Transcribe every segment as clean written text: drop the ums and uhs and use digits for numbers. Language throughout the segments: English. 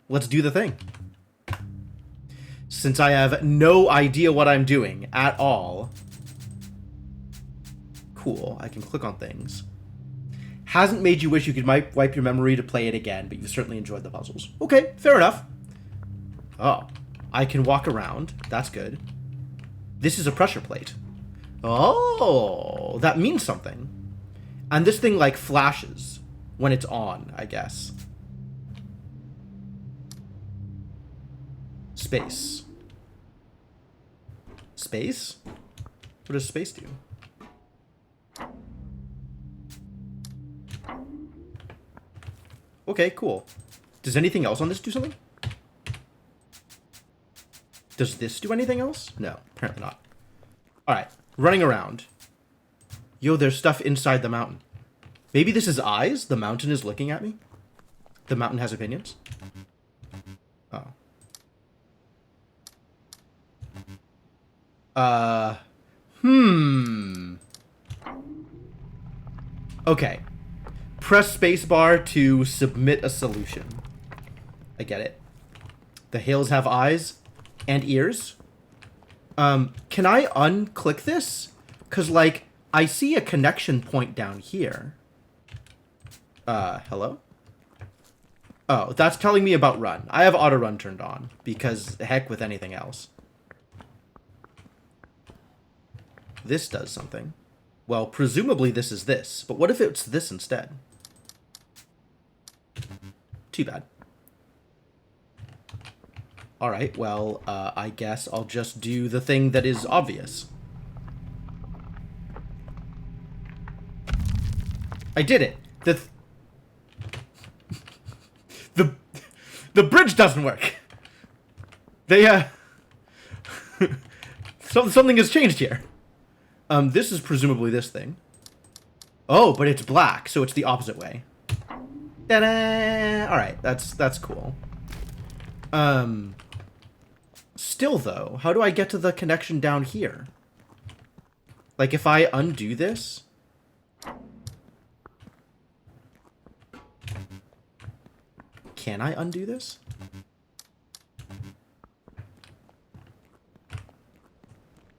Let's do the thing. Since I have no idea what I'm doing at all. Cool, I can click on things. Hasn't made you wish you could wipe your memory to play it again, but you certainly enjoyed the puzzles. Okay, fair enough. Oh, I can walk around. That's good. This is a pressure plate. Oh, that means something. And this thing, like, flashes when it's on, I guess. Space. Space? What does space do? Okay, cool. Does anything else on this do something? Does this do anything else? No, apparently not. Alright, running around. Yo, there's stuff inside the mountain. Maybe this is eyes? The mountain is looking at me? The mountain has opinions? Oh. Okay. Press spacebar to submit a solution. I get it. The hills have eyes and ears. Can I unclick this? Because, like, I see a connection point down here. Hello? Oh, that's telling me about run. I have auto run turned on, because heck with anything else. This does something. Well, presumably this is this, but what if it's this instead? Too bad. Alright, well, I guess I'll just do the thing that is obvious. I did it! The bridge doesn't work! They, something has changed here. This is presumably this thing. Oh, but it's black, so it's the opposite way. Ta-da! Alright, that's cool. Still, though, how do I get to the connection down here? Like, if I undo this... Can I undo this?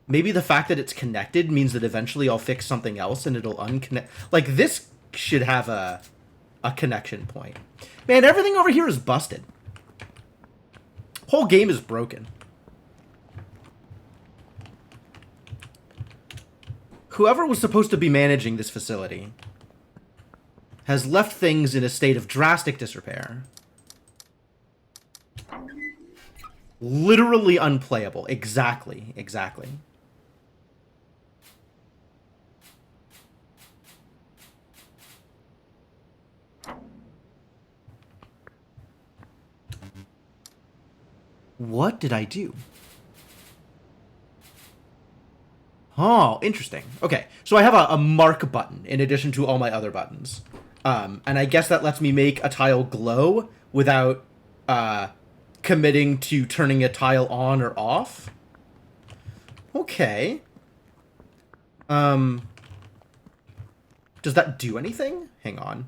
Maybe the fact that it's connected means that eventually I'll fix something else and it'll unconnect... Like, this should have a connection point. Man, everything over here is busted. Whole game is broken. Whoever was supposed to be managing this facility has left things in a state of drastic disrepair. Literally unplayable. Exactly. What did I do? Oh, interesting. Okay, so I have a mark button in addition to all my other buttons. And I guess that lets me make a tile glow without committing to turning a tile on or off. Okay. Does that do anything? Hang on.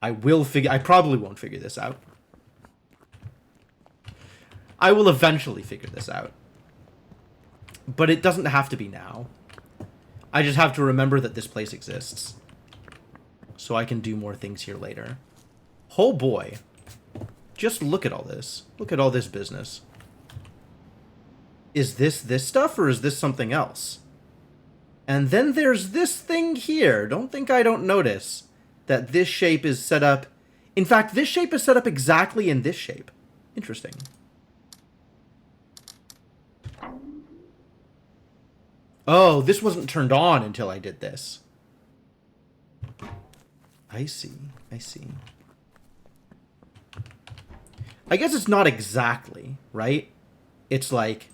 I probably won't figure this out. I will eventually figure this out. But it doesn't have to be now. I just have to remember that this place exists. So I can do more things here later. Oh boy. Just look at all this. Look at all this business. Is this stuff or is this something else? And then there's this thing here. Don't think I don't notice that this shape is set up... In fact, this shape is set up exactly in this shape. Interesting. Oh, this wasn't turned on until I did this. I see. I guess it's not exactly, right? It's like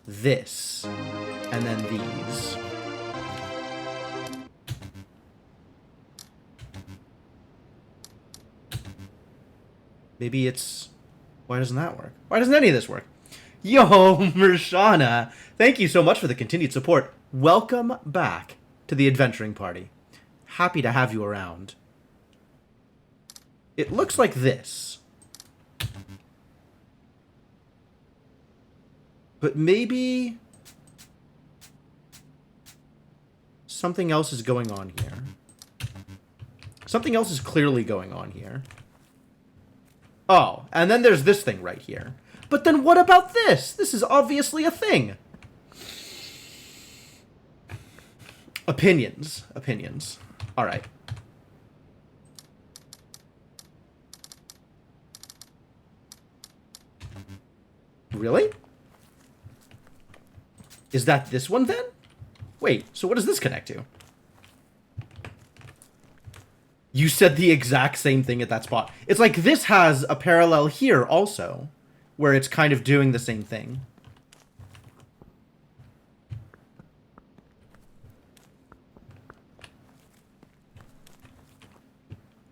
this, and then these. Maybe it's... Why doesn't that work? Why doesn't any of this work? Yo, Mershana, thank you so much for the continued support. Welcome back to the adventuring party. Happy to have you around. It looks like this. But maybe something else is going on here. Something else is clearly going on here. Oh, and then there's this thing right here. But then what about this? This is obviously a thing. Opinions. Opinions. All right. Really? Is that this one then? Wait, so what does this connect to? You said the exact same thing at that spot. It's like this has a parallel here also, where it's kind of doing the same thing.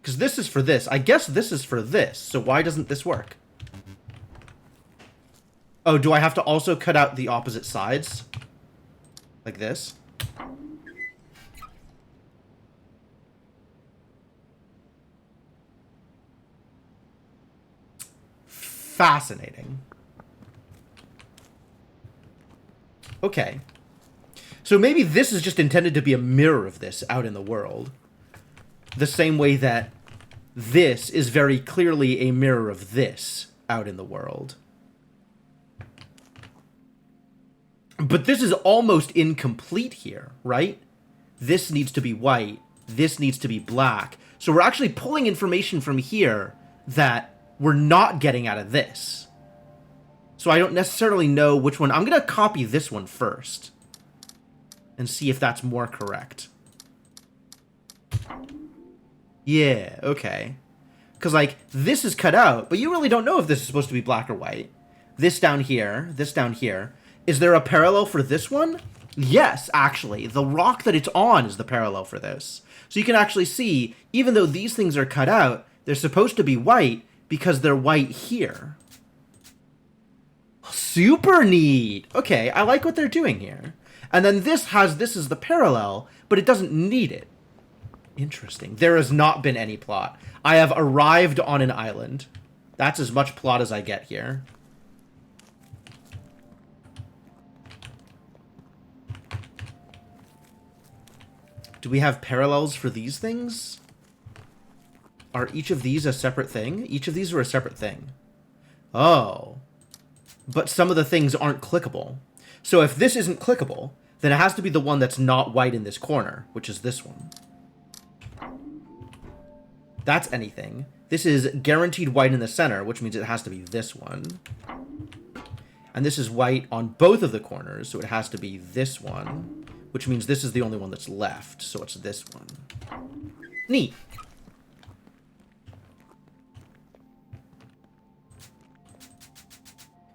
Because this is for this. I guess this is for this, so why doesn't this work? Oh, do I have to also cut out the opposite sides? Like this? Fascinating. Okay. So maybe this is just intended to be a mirror of this out in the world. The same way that this is very clearly a mirror of this out in the world. But this is almost incomplete here, right? This needs to be white. This needs to be black. So we're actually pulling information from here that we're not getting out of this. So I don't necessarily know which one. I'm going to copy this one first and see if that's more correct. Yeah, okay. Because, like, this is cut out, but you really don't know if this is supposed to be black or white. This down here, this down here. Is there a parallel for this one? Yes, actually. The rock that it's on is the parallel for this. So you can actually see, even though these things are cut out, they're supposed to be white because they're white here. Super neat! Okay, I like what they're doing here. And then this as the parallel, but it doesn't need it. Interesting. There has not been any plot. I have arrived on an island. That's as much plot as I get here. Do we have parallels for these things? Are each of these a separate thing? Each of these are a separate thing. Oh. But some of the things aren't clickable. So if this isn't clickable, then it has to be the one that's not white in this corner, which is this one. That's anything. This is guaranteed white in the center, which means it has to be this one. And this is white on both of the corners, so it has to be this one, which means this is the only one that's left, so it's this one. Neat.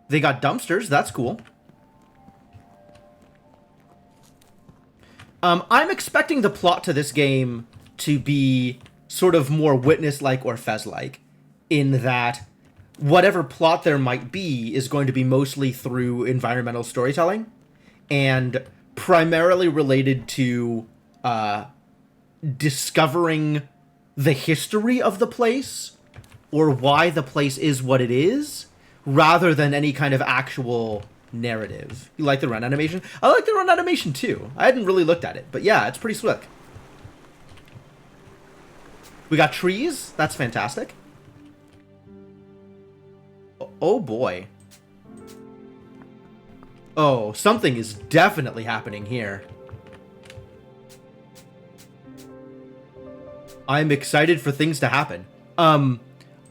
They got dumpsters, that's cool. I'm expecting the plot to this game to be sort of more Witness-like or Fez-like, in that whatever plot there might be is going to be mostly through environmental storytelling, and primarily related to discovering the history of the place, or why the place is what it is, rather than any kind of actual narrative. You like the run animation? I like the run animation too. I hadn't really looked at it, but yeah, it's pretty slick. We got trees. That's fantastic. Oh boy. Oh, something is definitely happening here. I'm excited for things to happen.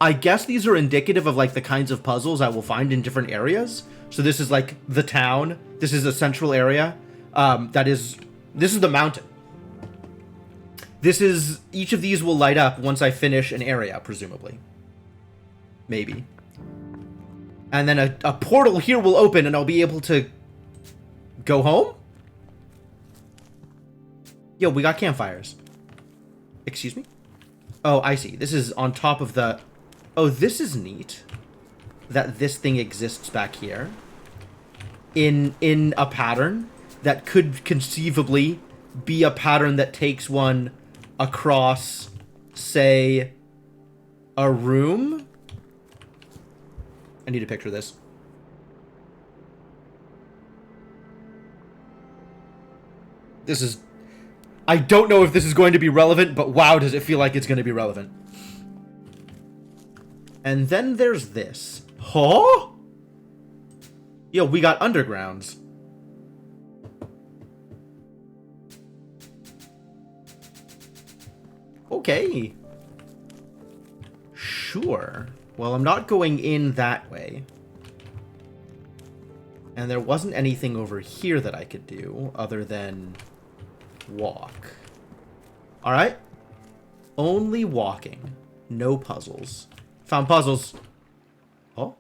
I guess these are indicative of like the kinds of puzzles I will find in different areas. So this is like the town. This is a central area. This is the mountain. This is, each of these will light up once I finish an area, presumably. Maybe. And then a portal here will open and I'll be able to go home? Yo, we got campfires. Excuse me? Oh, I see. This is on top of the... Oh, this is neat. that this thing exists back here in a pattern that could conceivably be a pattern that takes one across, say, a room. I need to picture this. This is... I don't know if this is going to be relevant, but wow, does it feel like it's going to be relevant. And then there's this. Huh? Yo, we got undergrounds. Okay. Sure. Well, I'm not going in that way. And there wasn't anything over here that I could do other than walk. Alright. Only walking. No puzzles. Found puzzles. Oh.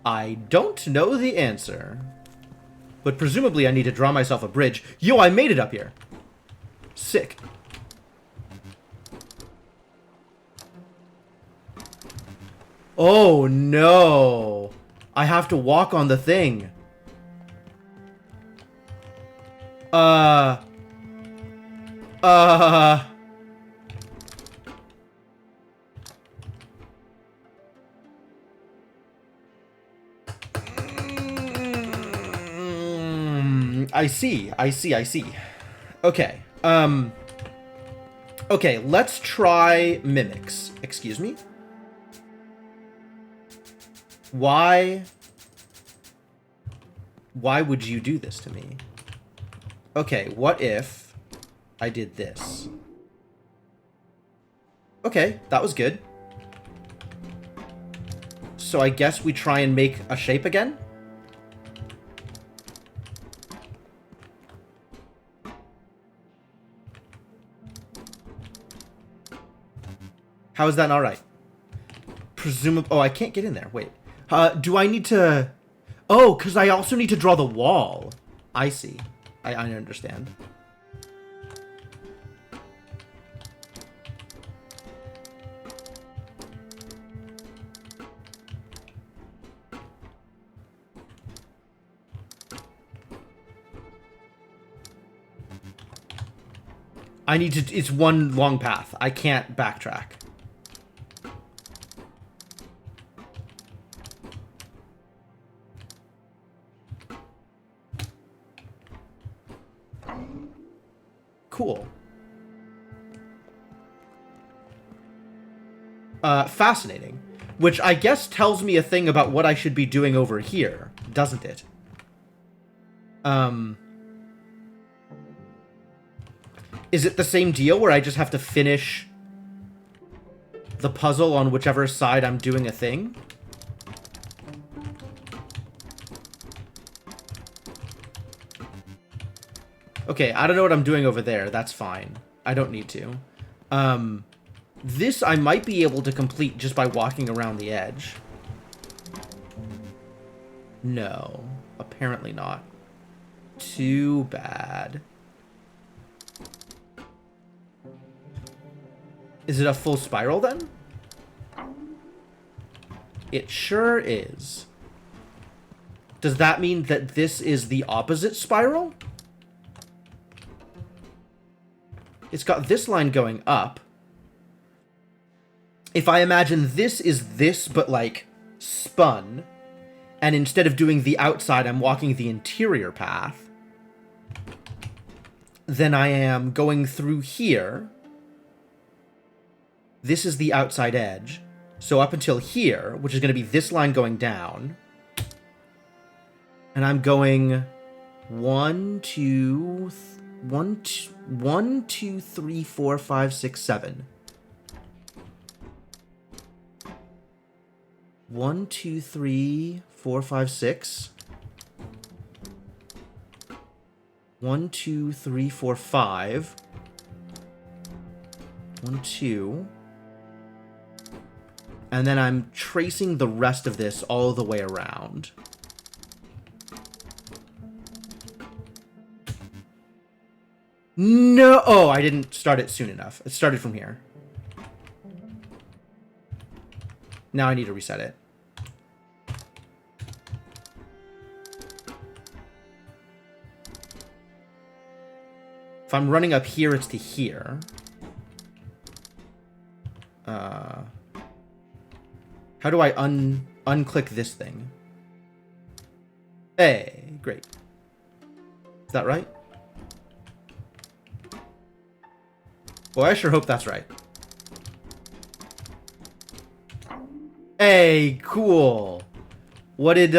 I don't know the answer. But presumably I need to draw myself a bridge. Yo, I made it up here. Sick. Oh, no. I have to walk on the thing. I see. Okay. Okay, let's try mimics. Excuse me? Why would you do this to me? Okay, what if I did this? Okay, that was good. So I guess we try and make a shape again? How is that not right? Presumably... Oh, I can't get in there. Wait. Do I need to... Oh, because I also need to draw the wall. I see. I understand. I need to... It's one long path. I can't backtrack. Cool. Fascinating. Which I guess tells me a thing about what I should be doing over here, doesn't it? Is it the same deal where I just have to finish the puzzle on whichever side I'm doing a thing? Okay, I don't know what I'm doing over there. That's fine. I don't need to. This I might be able to complete just by walking around the edge. No, apparently not. Too bad. Is it a full spiral then? It sure is. Does that mean that this is the opposite spiral? It's got this line going up. If I imagine this is this, but like spun, and instead of doing the outside, I'm walking the interior path, then I am going through here. This is the outside edge. So up until here, which is going to be this line going down. And I'm going 1, 2, 3, 4, 5, 6, 7. 1, 2, 3, 4, 5, 6. 1, 2, 3, 4, 5. 1, 2. And then I'm tracing the rest of this all the way around. No! Oh, I didn't start it soon enough. It started from here. Now I need to reset it. If I'm running up here, it's to here. How do I unclick this thing? Hey, great. Is that right? Well, I sure hope that's right. Hey, cool. What do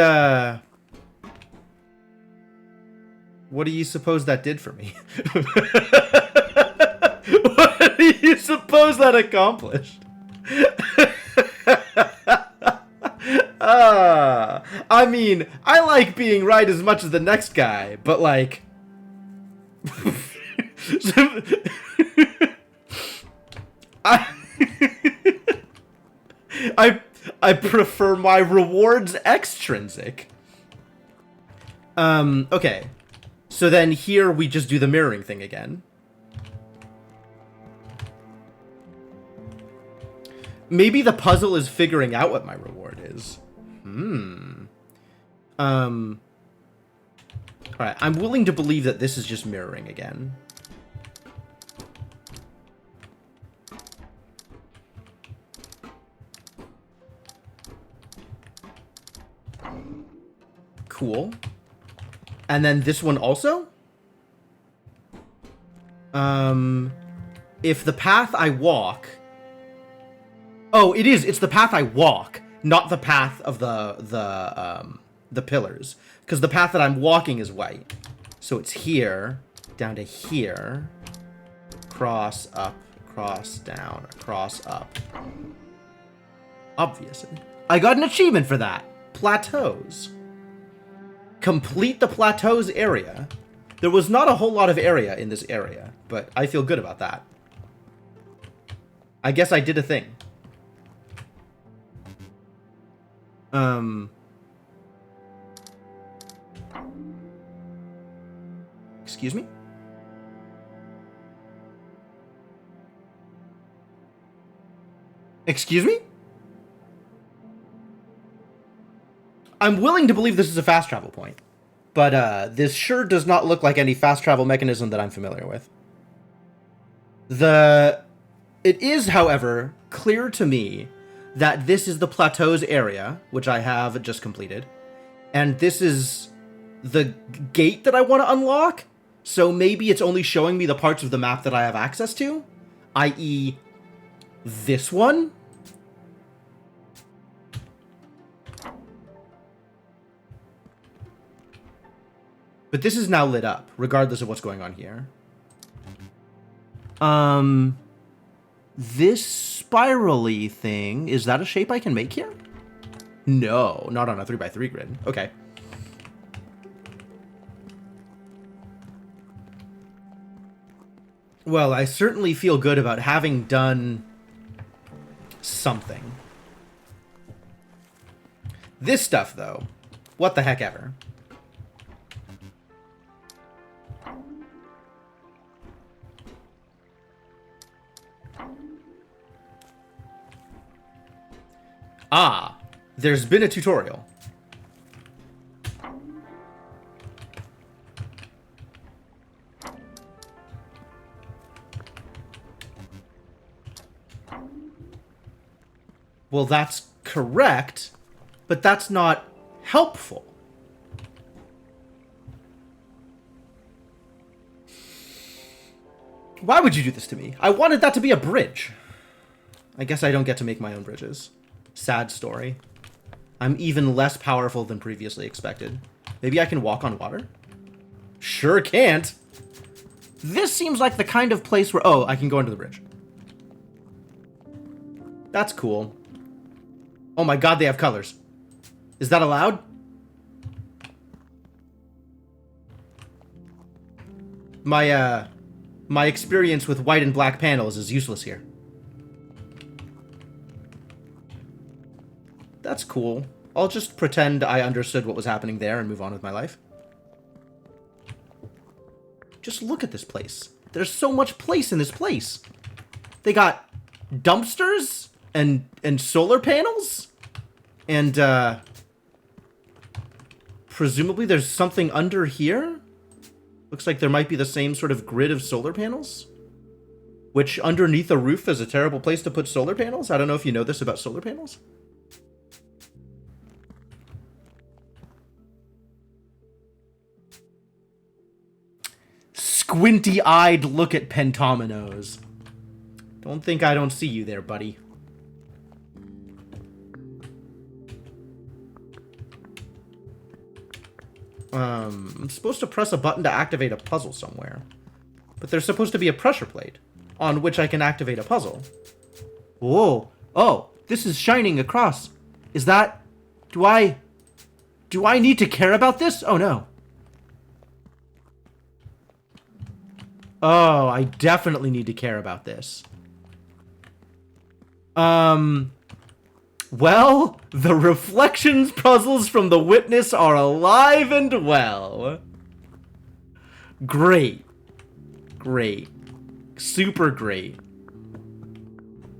you suppose that did for me? What do you suppose that accomplished? I mean, I like being right as much as the next guy, but like... I prefer my rewards extrinsic. Okay. So then here we just do the mirroring thing again. Maybe the puzzle is figuring out what my reward is. Alright, I'm willing to believe that this is just mirroring again. Cool. And then this one also? If the path I walk... Oh, it is. It's the path I walk, not the path of the pillars. Because the path that I'm walking is white. So it's here, down to here, cross, up, cross, down, cross, up. Obviously. I got an achievement for that. Plateaus. Complete the plateaus area. There was not a whole lot of area in this area, but I feel good about that. I guess I did a thing. Excuse me? Excuse me? I'm willing to believe this is a fast travel point, but this sure does not look like any fast travel mechanism that I'm familiar with. It is, however, clear to me that this is the plateaus area, which I have just completed, and this is the gate that I want to unlock, so maybe it's only showing me the parts of the map that I have access to, i.e. this one? But this is now lit up, regardless of what's going on here. This spirally thing, is that a shape I can make here? No, not on a 3x3 grid. Okay. Well, I certainly feel good about having done something. This stuff, though, what the heck ever. Ah, there's been a tutorial. Well, that's correct, but that's not helpful. Why would you do this to me? I wanted that to be a bridge. I guess I don't get to make my own bridges. Sad story. I'm even less powerful than previously expected. Maybe I can walk on water? Sure can't. This seems like the kind of place where... Oh, I can go under the bridge. That's cool. Oh my god, they have colors. Is that allowed? My experience with white and black panels is useless here. That's cool. I'll just pretend I understood what was happening there and move on with my life. Just look at this place. There's so much place in this place. They got dumpsters and solar panels. And, presumably there's something under here. Looks like there might be the same sort of grid of solar panels. Which, underneath a roof, is a terrible place to put solar panels. I don't know if you know this about solar panels. Squinty-eyed look at Pentominoes. Don't think I don't see you there, buddy. I'm supposed to press a button to activate a puzzle somewhere. But there's supposed to be a pressure plate on which I can activate a puzzle. Whoa. Oh, this is shining across. Is that... Do I need to care about this? Oh, no. Oh, I definitely need to care about this. Well, the reflections puzzles from the witness are alive and well. Great. Great. Super great.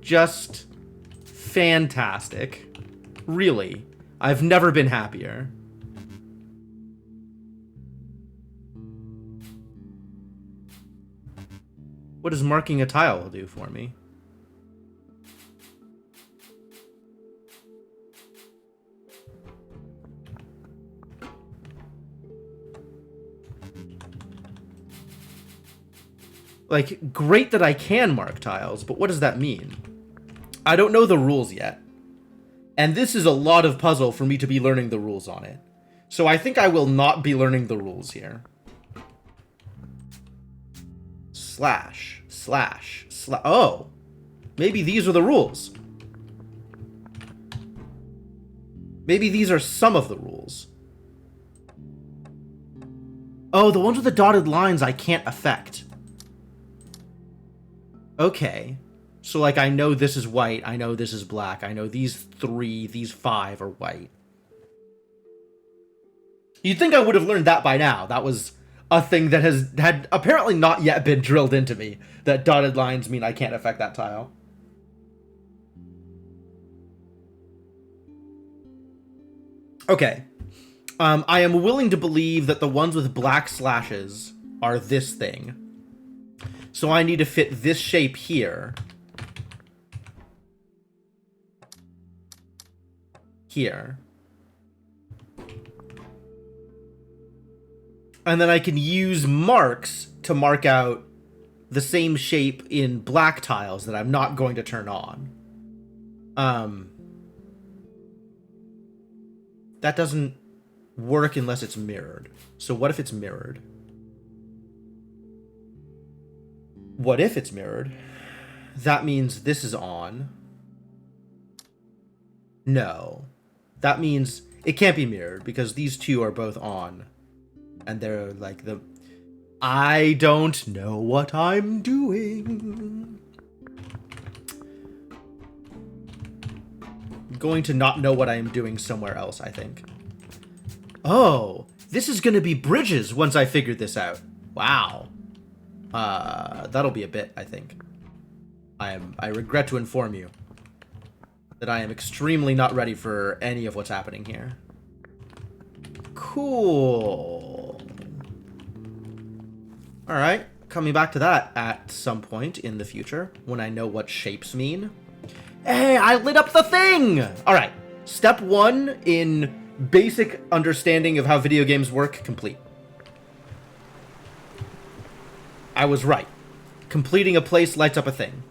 Just fantastic. Really. I've never been happier. What does marking a tile do for me? Like, great that I can mark tiles, but what does that mean? I don't know the rules yet. And this is a lot of puzzle for me to be learning the rules on it. So I think I will not be learning the rules here. Slash, slash, slash. Oh, maybe these are the rules. Maybe these are some of the rules. Oh, the ones with the dotted lines I can't affect. Okay. So, like, I know this is white. I know this is black. I know these 3, these 5 are white. You'd think I would have learned that by now. That was a thing that had apparently not yet been drilled into me. That dotted lines mean I can't affect that tile. Okay. I am willing to believe that the ones with black slashes are this thing. So I need to fit this shape here. Here. And then I can use marks to mark out the same shape in black tiles that I'm not going to turn on. That doesn't work unless it's mirrored. So what if it's mirrored? What if it's mirrored? That means this is on. No. That means it can't be mirrored because these two are both on. And they're like the... I don't know what I'm doing. I'm going to not know what I am doing somewhere else, I think. Oh, this is going to be bridges once I figure this out. Wow. That'll be a bit, I think. I regret to inform you that I am extremely not ready for any of what's happening here. Cool. Alright, coming back to that at some point in the future, when I know what shapes mean. Hey, I lit up the thing! Alright, step 1 in basic understanding of how video games work complete. I was right. Completing a place lights up a thing.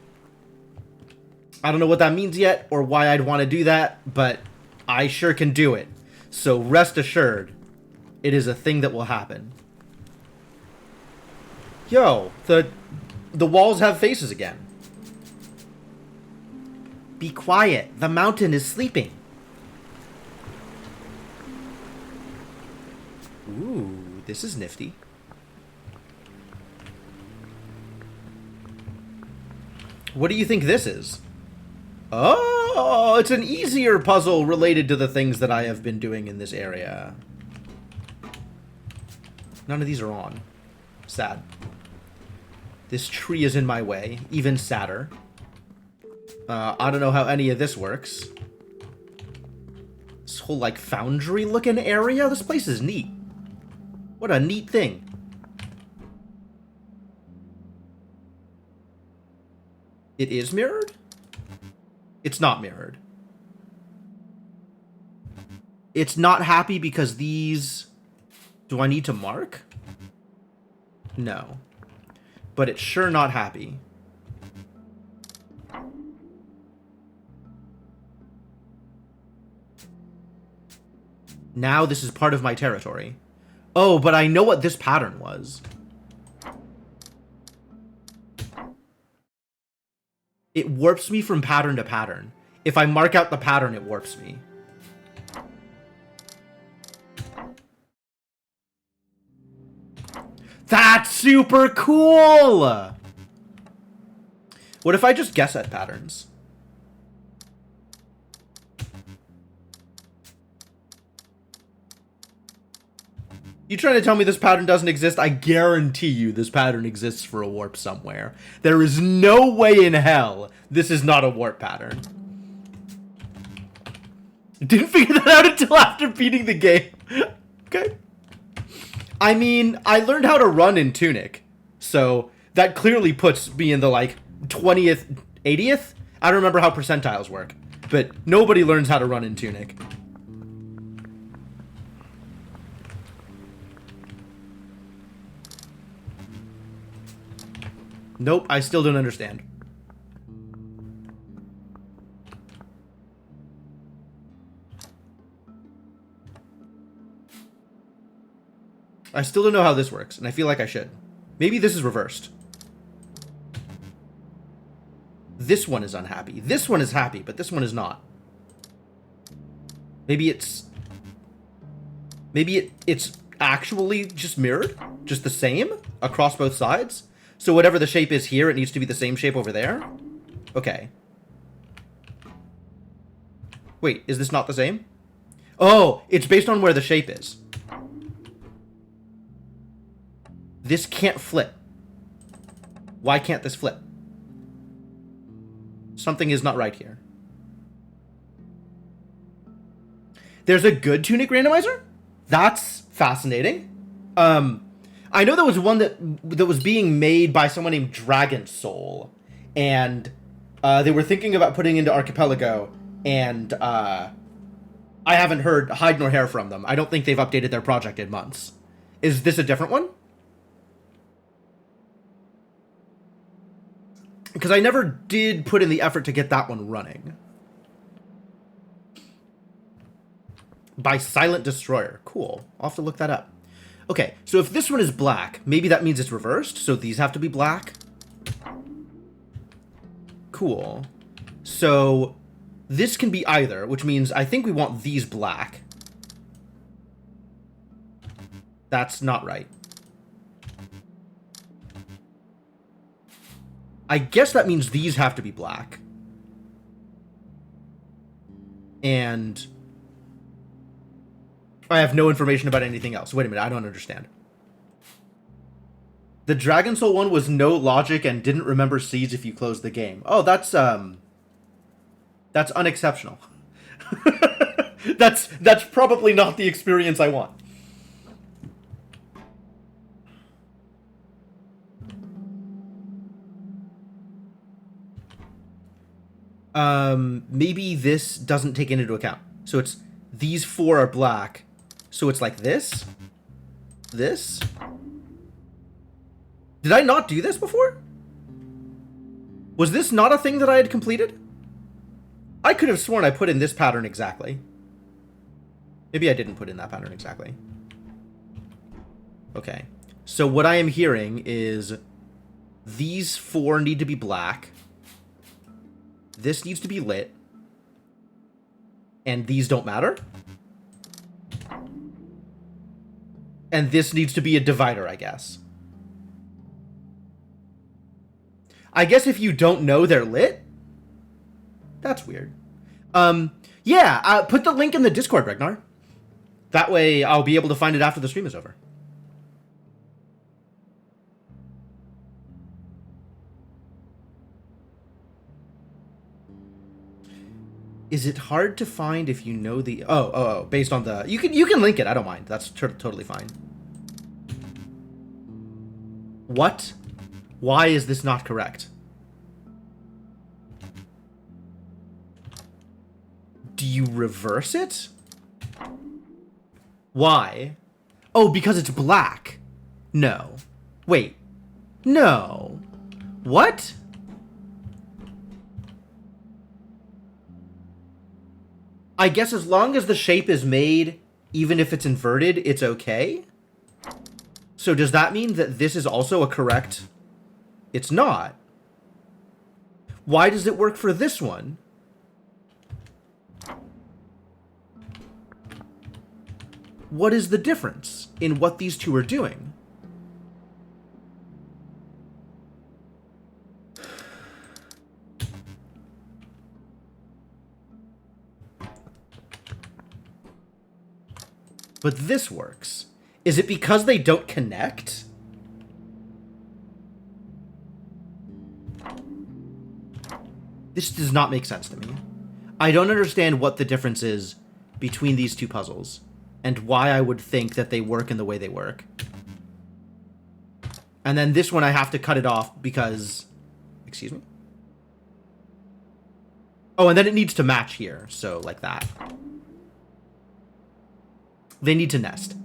I don't know what that means yet, or why I'd want to do that, but I sure can do it. So rest assured, it is a thing that will happen. Yo, the walls have faces again. Be quiet, the mountain is sleeping. Ooh, this is nifty. What do you think this is? Oh, it's an easier puzzle related to the things that I have been doing in this area. None of these are on. Sad. This tree is in my way. Even sadder. I don't know how any of this works. This whole, like, foundry-looking area? This place is neat. What a neat thing. It is mirrored? It's not mirrored. It's not happy because these... Do I need to mark? No. But it's sure not happy. Now this is part of my territory. Oh, but I know what this pattern was. It warps me from pattern to pattern. If I mark out the pattern, it warps me. That's super cool! What if I just guess at patterns? You trying to tell me this pattern doesn't exist? I guarantee you this pattern exists for a warp somewhere. There is no way in hell this is not a warp pattern. Didn't figure that out until after beating the game. Okay. I mean, I learned how to run in Tunic, so that clearly puts me in the, like, 20th, 80th? I don't remember how percentiles work, but nobody learns how to run in Tunic. Nope, I still don't understand. I still don't know how this works, and I feel like I should. Maybe this is reversed. This one is unhappy. This one is happy, but this one is not. Maybe it's... Maybe it's actually just mirrored? Just the same? Across both sides? So whatever the shape is here, it needs to be the same shape over there? Okay. Wait, is this not the same? Oh, it's based on where the shape is. This can't flip. Why can't this flip? Something is not right here. There's a good Tunic randomizer? That's fascinating. I know there was one that was being made by someone named Dragon Soul, and they were thinking about putting into Archipelago, and I haven't heard hide nor hair from them. I don't think they've updated their project in months. Is this a different one? Because I never did put in the effort to get that one running. By Silent Destroyer. Cool. I'll have to look that up. Okay, so if this one is black, maybe that means it's reversed, so these have to be black. Cool. So this can be either, which means I think we want these black. That's not right. I guess that means these have to be black. And I have no information about anything else. Wait a minute, I don't understand. The Dragon Soul one was no logic and didn't remember seeds if you closed the game. Oh, that's unexceptional. That's probably not the experience I want. Maybe this doesn't take it into account. So it's, these four are black. So it's like this. This. Did I not do this before? Was this not a thing that I had completed? I could have sworn I put in this pattern exactly. Maybe I didn't put in that pattern exactly. Okay. So what I am hearing is these four need to be black. This needs to be lit. And these don't matter. And this needs to be a divider, I guess. I guess if you don't know they're lit? That's weird. Yeah, put the link in the Discord, Ragnar. That way I'll be able to find it after the stream is over. Is it hard to find if you know the... Oh, based on the... You can link it, I don't mind. That's totally fine. What? Why is this not correct? Do you reverse it? Why? Oh, because it's black. No. Wait. No. What? I guess as long as the shape is made, even if it's inverted, it's okay? So does that mean that this is also a correct... It's not. Why does it work for this one? What is the difference in what these two are doing? But this works. Is it because they don't connect? This does not make sense to me. I don't understand what the difference is between these two puzzles and why I would think that they work in the way they work. And then this one I have to cut it off because... Excuse me? Oh, and then it needs to match here, so like that. They need to nest.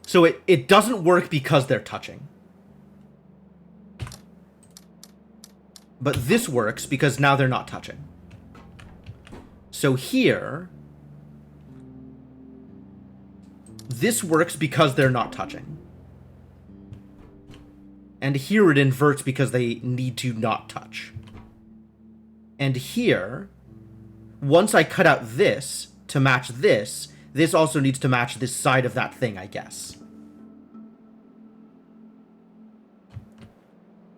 So it doesn't work because they're touching. But this works because now they're not touching. So here... This works because they're not touching. And here it inverts because they need to not touch. And here... Once I cut out this to match this, this also needs to match this side of that thing, I guess.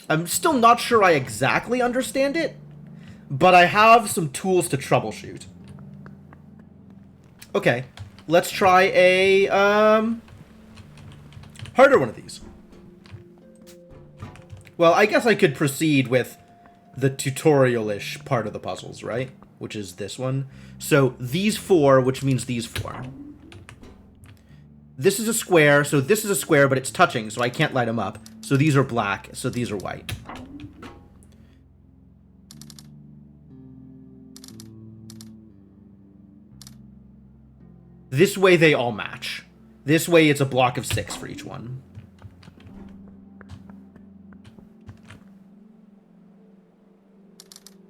I'm still not sure I exactly understand it, but I have some tools to troubleshoot. Okay, let's try a harder one of these. Well, I guess I could proceed with the tutorial-ish part of the puzzles, right? Which is this one. So these four, which means these four. This is a square, so this is a square, but it's touching, so I can't light them up. So these are black, so these are white. This way they all match. This way it's a block of 6 for each one.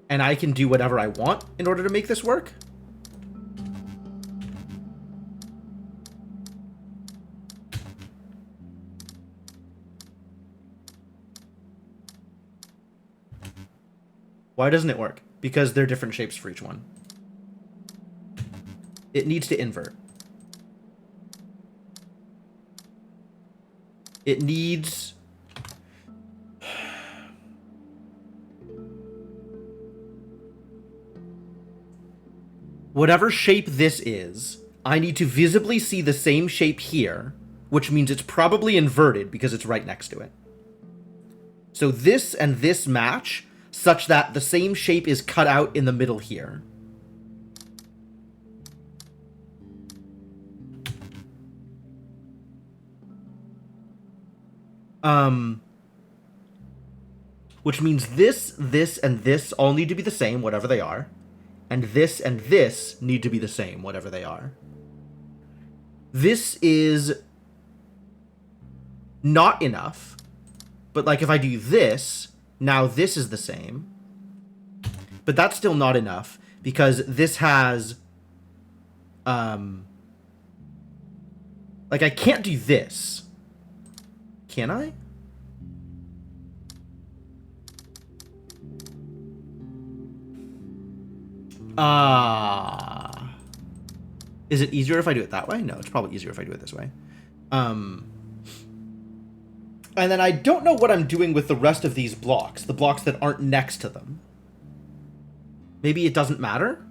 And I can do whatever I want in order to make this work. Why doesn't it work? Because they're different shapes for each one. It needs to invert. It needs... Whatever shape this is, I need to visibly see the same shape here, which means it's probably inverted because it's right next to it. So this and this match such that the same shape is cut out in the middle here. Which means this, this, and this all need to be the same, whatever they are. And this need to be the same, whatever they are. This is not enough. But, like, if I do this, now this is the same. But that's still not enough, because this has... Like, I can't do this. Can I? Is it easier if I do it that way? No, it's probably easier if I do it this way. And then I don't know what I'm doing with the rest of these blocks, the blocks that aren't next to them. Maybe it doesn't matter?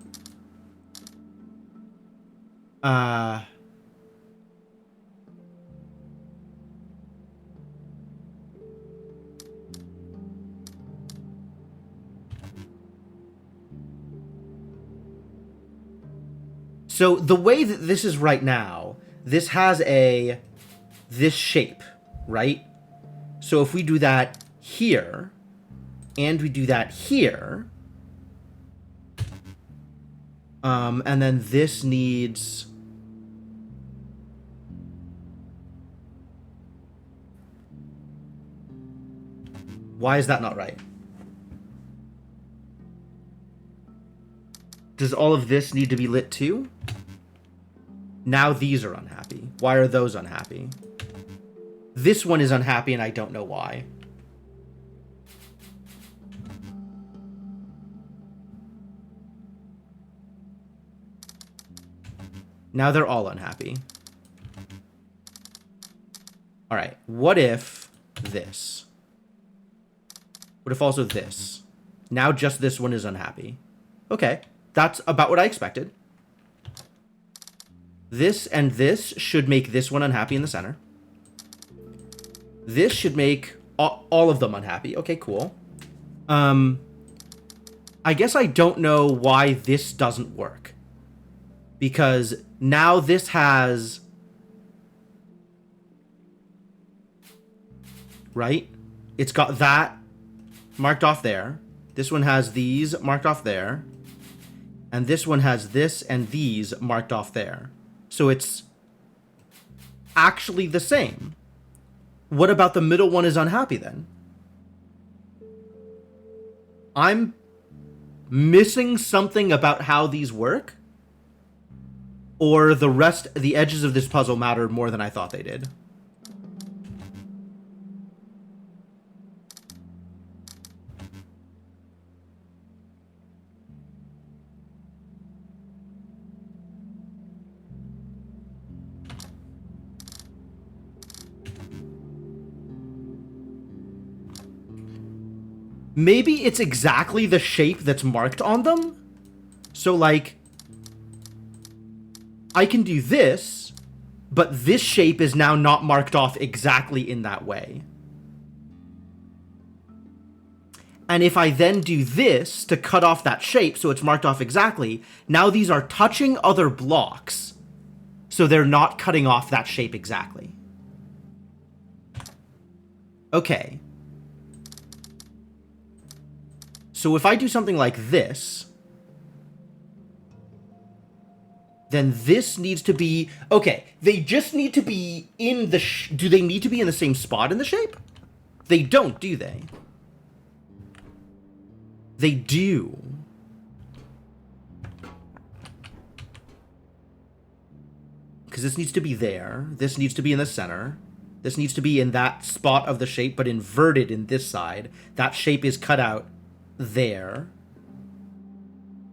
So the way that this is right now, this has this shape, right? So if we do that here, and we do that here, and then this needs... Why is that not right? Does all of this need to be lit too? Now these are unhappy. Why are those unhappy? This one is unhappy and I don't know why. Now they're all unhappy. Alright, what if this? What if also this? Now just this one is unhappy. Okay, that's about what I expected. This and this should make this one unhappy in the center. This should make all of them unhappy. Okay, cool. I guess I don't know why this doesn't work. Because now this has... Right? It's got that marked off there. This one has these marked off there. And this one has this and these marked off there. So it's actually the same. What about the middle one is unhappy then? I'm missing something about how these work? Or the edges of this puzzle mattered more than I thought they did? Maybe it's exactly the shape that's marked on them? So, like, I can do this, but this shape is now not marked off exactly in that way. And if I then do this to cut off that shape so it's marked off exactly, now these are touching other blocks, so they're not cutting off that shape exactly. Okay. So if I do something like this, then this needs to be... Okay, they just need to be in the... Do they need to be in the same spot in the shape? They don't, do they? They do. Because this needs to be there. This needs to be in the center. This needs to be in that spot of the shape, but inverted in this side. That shape is cut out there.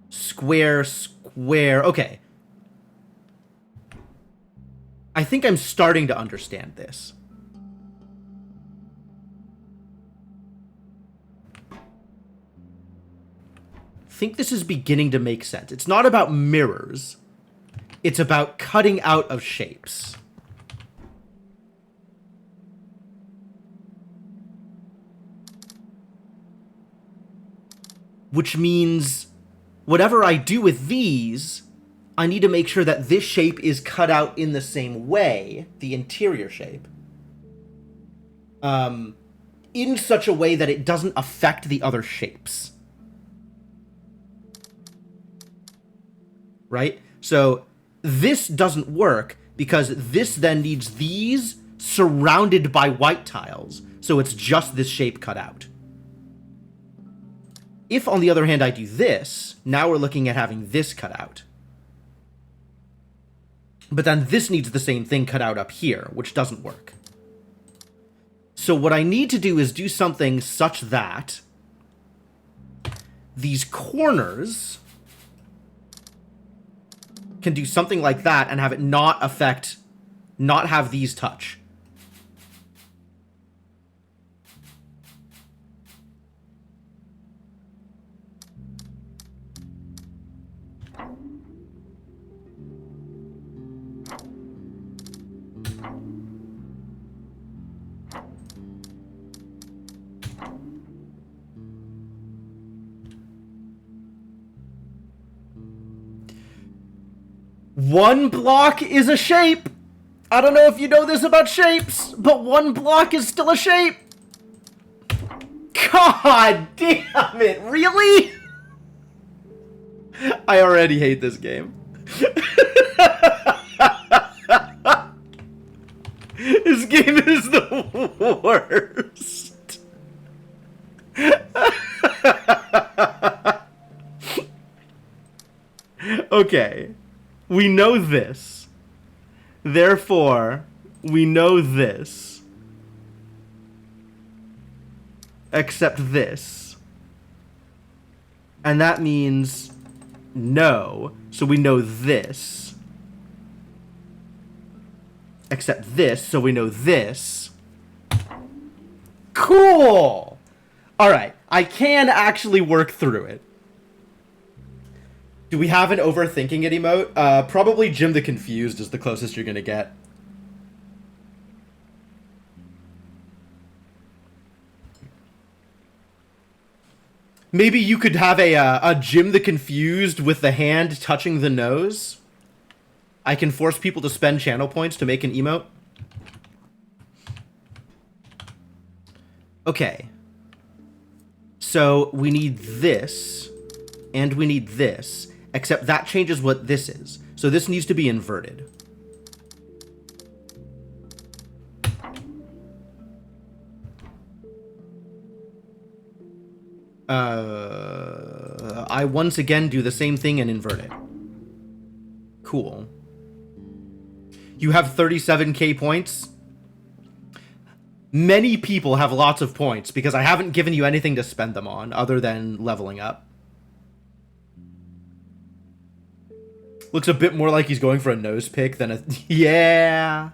Square, square. Okay. I think I'm starting to understand this. I think this is beginning to make sense. It's not about mirrors. It's about cutting out of shapes. Which means whatever I do with these, I need to make sure that this shape is cut out in the same way, the interior shape, in such a way that it doesn't affect the other shapes. Right? So this doesn't work because this then needs these surrounded by white tiles, so it's just this shape cut out. If, on the other hand, I do this, now we're looking at having this cut out. But then this needs the same thing cut out up here, which doesn't work. So what I need to do is do something such that these corners can do something like that and have it not have these touch. One block is a shape. I don't know if you know this about shapes, but one block is still a shape. God damn it, really? I already hate this game. This game is the worst. Okay. We know this. Therefore, we know this. Except this. And that means no. So we know this. Except this, so we know this. Cool! Alright, I can actually work through it. Do we have an overthinking it emote? Probably Jim the Confused is the closest you're gonna get. Maybe you could have a Jim the Confused with the hand touching the nose. I can force people to spend channel points to make an emote. Okay. So we need this, and we need this, except that changes what this is. So this needs to be inverted. I once again do the same thing and invert it. Cool. You have 37k points. Many people have lots of points because I haven't given you anything to spend them on other than leveling up. Looks a bit more like he's going for a nose pick than a... Yeah.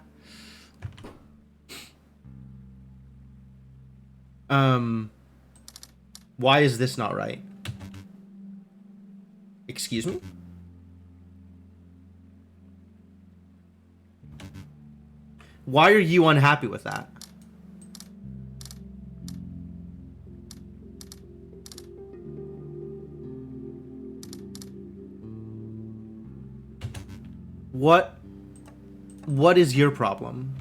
Why is this not right? Excuse me? Why are you unhappy with that? What is your problem?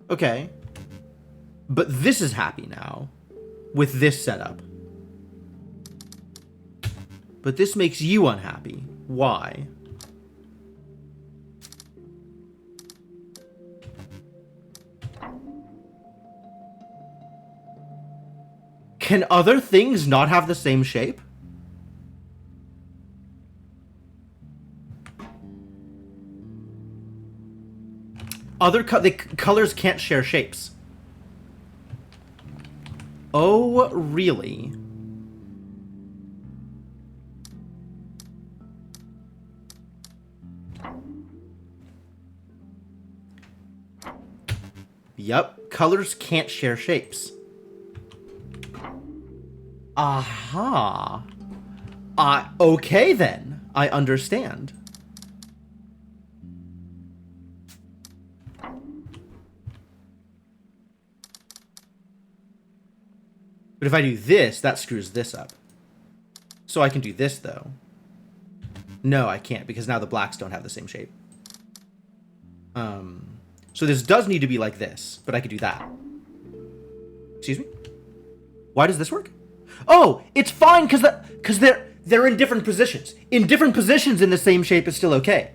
Okay. But this is happy now with this setup. But this makes you unhappy. Why? Can other things not have the same shape? The colors can't share shapes. Oh, really? Yep, colors can't share shapes. Aha. Okay then. I understand. But if I do this, that screws this up. So I can do this, though. No, I can't, because now the blacks don't have the same shape. So this does need to be like this, but I could do that. Excuse me? Why does this work? Oh, it's fine, because they're in different positions. In different positions in the same shape is still okay.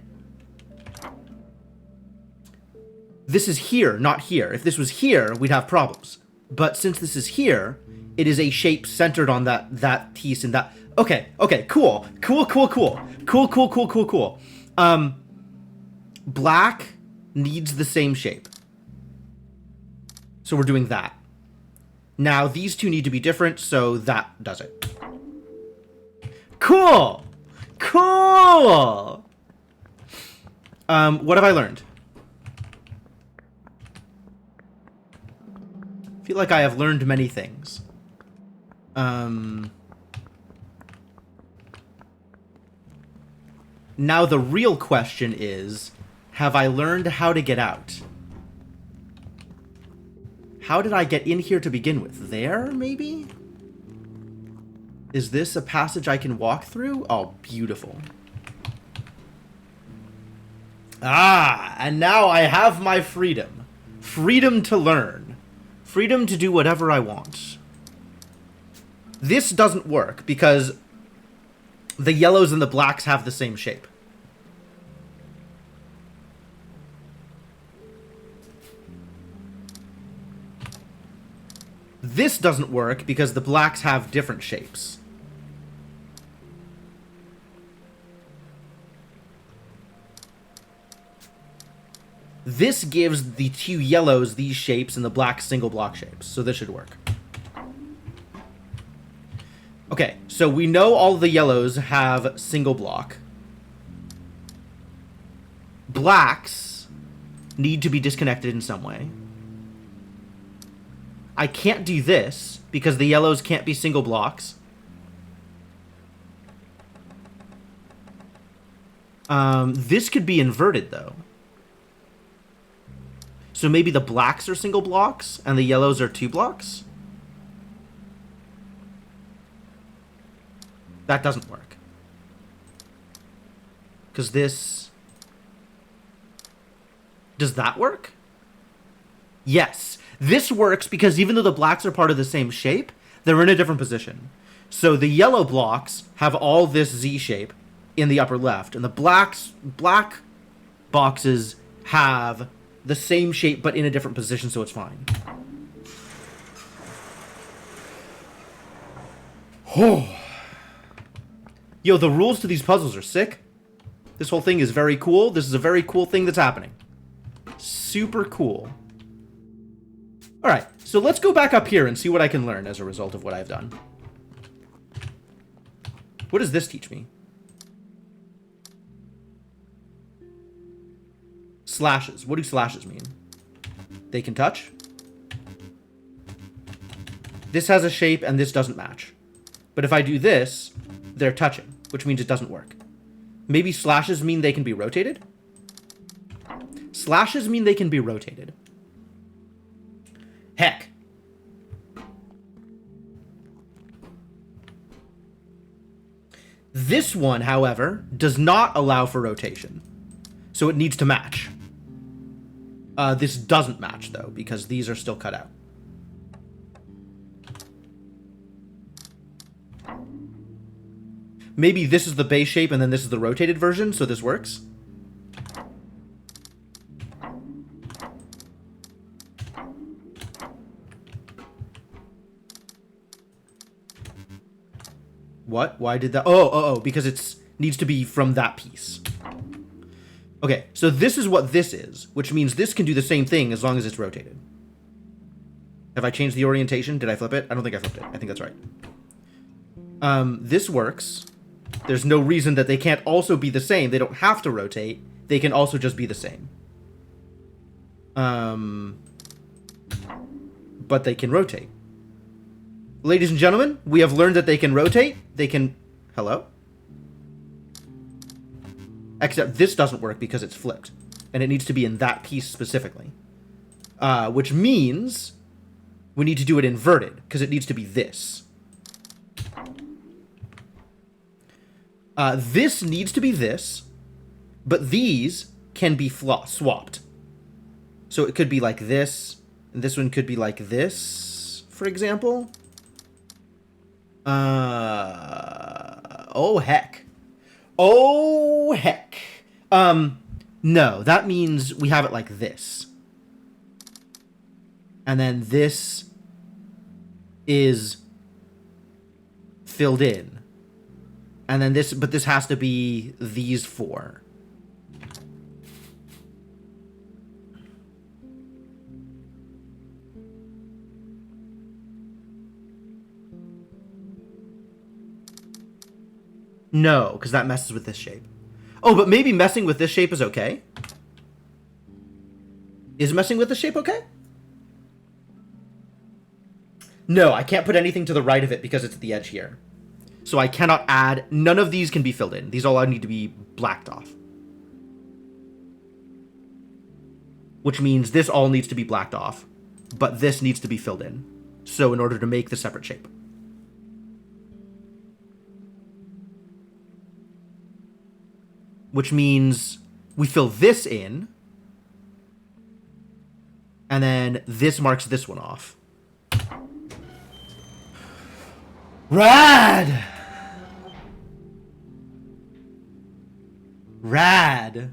This is here, not here. If this was here, we'd have problems. But since this is here, it is a shape centered on that piece and that. Okay, cool. Cool. Black needs the same shape. So we're doing that. Now these two need to be different, so that does it. Cool. What have I learned? I feel like I have learned many things. Now the real question is, Have I learned how to get out? How did I get in here to begin with? There, maybe? Is this a passage I can walk through? Oh, beautiful. Ah, and now I have my freedom. Freedom to learn. Freedom to do whatever I want. This doesn't work because the yellows and the blacks have the same shape. This doesn't work because the blacks have different shapes. This gives the two yellows these shapes and the black single block shapes, so this should work. Okay, so we know all the yellows have single block. Blacks need to be disconnected in some way. I can't do this because the yellows can't be single blocks. This could be inverted, though. So maybe the blacks are single blocks and the yellows are 2 blocks? That doesn't work. Because this... Does that work? Yes. This works because even though the blacks are part of the same shape, they're in a different position. So the yellow blocks have all this Z shape in the upper left, and the black boxes have the same shape but in a different position, so it's fine. Oh. Yo, the rules to these puzzles are sick. This whole thing is very cool. This is a very cool thing that's happening. Super cool. Alright, so let's go back up here and see what I can learn as a result of what I've done. What does this teach me? Slashes. What do slashes mean? They can touch. This has a shape and this doesn't match. But if I do this, they're touching, which means it doesn't work. Maybe slashes mean they can be rotated? Slashes mean they can be rotated. Heck. This one, however, does not allow for rotation. So it needs to match. This doesn't match, though, because these are still cut out. Maybe this is the base shape and then this is the rotated version, so this works. What? Why did that? Oh, because it needs to be from that piece. Okay, so this is what this is, which means this can do the same thing as long as it's rotated. Have I changed the orientation? Did I flip it? I don't think I flipped it. I think that's right. This works. There's no reason that they can't also be the same. They don't have to rotate. They can also just be the same. But they can rotate. Ladies and gentlemen, we have learned that they can rotate. They can... Hello? Except this doesn't work because it's flipped. And it needs to be in that piece specifically. Which means we need to do it inverted, because it needs to be this. This needs to be this, but these can be swapped. So it could be like this, and this one could be like this, for example. Oh, heck. Oh, heck. No, that means we have it like this. And then this is filled in. And then this, but this has to be these 4. No, because that messes with this shape. Oh, but maybe messing with this shape is okay? Is messing with this shape okay? No, I can't put anything to the right of it because it's at the edge here. So I cannot add... None of these can be filled in. These all need to be blacked off. which means this all needs to be blacked off, but this needs to be filled in. So in order to make the separate shape. Which means we fill this in, and then this marks this one off. Rad! Rad.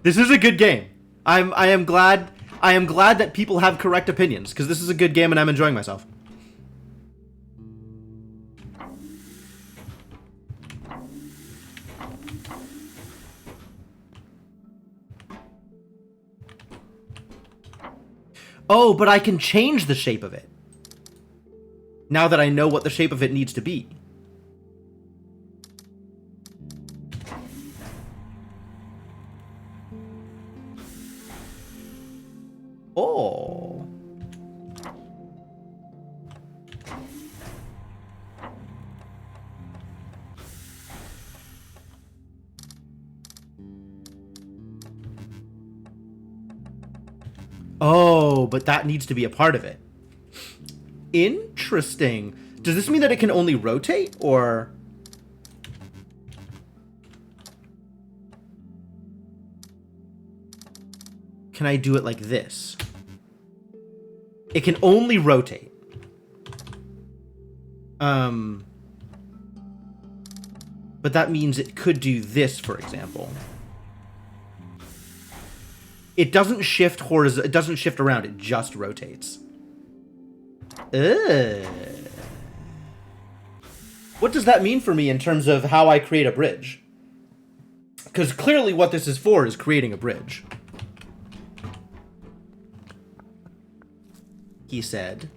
This is a good game. I am glad that people have correct opinions, because this is a good game and I'm enjoying myself. Oh, but I can change the shape of it. Now that I know what the shape of it needs to be. Oh. Oh, but that needs to be a part of it. Interesting. Does this mean that it can only rotate, or... can I do it like this? It can only rotate. But that means it could do this, for example. It doesn't shift horizontal. It doesn't shift around. It just rotates. What does that mean for me in terms of how I create a bridge? Because clearly what this is for is creating a bridge. He said,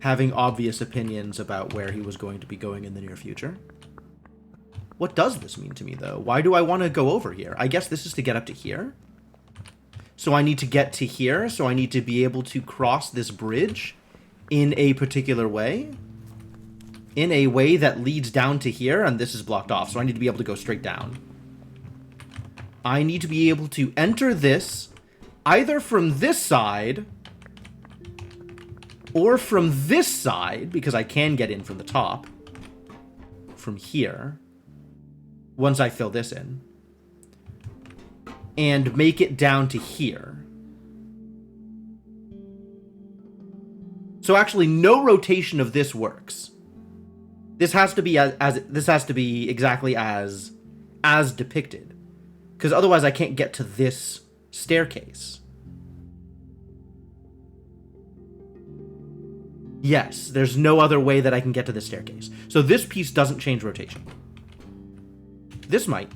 having obvious opinions about where he was going to be going in the near future. What does this mean to me, though? Why do I want to go over here? I guess this is to get up to here. So I need to get to here, so I need to be able to cross this bridge in a particular way. In a way that leads down to here, and this is blocked off, so I need to be able to go straight down. I need to be able to enter this either from this side or from this side, because I can get in from the top. From here. Once I fill this in. And make it down to here. So actually, no rotation of this works. This has to be this has to be exactly as depicted, because otherwise I can't get to this staircase. Yes, there's no other way that I can get to this staircase. So this piece doesn't change rotation. This might.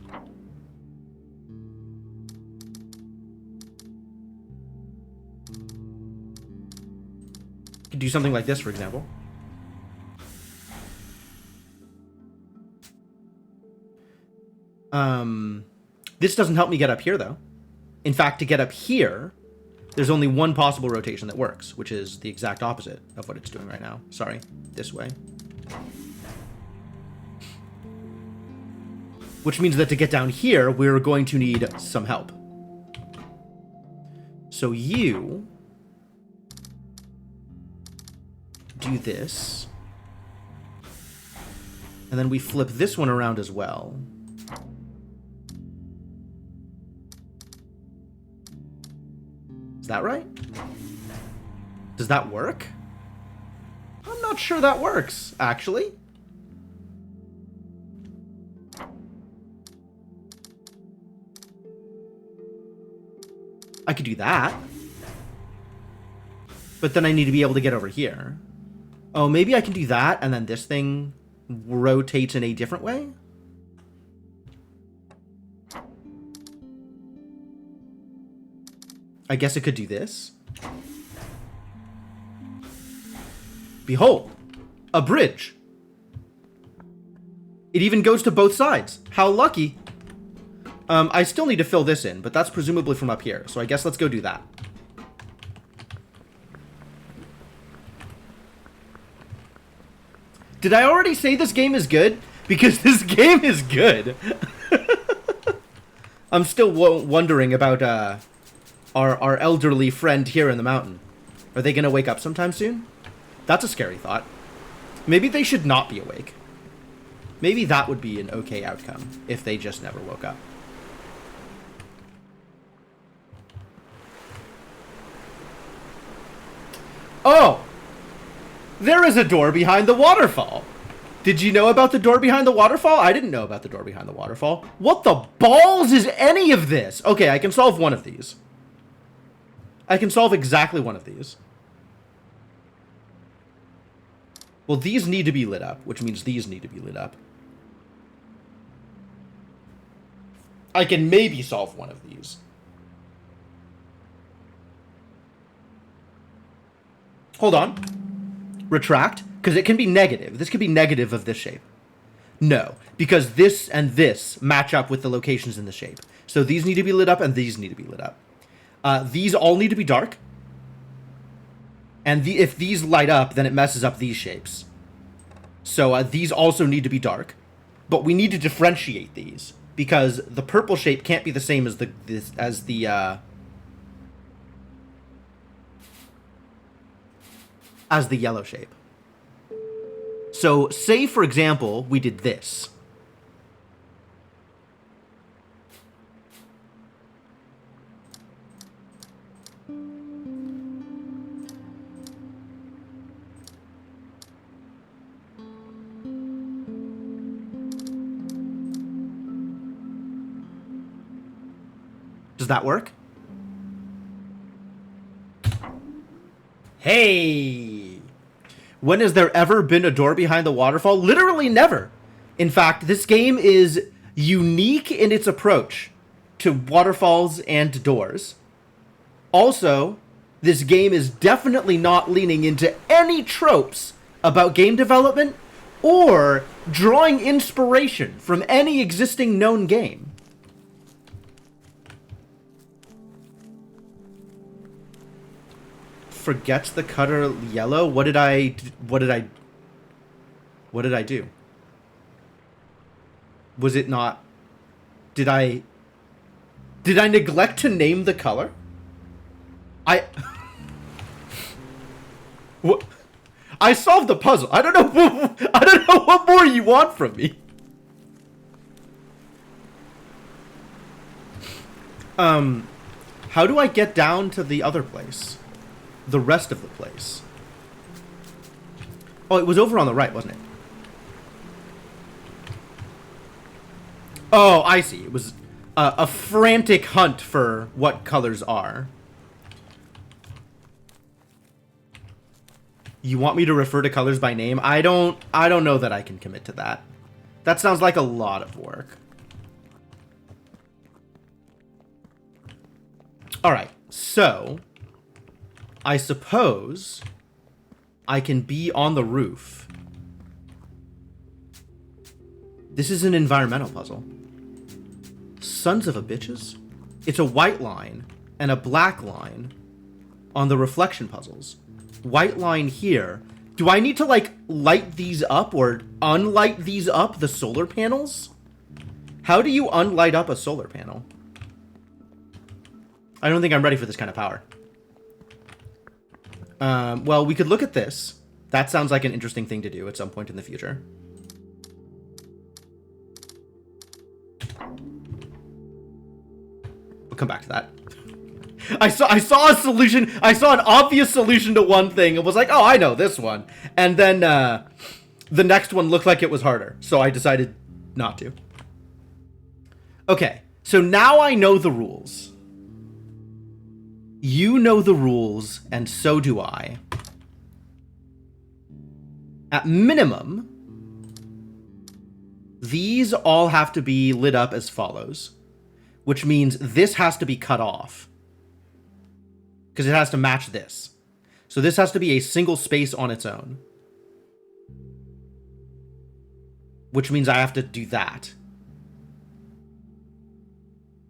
Could do something like this, for example. This doesn't help me get up here, though. In fact, to get up here, there's only one possible rotation that works, which is the exact opposite of what it's doing right now. Sorry, this way. Which means that to get down here, we're going to need some help. So you do this. And then we flip this one around as well. Is that right? Does that work? I'm not sure that works, actually. I could do that. But then I need to be able to get over here. Oh, maybe I can do that, and then this thing rotates in a different way? I guess it could do this. Behold, a bridge. It even goes to both sides. How lucky. I still need to fill this in, but that's presumably from up here. So I guess let's go do that. Did I already say this game is good? Because this game is good. I'm still wondering about our elderly friend here in the mountain. Are they gonna wake up sometime soon? That's a scary thought. Maybe they should not be awake. Maybe that would be an okay outcome if they just never woke up. Oh! There is a door behind the waterfall. Did you know about the door behind the waterfall? I didn't know about the door behind the waterfall. What the balls is any of this? Okay, I can solve one of these. I can solve exactly one of these. Well, these need to be lit up, which means these need to be lit up. I can maybe solve one of these. Hold on. Retract, because it can be negative. This could be negative of this shape. No, because this and this match up with the locations in the shape. So these need to be lit up and these need to be lit up. These all need to be dark. And if these light up, then it messes up these shapes. So these also need to be dark. But we need to differentiate these. Because the purple shape can't be the same as the yellow shape. So, say, for example, we did this. Does that work? Hey! When has there ever been a door behind the waterfall? Literally never. In fact, this game is unique in its approach to waterfalls and doors. Also, this game is definitely not leaning into any tropes about game development or drawing inspiration from any existing known game. Forgets the cutter yellow. What did I do? Was it not? Did I neglect to name the color? What? I solved the puzzle. I don't know what more you want from me. How do I get down to the other place? The rest of the place. Oh, it was over on the right, wasn't it? Oh, I see. It was a frantic hunt for what colors are. You want me to refer to colors by name? I don't know that I can commit to that. That sounds like a lot of work. All right. So, I suppose I can be on the roof. This is an environmental puzzle. Sons of a bitches. It's a white line and a black line on the reflection puzzles. White line here. Do I need to, like, light these up or unlight these up, the solar panels? How do you unlight up a solar panel? I don't think I'm ready for this kind of power. Well, we could look at this. That sounds like an interesting thing to do at some point in the future. We'll come back to that. I saw a solution. I saw an obvious solution to one thing and was like, oh, I know this one. And then the next one looked like it was harder. So I decided not to. Okay, so now I know the rules. You know the rules, and so do I. At minimum, these all have to be lit up as follows, which means this has to be cut off, because it has to match this. So this has to be a single space on its own, which means I have to do that.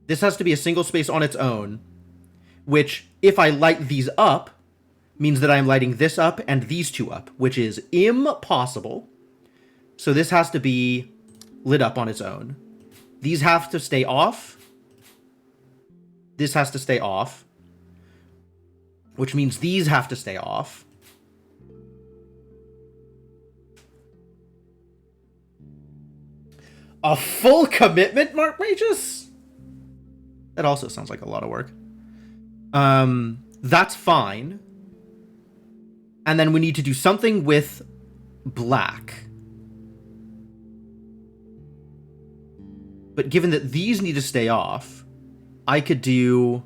This has to be a single space on its own, which, if I light these up, means that I'm lighting this up and these two up, which is impossible. So this has to be lit up on its own. These have to stay off. This has to stay off. which means these have to stay off. A full commitment, Mark Magus? That also sounds like a lot of work. That's fine. And then we need to do something with black. But given that these need to stay off, I could do...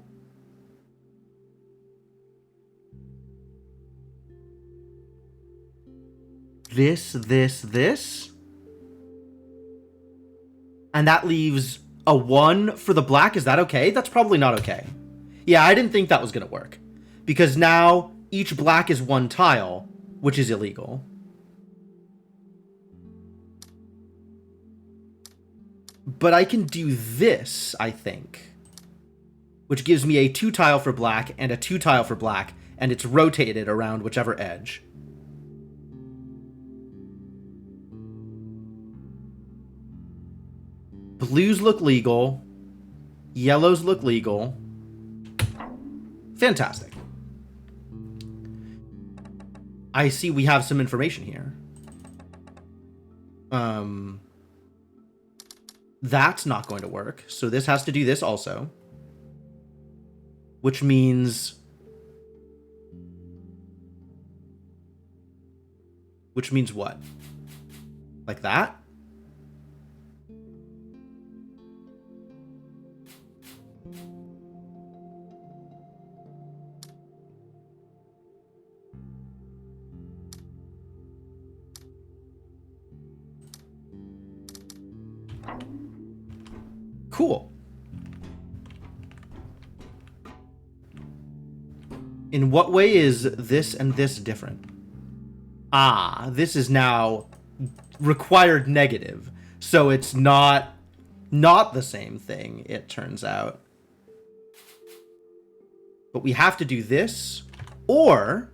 this. And that leaves a 1 for the black. Is that okay? That's probably not okay. Yeah, I didn't think that was going to work. Because now each black is 1 tile, which is illegal. But I can do this, I think. Which gives me a 2 tile for black and a 2 tile for black. And it's rotated around whichever edge. Blues look legal. Yellows look legal. Fantastic. I see we have some information here. That's not going to work. So this has to do this also. Which means... which means what? Like that? Cool. In what way is this and this different? Ah, this is now required negative. So it's not the same thing, it turns out. But we have to do this, or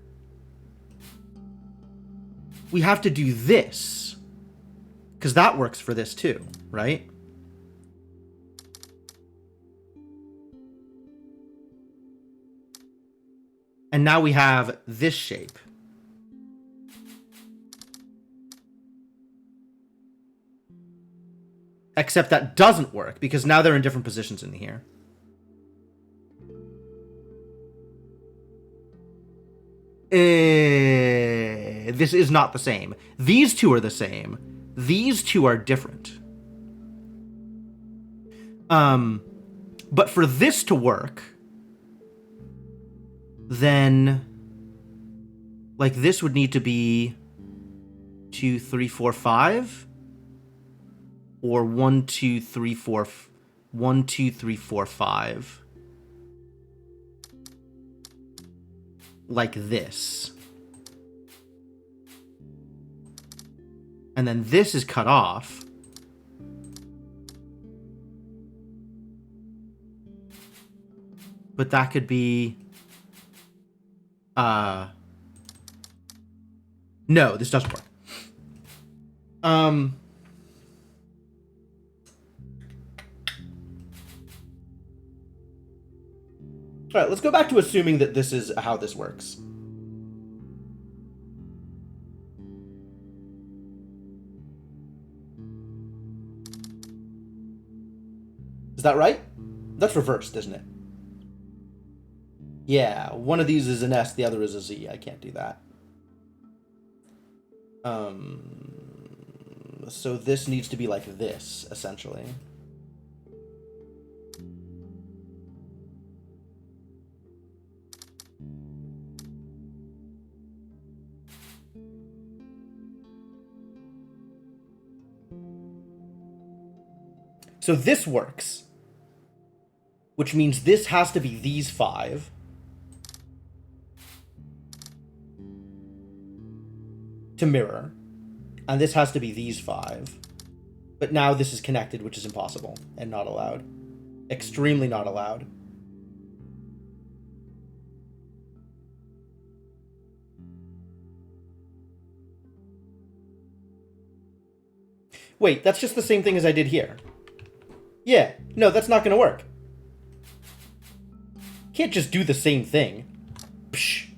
we have to do this. Because that works for this too, right? And now we have this shape. Except that doesn't work, because now they're in different positions in here. This is not the same. These two are the same. These two are different. But for this to work... then, like, this would need to be 2, 3, 4, 5, or 1, 2, 3, 4, 1, 2, 3, 4, 5, like this, and then this is cut off. But that could be. No, this doesn't work. All right, let's go back to assuming that this is how this works. Is that right? That's reversed, isn't it? Yeah, one of these is an S, the other is a Z. I can't do that. So this needs to be like this, essentially. So this works, which means this has to be these 5. To mirror, and this has to be these 5, but now this is connected, which is impossible and not allowed. Extremely not allowed. Wait, that's just the same thing as I did here. Yeah, no, that's not gonna work. Can't just do the same thing. Psh.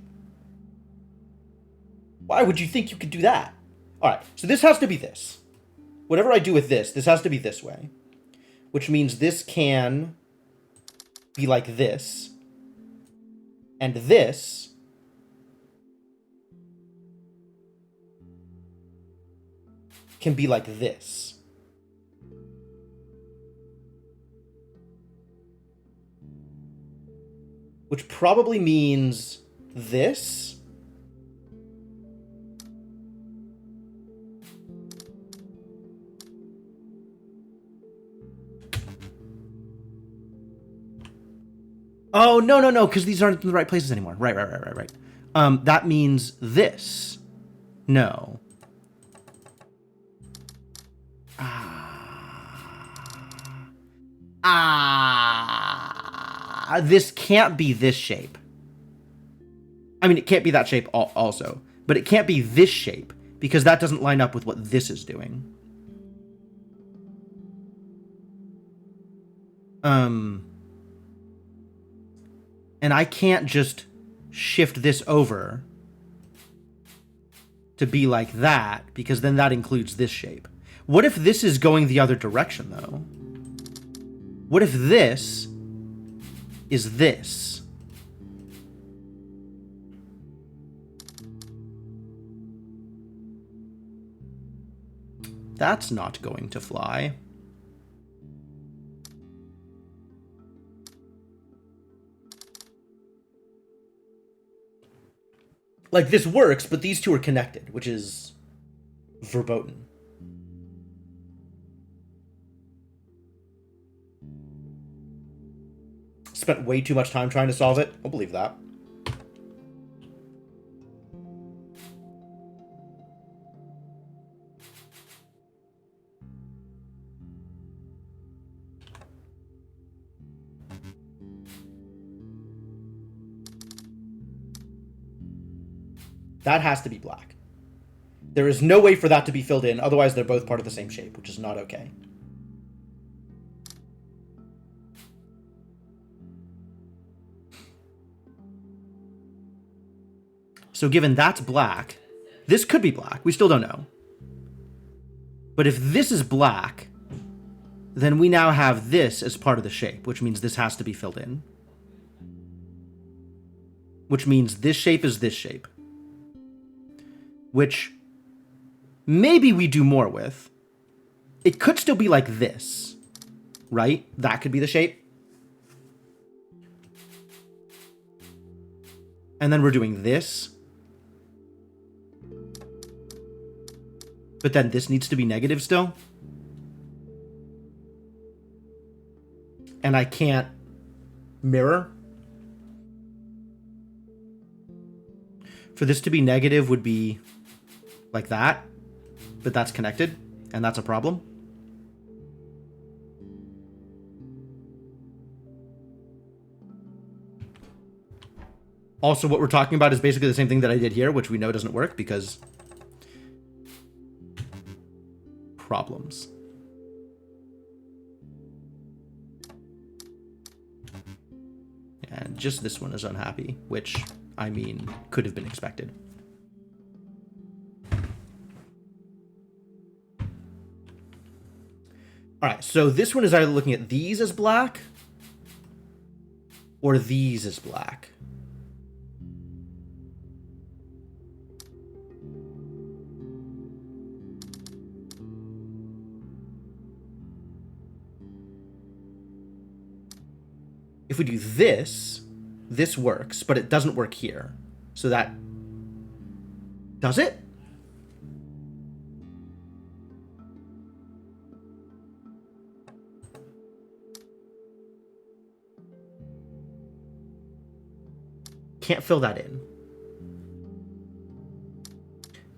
Why would you think you could do that? All right, so this has to be this. Whatever I do with this, this has to be this way. Which means this can be like this. And this can be like this. Which probably means this. Oh, no, because these aren't in the right places anymore. Right. That means this. No. This can't be this shape. I mean, it can't be that shape also. But it can't be this shape, because that doesn't line up with what this is doing. And I can't just shift this over to be like that, because then that includes this shape. What if this is going the other direction, though? What if this is this? That's not going to fly. Like, this works, but these two are connected, which is verboten. Spent way too much time trying to solve it. I'll believe that. That has to be black. There is no way for that to be filled in, otherwise they're both part of the same shape, which is not okay. So given that's black, this could be black. We still don't know. But if this is black, then we now have this as part of the shape, which means this has to be filled in. Which means this shape is this shape. Which maybe we do more with. It could still be like this, right? That could be the shape. And then we're doing this. But then this needs to be negative still. And I can't mirror. For this to be negative would be like that, but that's connected, and that's a problem. Also, what we're talking about is basically the same thing that I did here, which we know doesn't work because problems. And just this one is unhappy, which, I mean, could have been expected. All right, so this one is either looking at these as black or these as black. If we do this, this works, but it doesn't work here. So that... Does it? Can't fill that in.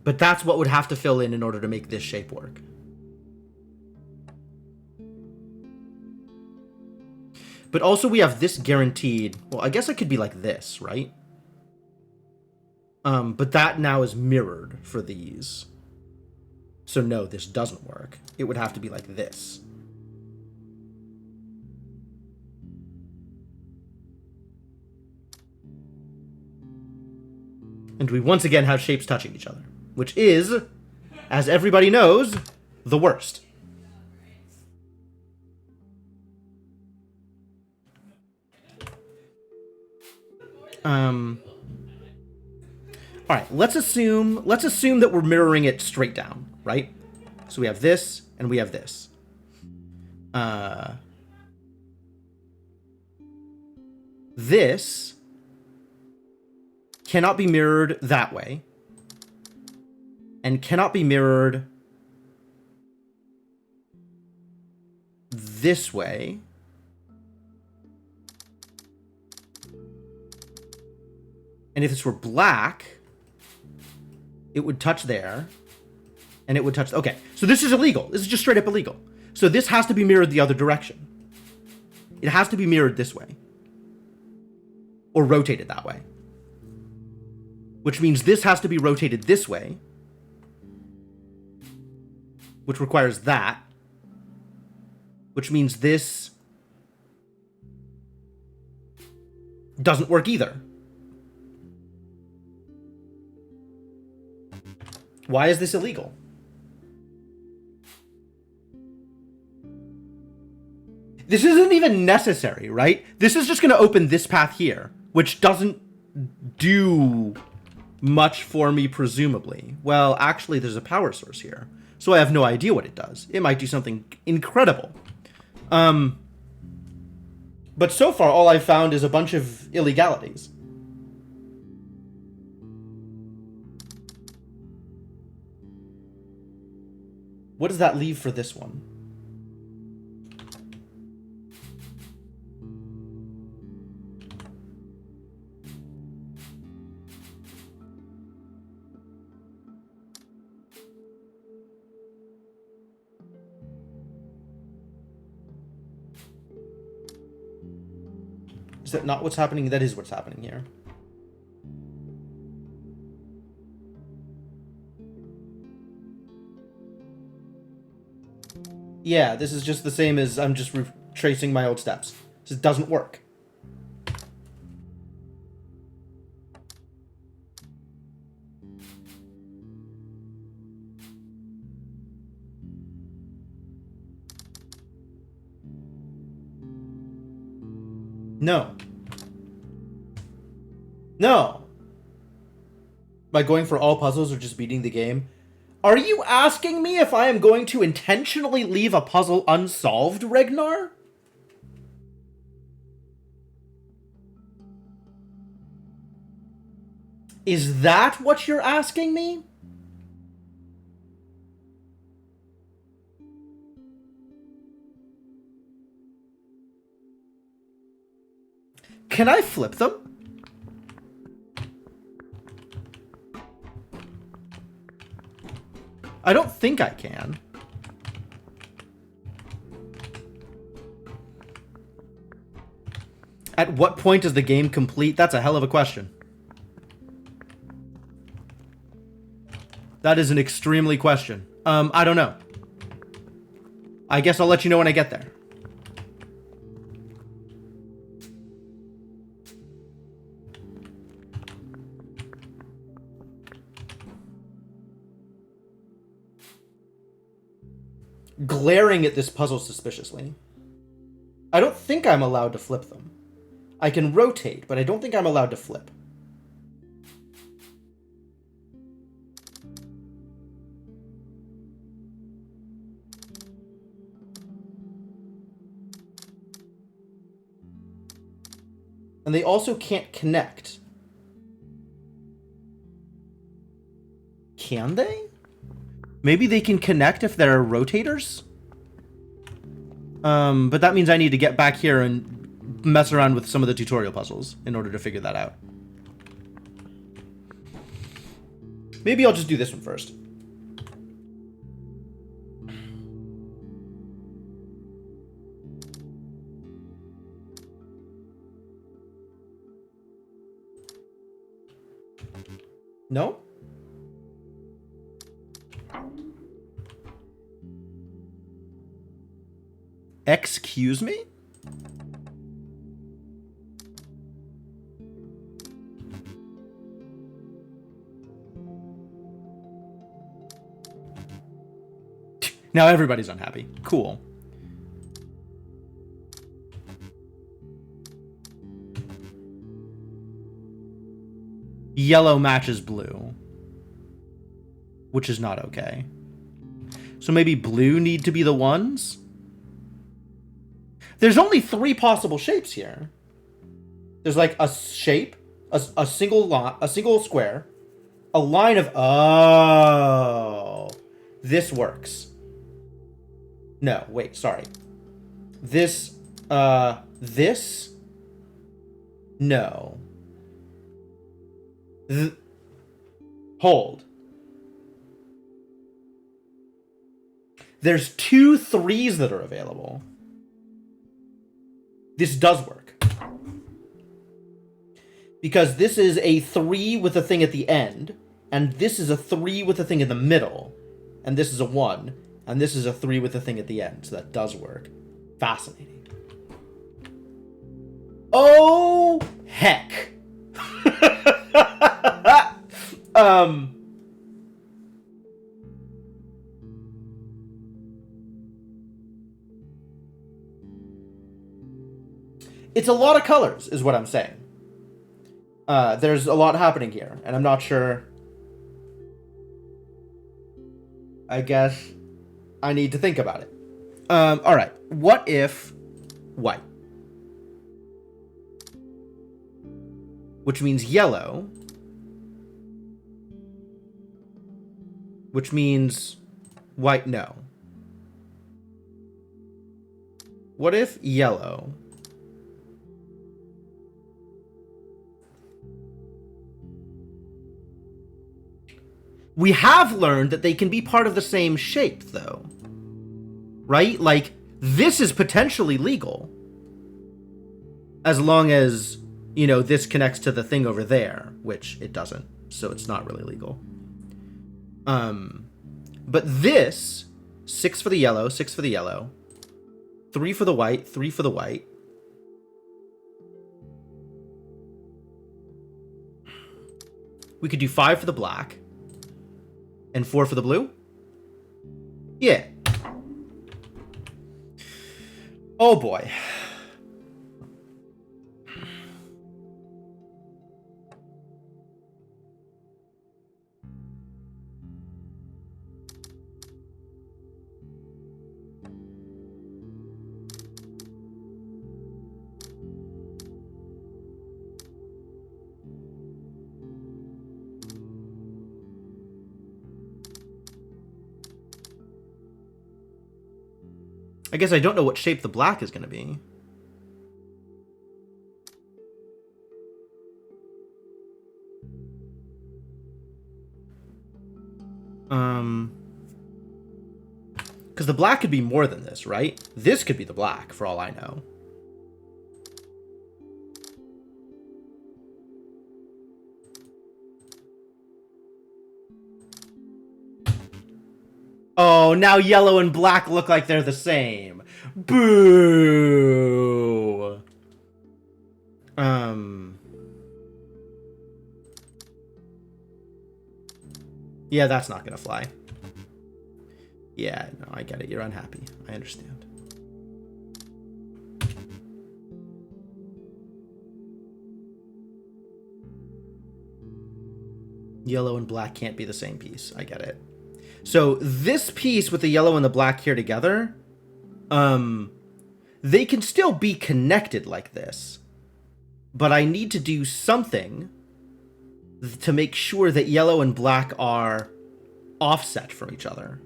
But that's what would have to fill in order to make this shape work. But also we have this guaranteed. Well, I guess it could be like this, right? But that now is mirrored for these. So no, this doesn't work. It would have to be like this. And we once again have shapes touching each other, which is, as everybody knows, the worst. All right, let's assume that we're mirroring it straight down, right? So we have this and we have this. This cannot be mirrored that way and cannot be mirrored this way. And if this were black, it would touch there, and it would touch... Okay, so this is illegal. This is just straight up illegal. So this has to be mirrored the other direction. It has to be mirrored this way. Or rotated that way. Which means this has to be rotated this way. Which requires that. Which means this doesn't work either. Why is this illegal? This isn't even necessary, right? This is just going to open this path here, which doesn't do much for me, presumably. Well, actually, there's a power source here, so I have no idea what it does. It might do something incredible. But so far, all I've found is a bunch of illegalities. What does that leave for this one? Is that not what's happening? That is what's happening here. Yeah, this is just the same as I'm just retracing my old steps. This doesn't work. No. No. By going for all puzzles or just beating the game? Are you asking me if I am going to intentionally leave a puzzle unsolved, Regnar? Is that what you're asking me? Can I flip them? I don't think I can. At what point is the game complete? That's a hell of a question. That is an extremely question. I don't know. I guess I'll let you know when I get there. Glaring at this puzzle suspiciously. I don't think I'm allowed to flip them. I can rotate, but I don't think I'm allowed to flip. And they also can't connect. Can they? Maybe they can connect if they're rotators? But that means I need to get back here and mess around with some of the tutorial puzzles in order to figure that out. Maybe I'll just do this one first. No? Excuse me? Now everybody's unhappy. Cool. Yellow matches blue, which is not okay. So maybe blue need to be the ones? There's only 3 possible shapes here. There's like a shape, a single square, a line of... Oh. This works. No, wait, sorry. This, this? No. Hold. There's 2 3s that are available. This does work. Because this is a 3 with a thing at the end, and this is a 3 with a thing in the middle, and this is a 1, and this is a 3 with a thing at the end, so that does work. Fascinating. Oh, heck. It's a lot of colors, is what I'm saying. There's a lot happening here, and I'm not sure. I guess I need to think about it. All right. What if white? Which means yellow. Which means white, no. What if yellow? We have learned that they can be part of the same shape, though. Right? Like, this is potentially legal. As long as, you know, this connects to the thing over there, which it doesn't, so it's not really legal. But this, 6 for the yellow, 6 for the yellow, 3 for the white, 3 for the white. We could do 5 for the black. And 4 for the blue? Yeah. Oh boy. I guess I don't know what shape the black is going to be. Because the black could be more than this, right? This could be the black, for all I know. Oh, now yellow and black look like they're the same. Boo! Yeah, that's not gonna fly. Yeah, no, I get it. You're unhappy. I understand. Yellow and black can't be the same piece. I get it. So this piece with the yellow and the black here together, they can still be connected like this. But I need to do something to make sure that yellow and black are offset from each other.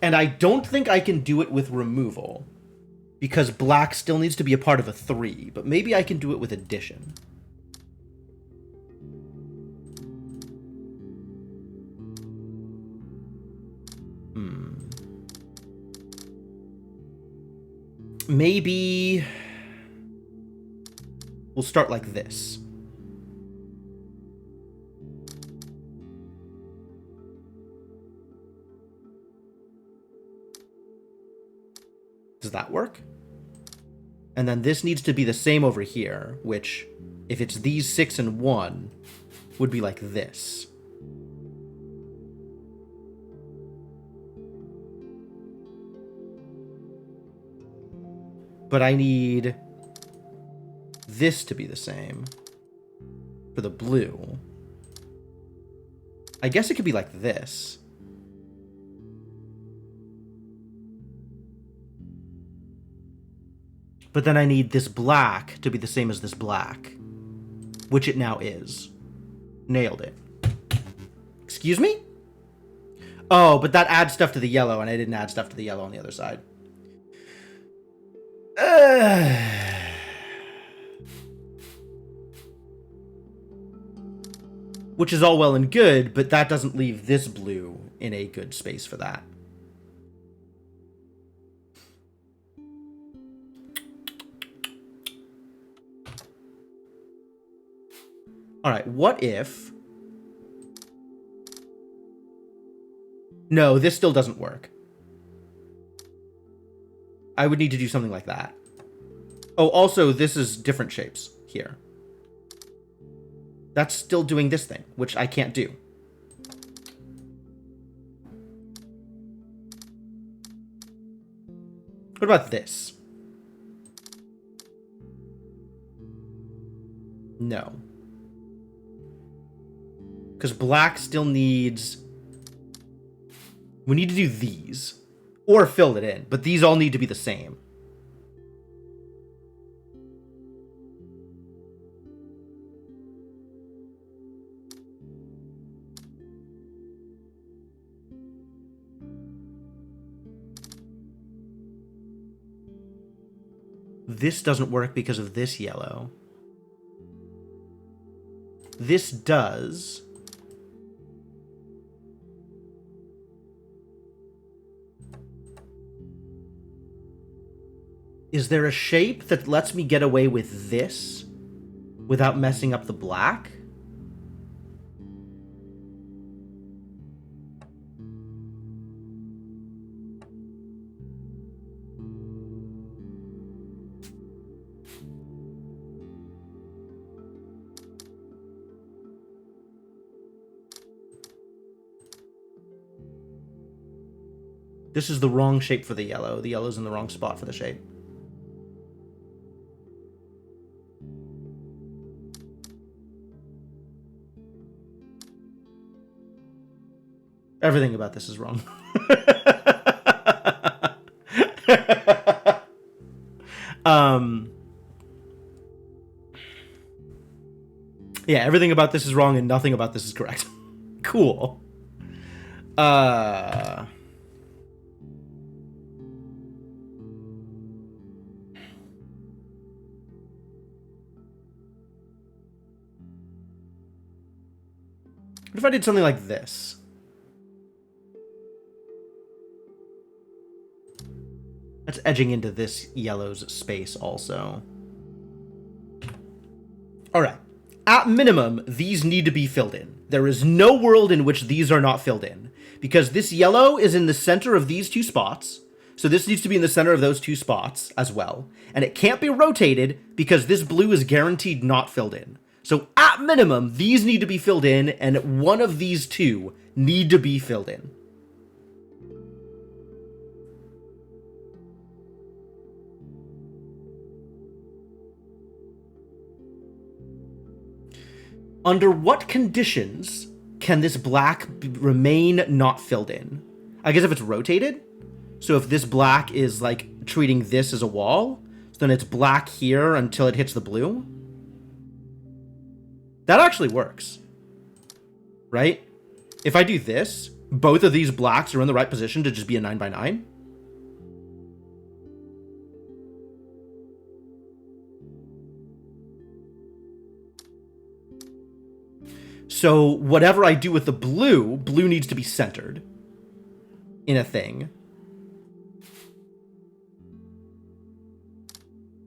And I don't think I can do it with removal, because black still needs to be a part of a 3, but maybe I can do it with addition. Maybe we'll start like this. Does that work? And then this needs to be the same over here, which, if it's these 6 and 1, would be like this. But I need this to be the same for the blue. I guess it could be like this. But then I need this black to be the same as this black, which it now is. Nailed it. Excuse me? Oh, but that adds stuff to the yellow, and I didn't add stuff to the yellow on the other side. Which is all well and good, but that doesn't leave this blue in a good space for that. All right, what if... No, this still doesn't work. I would need to do something like that. Oh, also, this is different shapes here. That's still doing this thing, which I can't do. What about this? No. Because black still needs... We need to do these. Or fill it in. But these all need to be the same. This doesn't work because of this yellow. This does... Is there a shape that lets me get away with this without messing up the black? This is the wrong shape for the yellow. The yellow's in the wrong spot for the shape. Everything about this is wrong. Yeah, everything about this is wrong and nothing about this is correct. Cool. What if I did something like this? That's edging into this yellow's space also. All right. At minimum, these need to be filled in. There is no world in which these are not filled in. Because this yellow is in the center of these two spots. So this needs to be in the center of those two spots as well. And it can't be rotated because this blue is guaranteed not filled in. So at minimum, these need to be filled in, and one of these two need to be filled in. Under what conditions can this black remain not filled in? I guess if it's rotated. So if this black is like treating this as a wall, then it's black here until it hits the blue. That actually works, right? If I do this, both of these blacks are in the right position to just be a 9x9. So whatever I do with the blue, blue needs to be centered in a thing.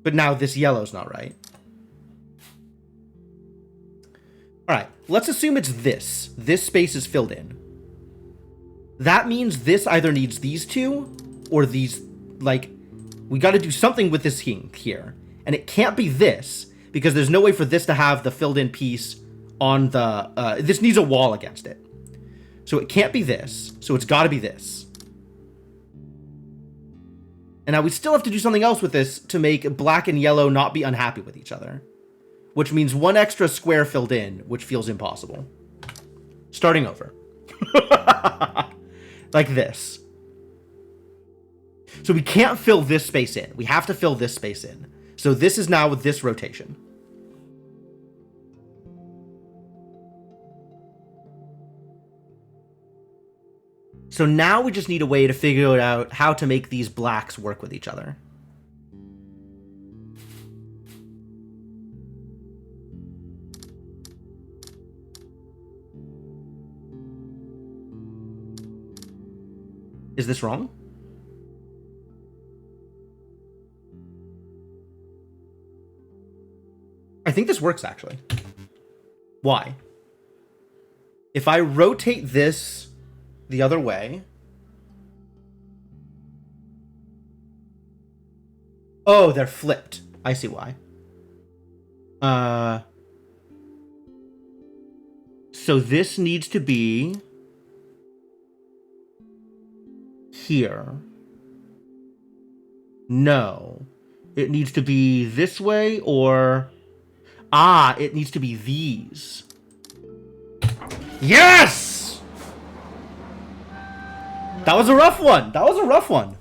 But now this yellow's not right. All right, let's assume it's this. This space is filled in. That means this either needs these two or these, like, We got to do something with this thing here. And it can't be this, because there's no way for this to have the filled in piece on the... this needs a wall against it. So it can't be this, so it's got to be this. And now we still have to do something else with this to make black and yellow not be unhappy with each other. Which means one extra square filled in, which feels impossible. Starting over. Like this. So we can't fill this space in. We have to fill this space in. So this is now with this rotation. So now we just need a way to figure out how to make these blacks work with each other. Is this wrong? I think this works, actually. Why? If I rotate this the other way... Oh, they're flipped. I see why. So this needs to be... here. No. It needs to be this way, or... Ah, it needs to be these. Yes! That was a rough one. That was a rough one.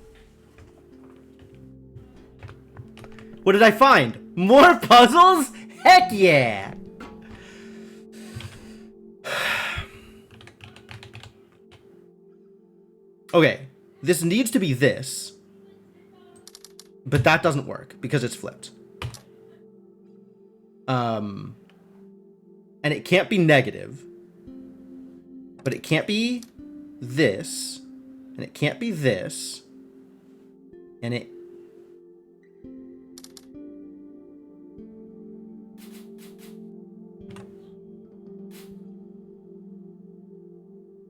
What did I find? More puzzles? Heck yeah! Okay, this needs to be this. But that doesn't work because it's flipped. And it can't be negative. But it can't be this. And it can't be this. And it...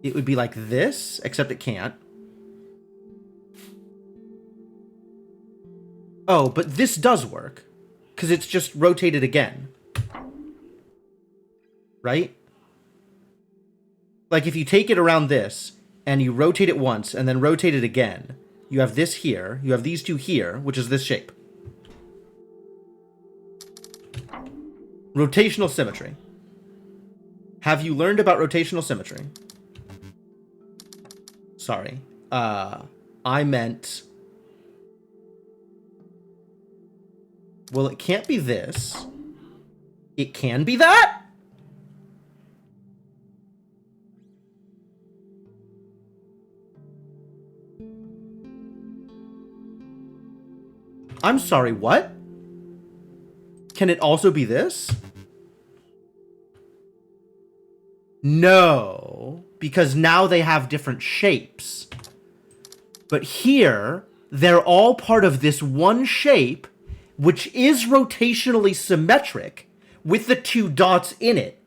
It would be like this, except it can't. Oh, but this does work. Because it's just rotated again. Right? Like if you take it around this, and you rotate it once, and then rotate it again, you have this here, you have these two here, which is this shape. Rotational symmetry. Have you learned about rotational symmetry? Sorry. I meant... Well, it can't be this. It can be that? I'm sorry, what? Can it also be this? No, because now they have different shapes. But here, they're all part of this one shape, which is rotationally symmetric, with the two dots in it.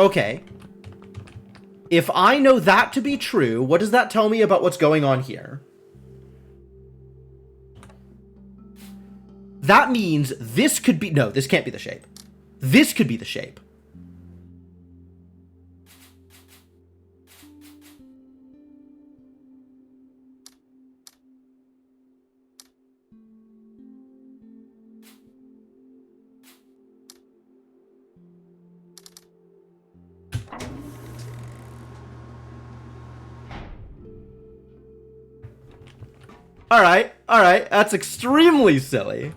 Okay. If I know that to be true, what does that tell me about what's going on here? That means this could be... No, this can't be the shape. This could be the shape. Alright, that's extremely silly.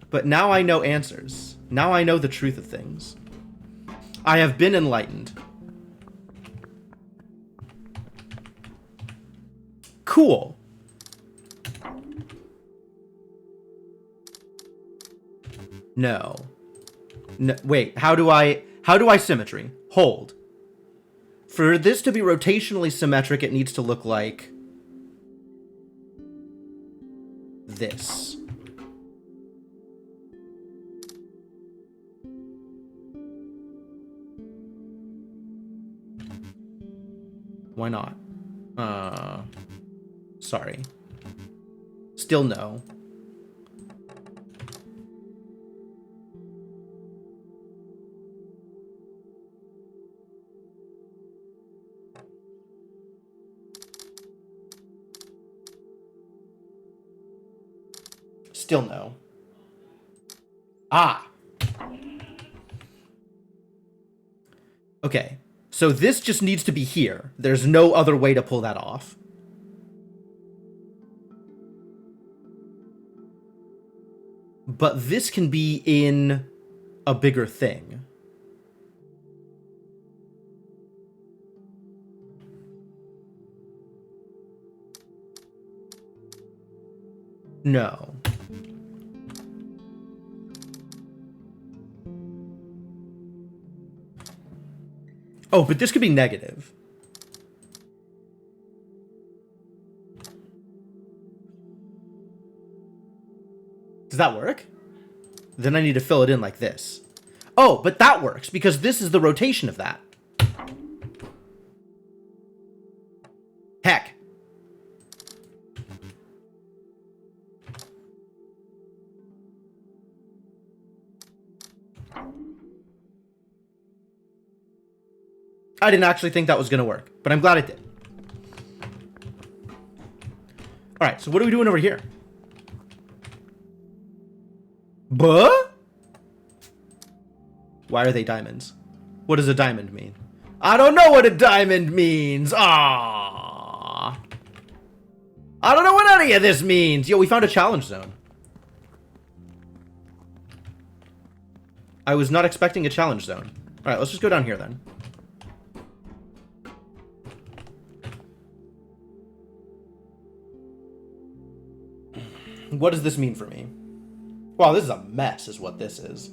But now I know answers. Now I know the truth of things. I have been enlightened. Cool. No. No, wait, how do I symmetry? Hold. For this to be rotationally symmetric, it needs to look like this. Why not? Sorry. Still no. Still no. Ah! Okay. So this just needs to be here. There's no other way to pull that off. But this can be in a bigger thing. No. Oh, but this could be negative. Does that work? Then I need to fill it in like this. Oh, but that works because this is the rotation of that. Heck. I didn't actually think that was going to work, but I'm glad it did. All right, so what are we doing over here? Buh? Why are they diamonds? What does a diamond mean? I don't know what a diamond means. Ah, I don't know what any of this means. Yo, we found a challenge zone. I was not expecting a challenge zone. All right, let's just go down here then. What does this mean for me? Wow, this is a mess, is what this is.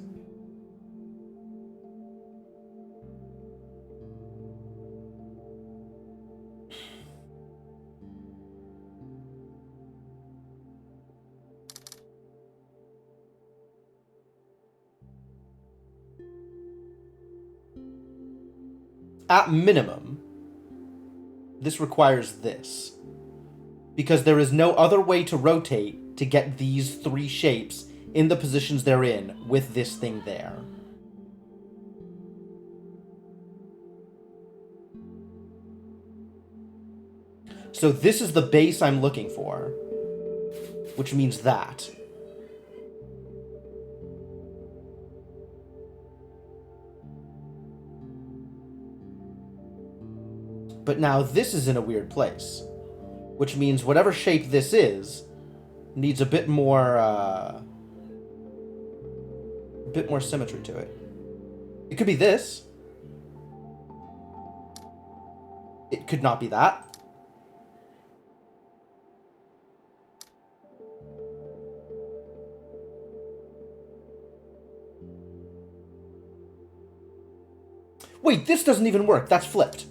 At minimum, this requires this. Because there is no other way to rotate to get these three shapes in the positions they're in with this thing there. So this is the base I'm looking for, which means that. But now this is in a weird place, which means whatever shape this is needs a bit more symmetry to it. It could be this. It could not be that. Wait, this doesn't even work. That's flipped.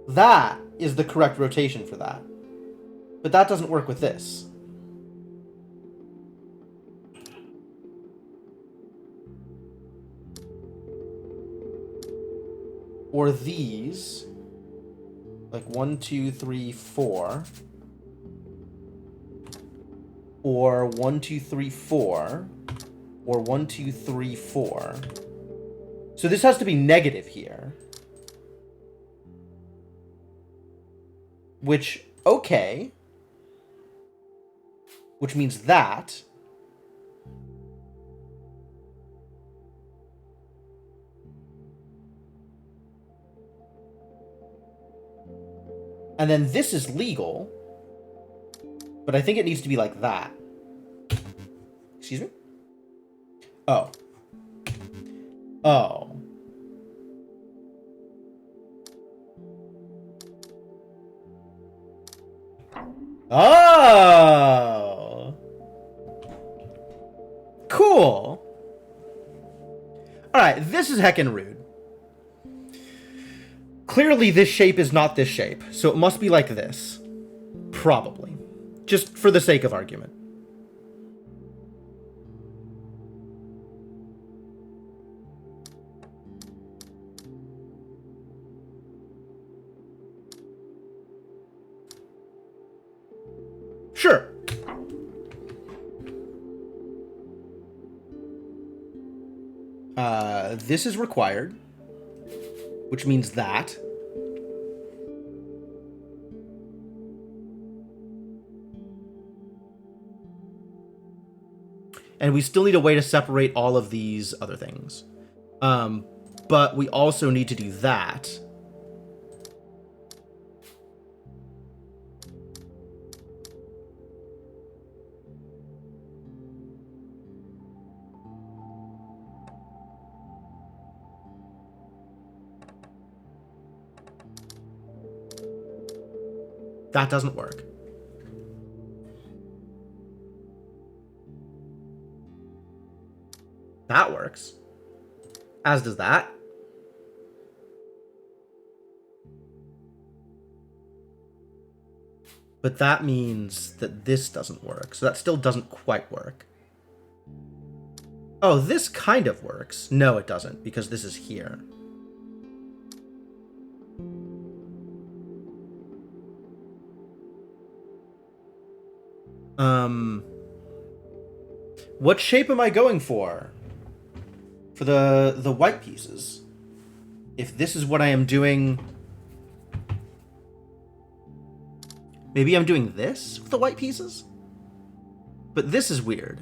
That is the correct rotation for that. But that doesn't work with this. Or these. Like 1, 2, 3, 4. Or 1, 2, 3, 4. Or 1, 2, 3, 4. So this has to be negative here. Which, okay. Which means that. And then this is legal. But I think it needs to be like that. Excuse me? Oh. Oh. Oh. Cool. Alright, this is heckin' rude. Clearly this shape is not this shape, so it must be like this. Probably. Just for the sake of argument. Sure. This is required, which means that. And we still need a way to separate all of these other things. But we also need to do that. That doesn't work. That works. As does that. But that means that this doesn't work. So that still doesn't quite work. Oh, this kind of works. No, it doesn't, because this is here. What shape am I going for? For the white pieces. If this is what I am doing... Maybe I'm doing this with the white pieces? But this is weird.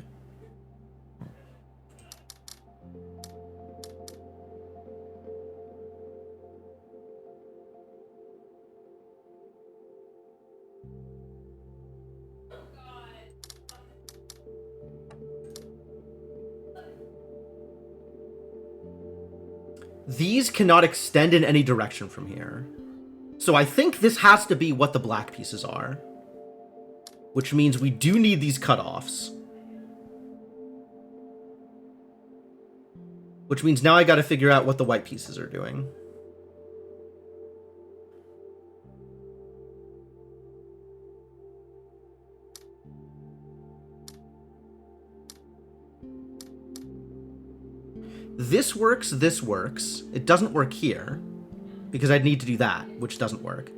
These cannot extend in any direction from here. So I think this has to be what the black pieces are. Which means we do need these cutoffs. Which means now I gotta figure out what the white pieces are doing. This works, this works. It doesn't work here, because I'd need to do that, which doesn't work.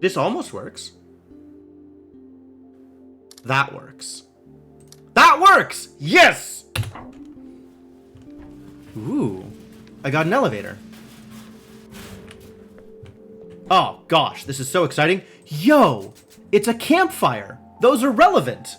This almost works. That works. That works! Yes! Ooh, I got an elevator. Oh gosh, this is so exciting. Yo, it's a campfire. Those are relevant.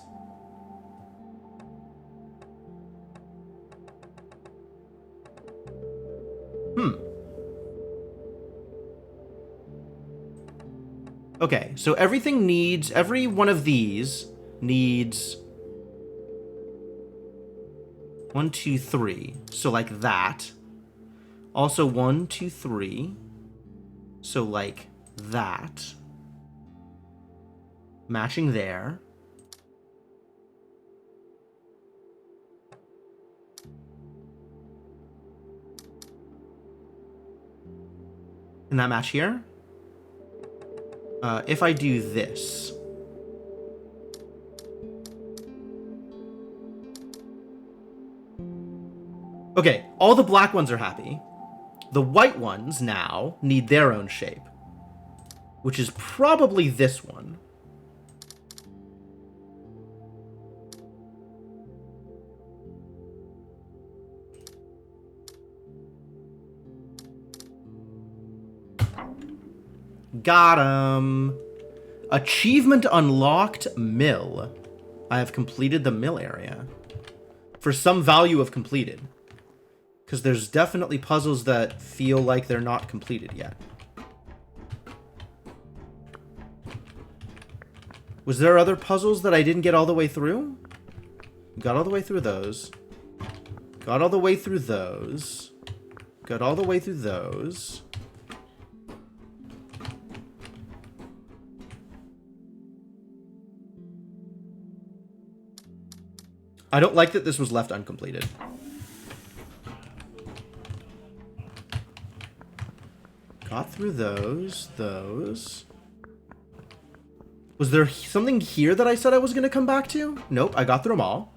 Okay, so everything needs, every one of these needs 1, 2, 3. So like that. Also 1, 2, 3. So like that. Matching there. Can that match here? If I do this. Okay, all the black ones are happy. The white ones now need their own shape, which is probably this one. Got him. Achievement unlocked, mill. I have completed the mill area. For some value of completed. Because there's definitely puzzles that feel like they're not completed yet. Was there other puzzles that I didn't get all the way through? Got all the way through those. Got all the way through those. Got all the way through those. I don't like that this was left uncompleted. Got through those. Was there something here that I said I was going to come back to? Nope, I got through them all.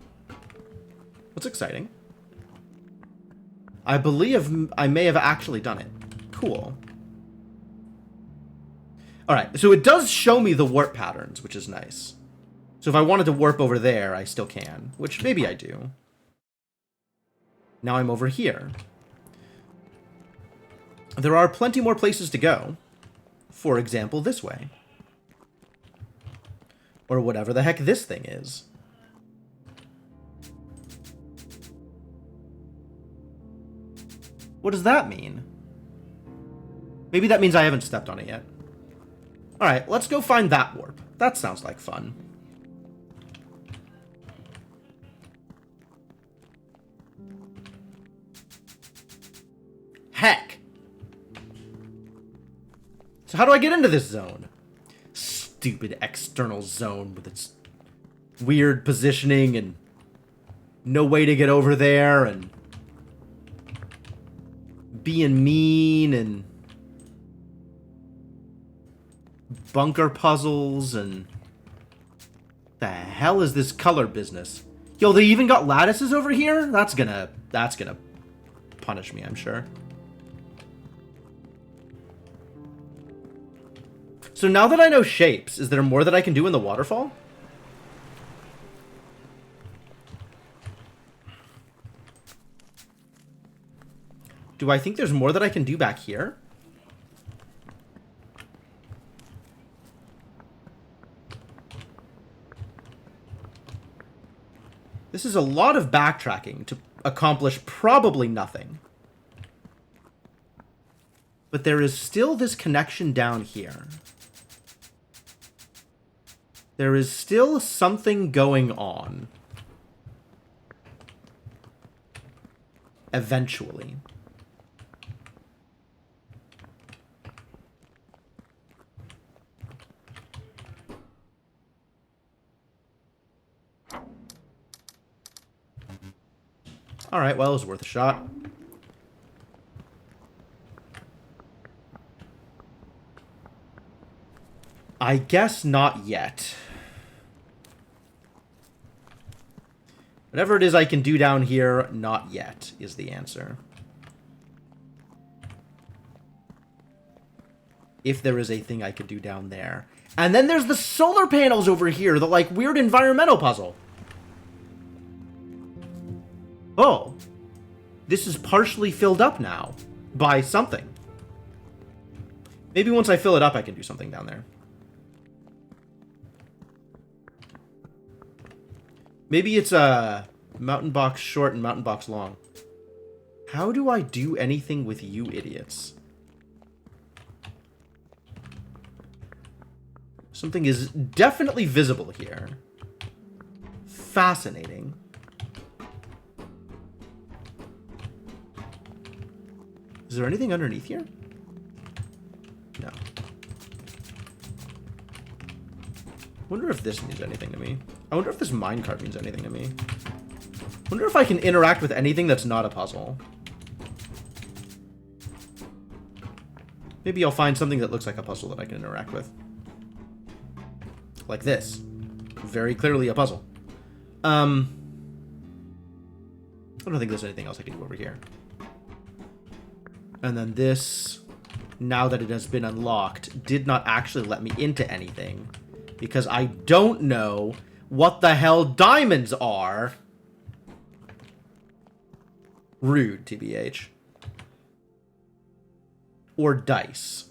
What's exciting? I believe I may have actually done it. Cool. Alright, so it does show me the warp patterns, which is nice. So if I wanted to warp over there, I still can. Which maybe I do. Now I'm over here. There are plenty more places to go. For example, this way. Or whatever the heck this thing is. What does that mean? Maybe that means I haven't stepped on it yet. Alright, let's go find that warp. That sounds like fun. Heck! So how do I get into this zone? Stupid external zone with its weird positioning and no way to get over there and being mean and bunker puzzles and the hell is this color business? Yo, they even got lattices over here? That's gonna punish me, I'm sure. So now that I know shapes, is there more that I can do in the waterfall? Do I think there's more that I can do back here? This is a lot of backtracking to accomplish probably nothing. But there is still this connection down here. There is still something going on. Eventually. Alright, well, it was worth a shot. I guess not yet. Whatever it is I can do down here, not yet, is the answer. If there is a thing I could do down there. And then there's the solar panels over here, the, like, weird environmental puzzle. Oh. This is partially filled up now. By something. Maybe once I fill it up, I can do something down there. Maybe it's a mountain box short and mountain box long. How do I do anything with you idiots? Something is definitely visible here. Fascinating. Is there anything underneath here? No. Wonder if this means anything to me. I wonder if this minecart means anything to me. Wonder if I can interact with anything that's not a puzzle. Maybe I'll find something that looks like a puzzle that I can interact with. Like this. Very clearly a puzzle. I don't think there's anything else I can do over here. And then this, now that it has been unlocked, did not actually let me into anything. Because I don't know what the hell diamonds are. Rude, TBH. Or dice.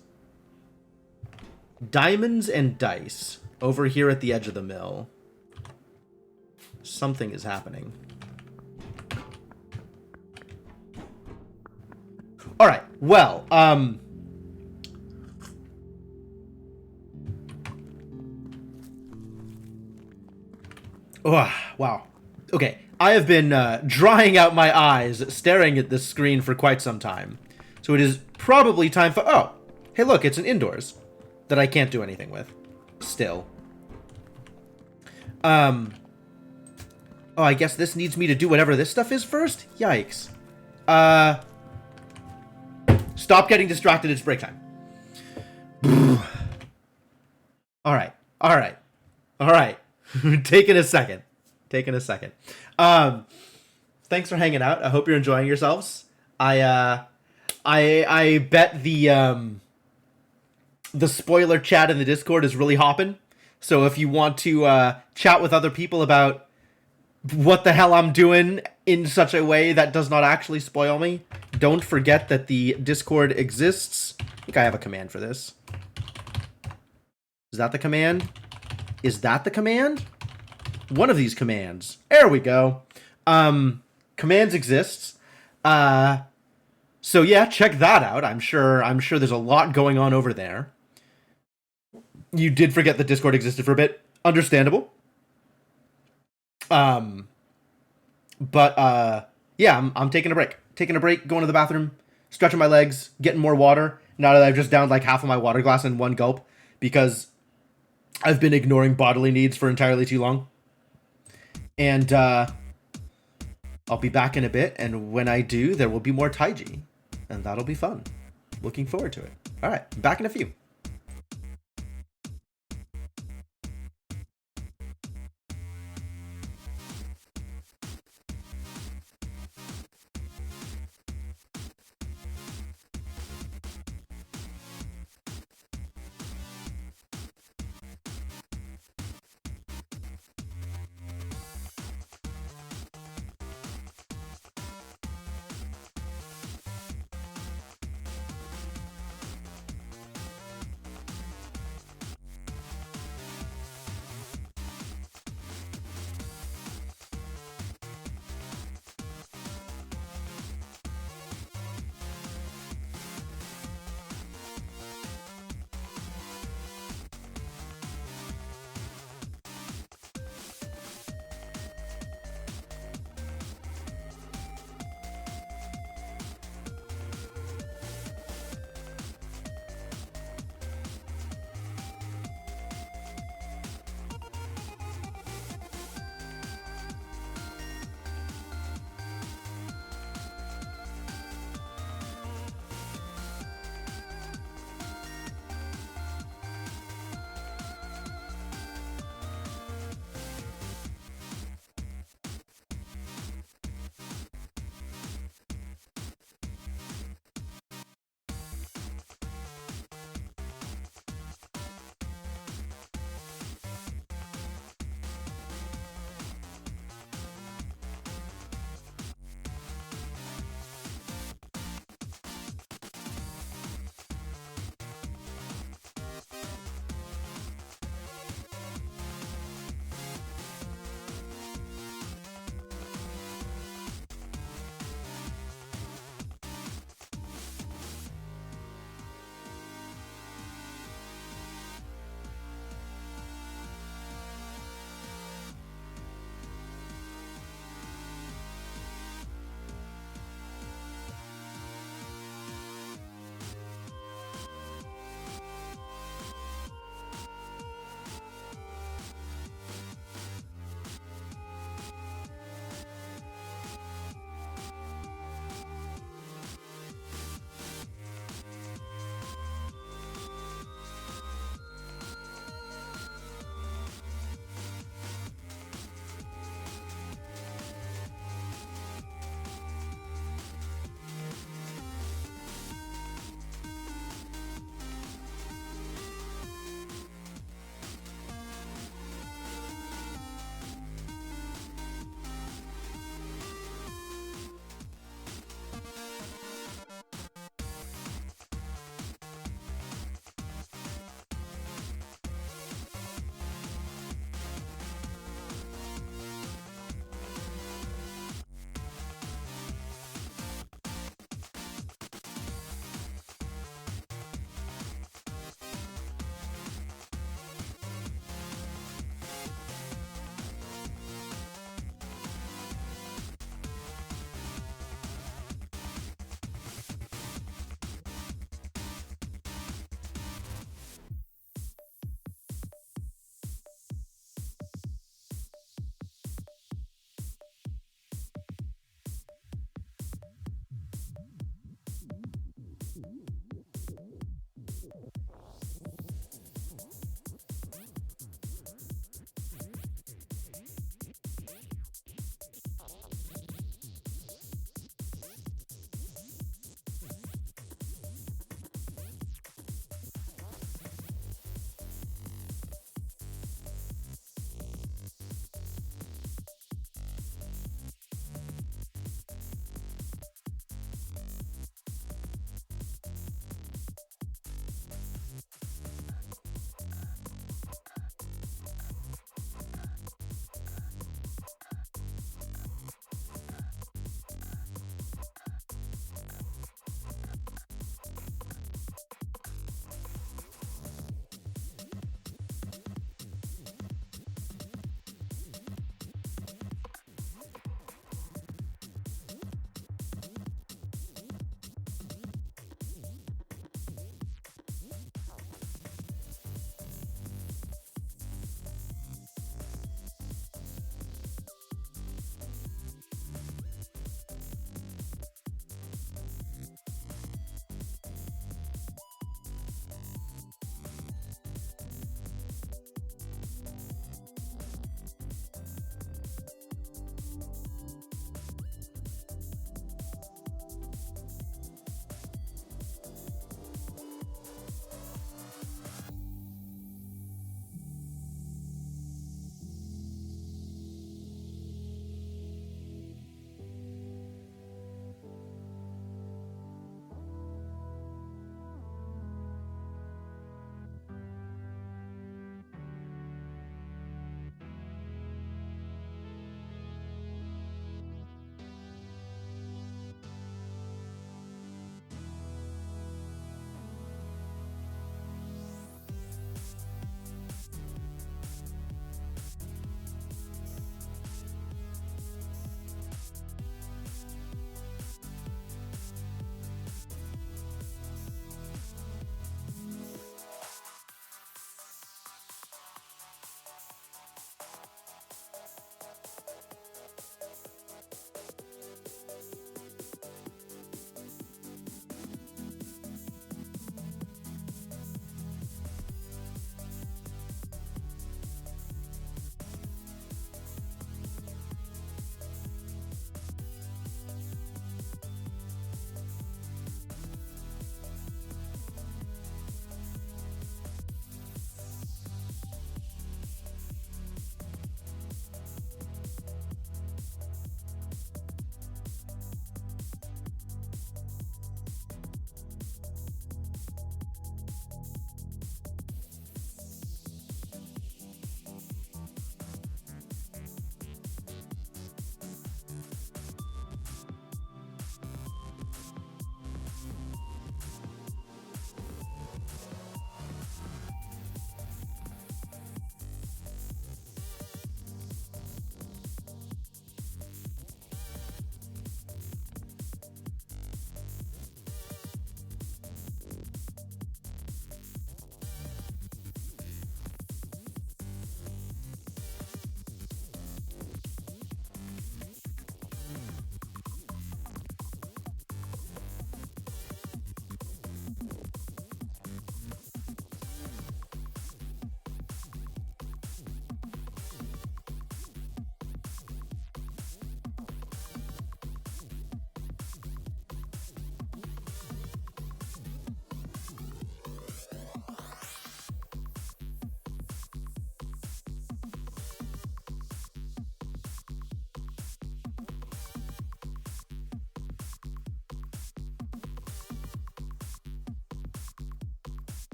Diamonds and dice. Over here at the edge of the mill. Something is happening. Alright, well, oh, wow. Okay, I have been drying out my eyes, staring at this screen for quite some time. So it is probably time for... Oh, hey look, it's an indoors that I can't do anything with. Still. Oh, I guess this needs me to do whatever this stuff is first? Yikes. Stop getting distracted, it's break time. Alright, alright. All right. Taking a second. Taking a second. Um, Thanks for hanging out. I hope you're enjoying yourselves. I bet the spoiler chat in the Discord is really hopping. So if you want to chat with other people about what the hell I'm doing in such a way that does not actually spoil me, don't forget that the Discord exists. I think I have a command for this. Is that the command? Is that the command? One of these commands. There we go. Commands exists. So yeah, check that out. I'm sure there's a lot going on over there. You did forget that Discord existed for a bit. Understandable. Um, but yeah, I'm taking a break. Taking a break, going to the bathroom, stretching my legs, getting more water. Now that I've just downed like half of my water glass in one gulp because I've been ignoring bodily needs for entirely too long. And I'll be back in a bit, and when I do, there will be more Taiji, and that'll be fun. Looking forward to it. All right, back in a few.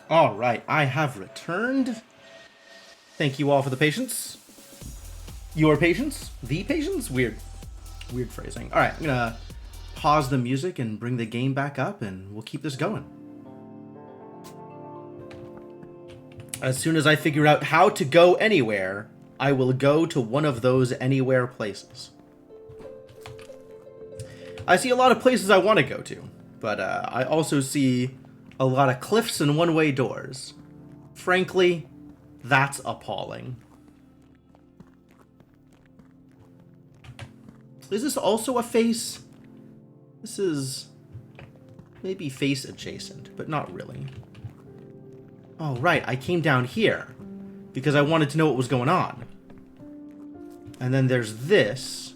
All right, I have returned. Thank you all for the patience. Your patience? The patience? Weird phrasing. All right, I'm gonna pause the music and bring the game back up, and we'll keep this going. As soon as I figure out how to go anywhere, I will go to one of those anywhere places. I see a lot of places I want to go to, but I also see a lot of cliffs and one-way doors. Frankly, that's appalling. Is this also a face? This is maybe face adjacent, but not really. Oh, right, I came down here because I wanted to know what was going on. And then there's this.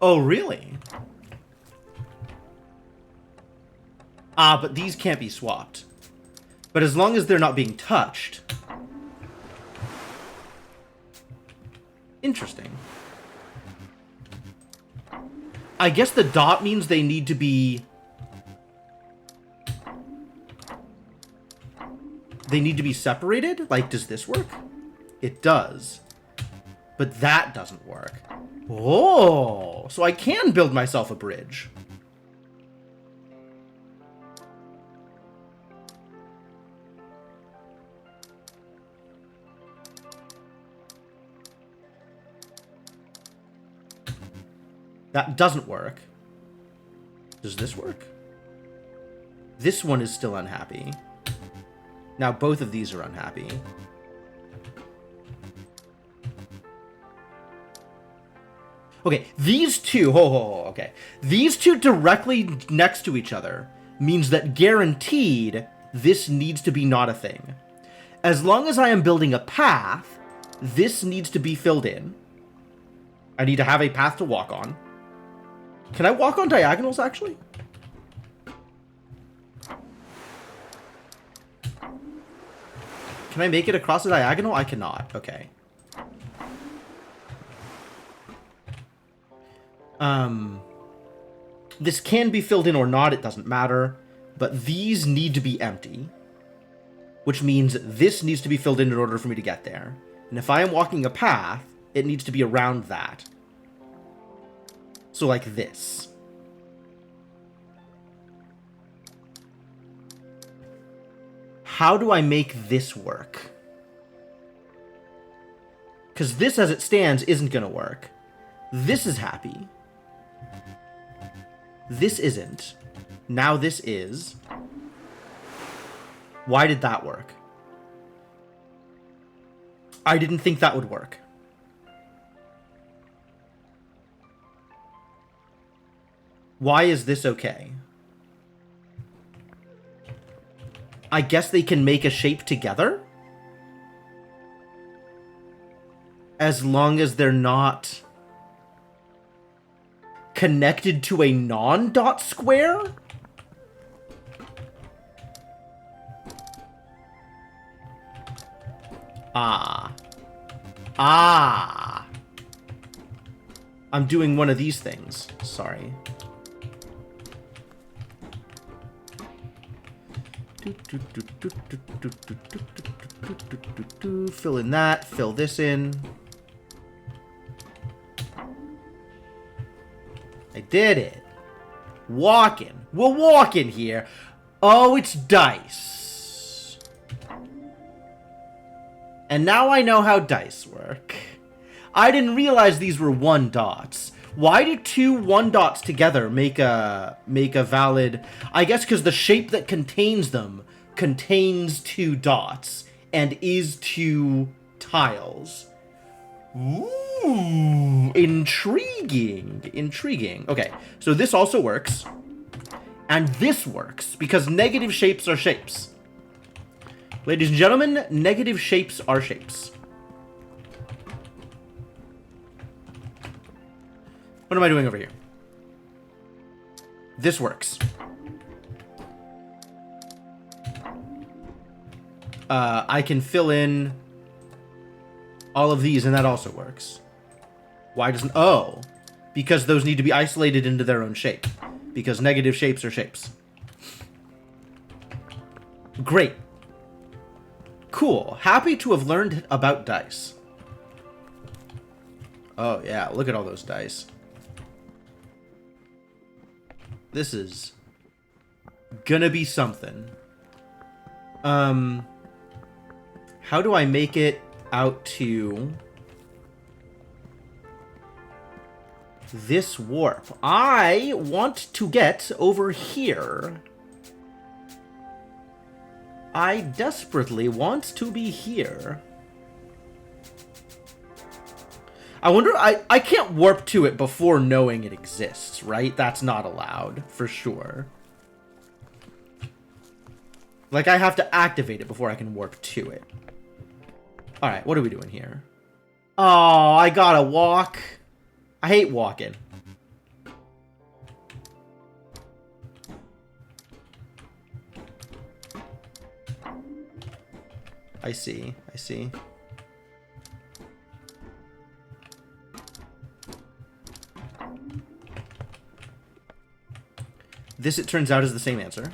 Oh, really? Ah, but these can't be swapped. But as long as they're not being touched. Interesting. I guess the dot means they need to be... They need to be separated? Like, does this work? It does. But that doesn't work. Oh, so I can build myself a bridge. That doesn't work. Does this work? This one is still unhappy. Now both of these are unhappy. Okay, these two, okay. These two directly next to each other means that guaranteed this needs to be not a thing. As long as I am building a path, this needs to be filled in. I need to have a path to walk on. Can I walk on diagonals, actually? Can I make it across a diagonal? I cannot. Okay. This can be filled in or not, it doesn't matter. But these need to be empty. Which means this needs to be filled in order for me to get there. And if I am walking a path, it needs to be around that. So like this. How do I make this work? Because this as it stands isn't going to work. This is happy. This isn't. Now this is. Why did that work? I didn't think that would work. Why is this okay? I guess they can make a shape together? As long as they're not connected to a non-dot square? I'm doing one of these things. Sorry. Fill in that. Fill this in. I did it. Walking. We're walking here. Oh, it's dice. And now I know how dice work. I didn't realize these were 1 dots. Why do 2 1 dots together make a valid... I guess because the shape that contains them contains 2 dots and is 2 tiles. Ooh, intriguing. Intriguing. Okay, so this also works. And this works because negative shapes are shapes. Ladies and gentlemen, negative shapes are shapes. What am I doing over here? This works. I can fill in all of these, and that also works. Why doesn't... Oh. Because those need to be isolated into their own shape. Because negative shapes are shapes. Great. Cool. Happy to have learned about dice. Oh, yeah. Look at all those dice. This is gonna be something. How do I make it out to this warp? I want to get over here. I desperately want to be here. I wonder, I can't warp to it before knowing it exists, right? That's not allowed, for sure. Like, I have to activate it before I can warp to it. Alright, what are we doing here? Oh, I gotta walk. I hate walking. I see, I see. This, it turns out, is the same answer.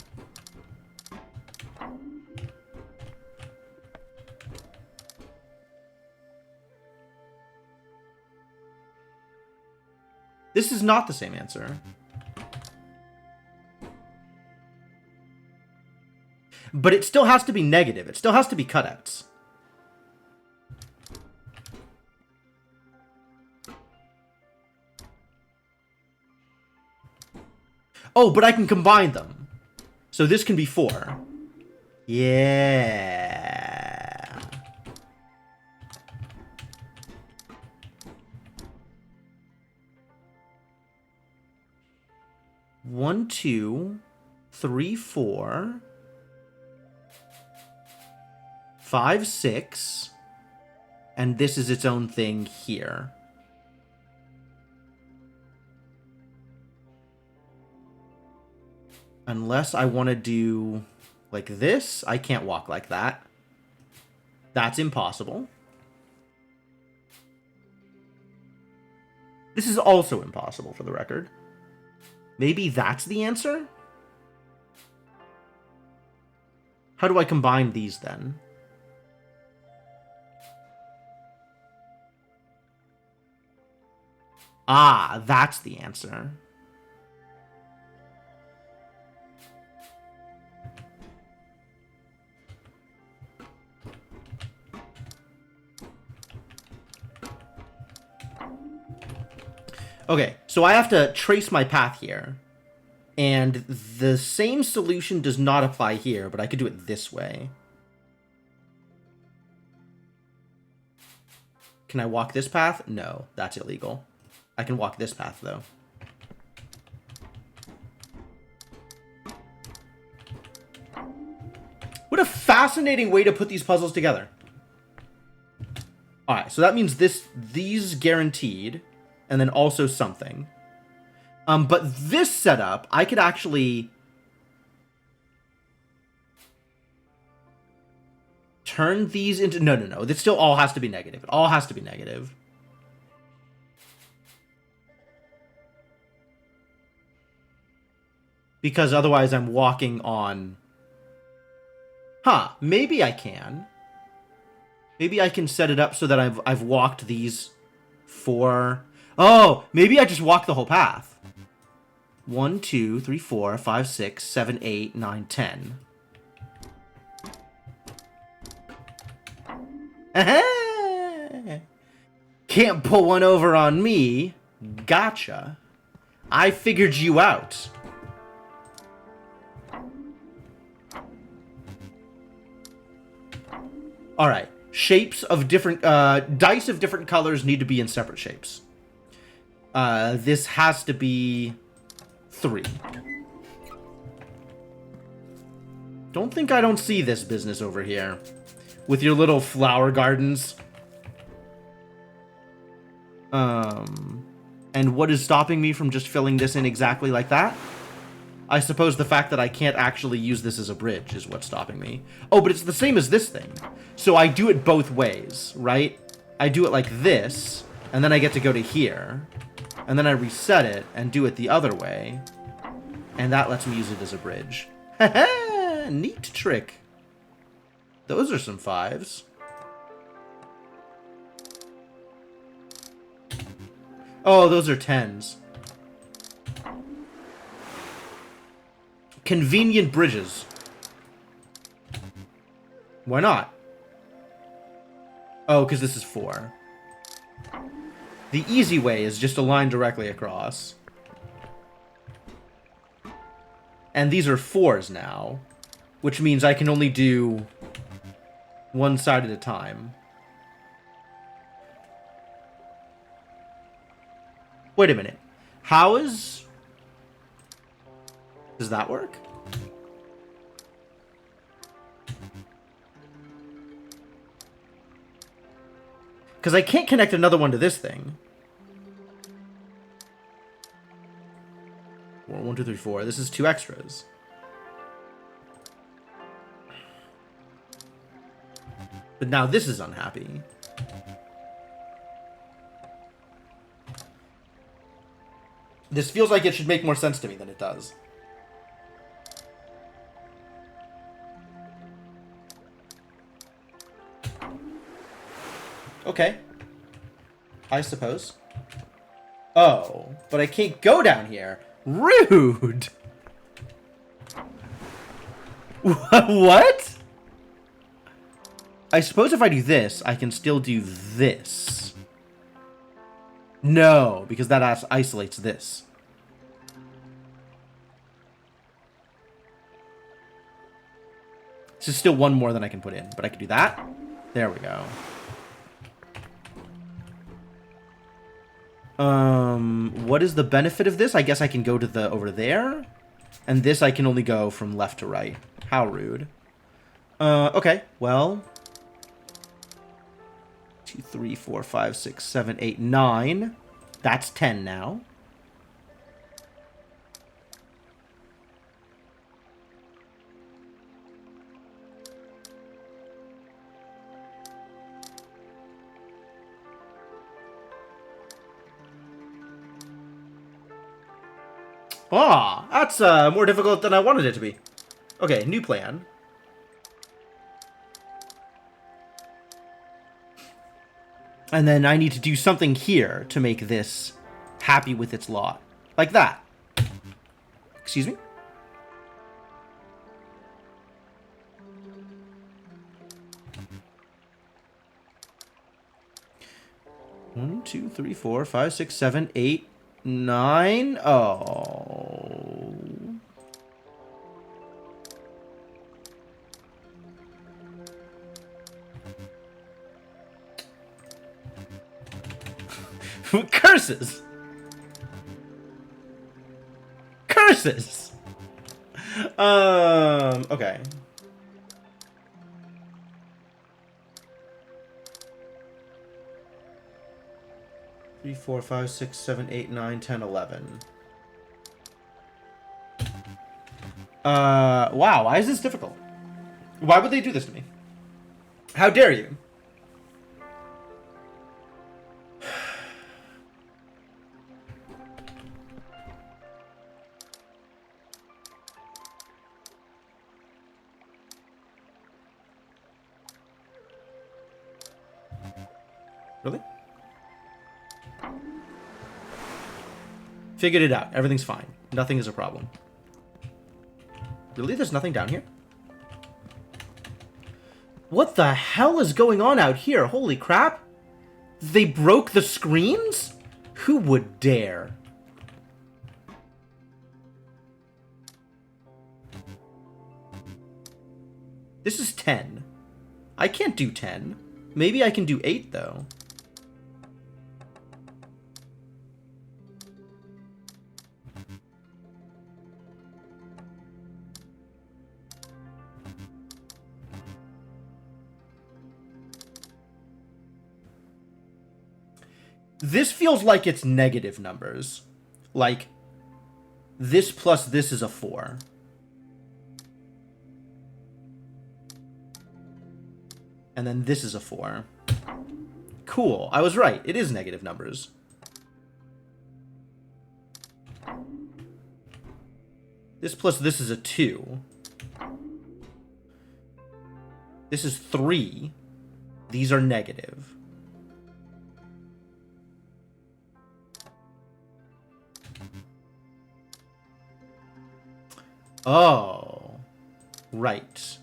This is not the same answer. But it still has to be negative. It still has to be cutouts. Oh, but I can combine them. So this can be 4. Yeah. One, 2, 3, 4, 5, 6, and this is its own thing here. Unless I want to do like this, I can't walk like that. That's impossible. This is also impossible, for the record. Maybe that's the answer? How do I combine these, then? Ah, that's the answer. Okay, so I have to trace my path here. And the same solution does not apply here, but I could do it this way. Can I walk this path? No, that's illegal. I can walk this path, though. What a fascinating way to put these puzzles together. Alright, so that means these guaranteed, and then also something. But this setup, I could actually turn these into... No. This still all has to be negative. It all has to be negative. Because otherwise I'm walking on... Huh, maybe I can. Maybe I can set it up so that I've walked these 4... Oh, maybe I just walk the whole path. 1, 2, 3, 4, 5, 6, 7, 8, 9, 10. Can't pull one over on me. Gotcha. I figured you out. Alright. Shapes of different... dice of different colors need to be in separate shapes. This has to be 3. Don't think I don't see this business over here. With your little flower gardens. And what is stopping me from just filling this in exactly like that? I suppose the fact that I can't actually use this as a bridge is what's stopping me. Oh, but it's the same as this thing. So I do it both ways, right? I do it like this, and then I get to go to here. And then I reset it and do it the other way. And that lets me use it as a bridge. Haha! Neat trick. Those are some 5s. Oh, those are 10s. Convenient bridges. Why not? Oh, because this is 4. The easy way is just a line directly across. And these are 4s now, which means I can only do one side at a time. Wait a minute. How is... Does that work? Because I can't connect another one to this thing. 1, 2, 3, 4. This is 2 extras. But now this is unhappy. This feels like it should make more sense to me than it does. Okay. I suppose. Oh, but I can't go down here. Rude! What? I suppose if I do this, I can still do this. No, because that isolates this. This is still one more than I can put in, but I can do that. There we go. What is the benefit of this? I guess I can go to the over there. And this I can only go from left to right. How rude. Okay, well. 2, 3, 4, 5, 6, 7, 8, 9. That's 10 now. Ah, that's more difficult than I wanted it to be. Okay, new plan. And then I need to do something here to make this happy with its lot. Like that. Excuse me? One, 2, 3, 4, 5, 6, 7, 8, 9. Oh. Curses. Curses. Okay. Three, 4, 5, 6, 7, 8, 9, 10, 11. Wow, why is this difficult? Why would they do this to me? How dare you? Really? Figured it out. Everything's fine. Nothing is a problem. Really? There's nothing down here? What the hell is going on out here? Holy crap! They broke the screens? Who would dare? This is 10. I can't do 10. Maybe I can do 8, though. This feels like it's negative numbers. Like, this plus this is a 4. And then this is a 4. Cool. I was right. It is negative numbers. This plus this is a 2. This is 3. These are negative. Oh. Right.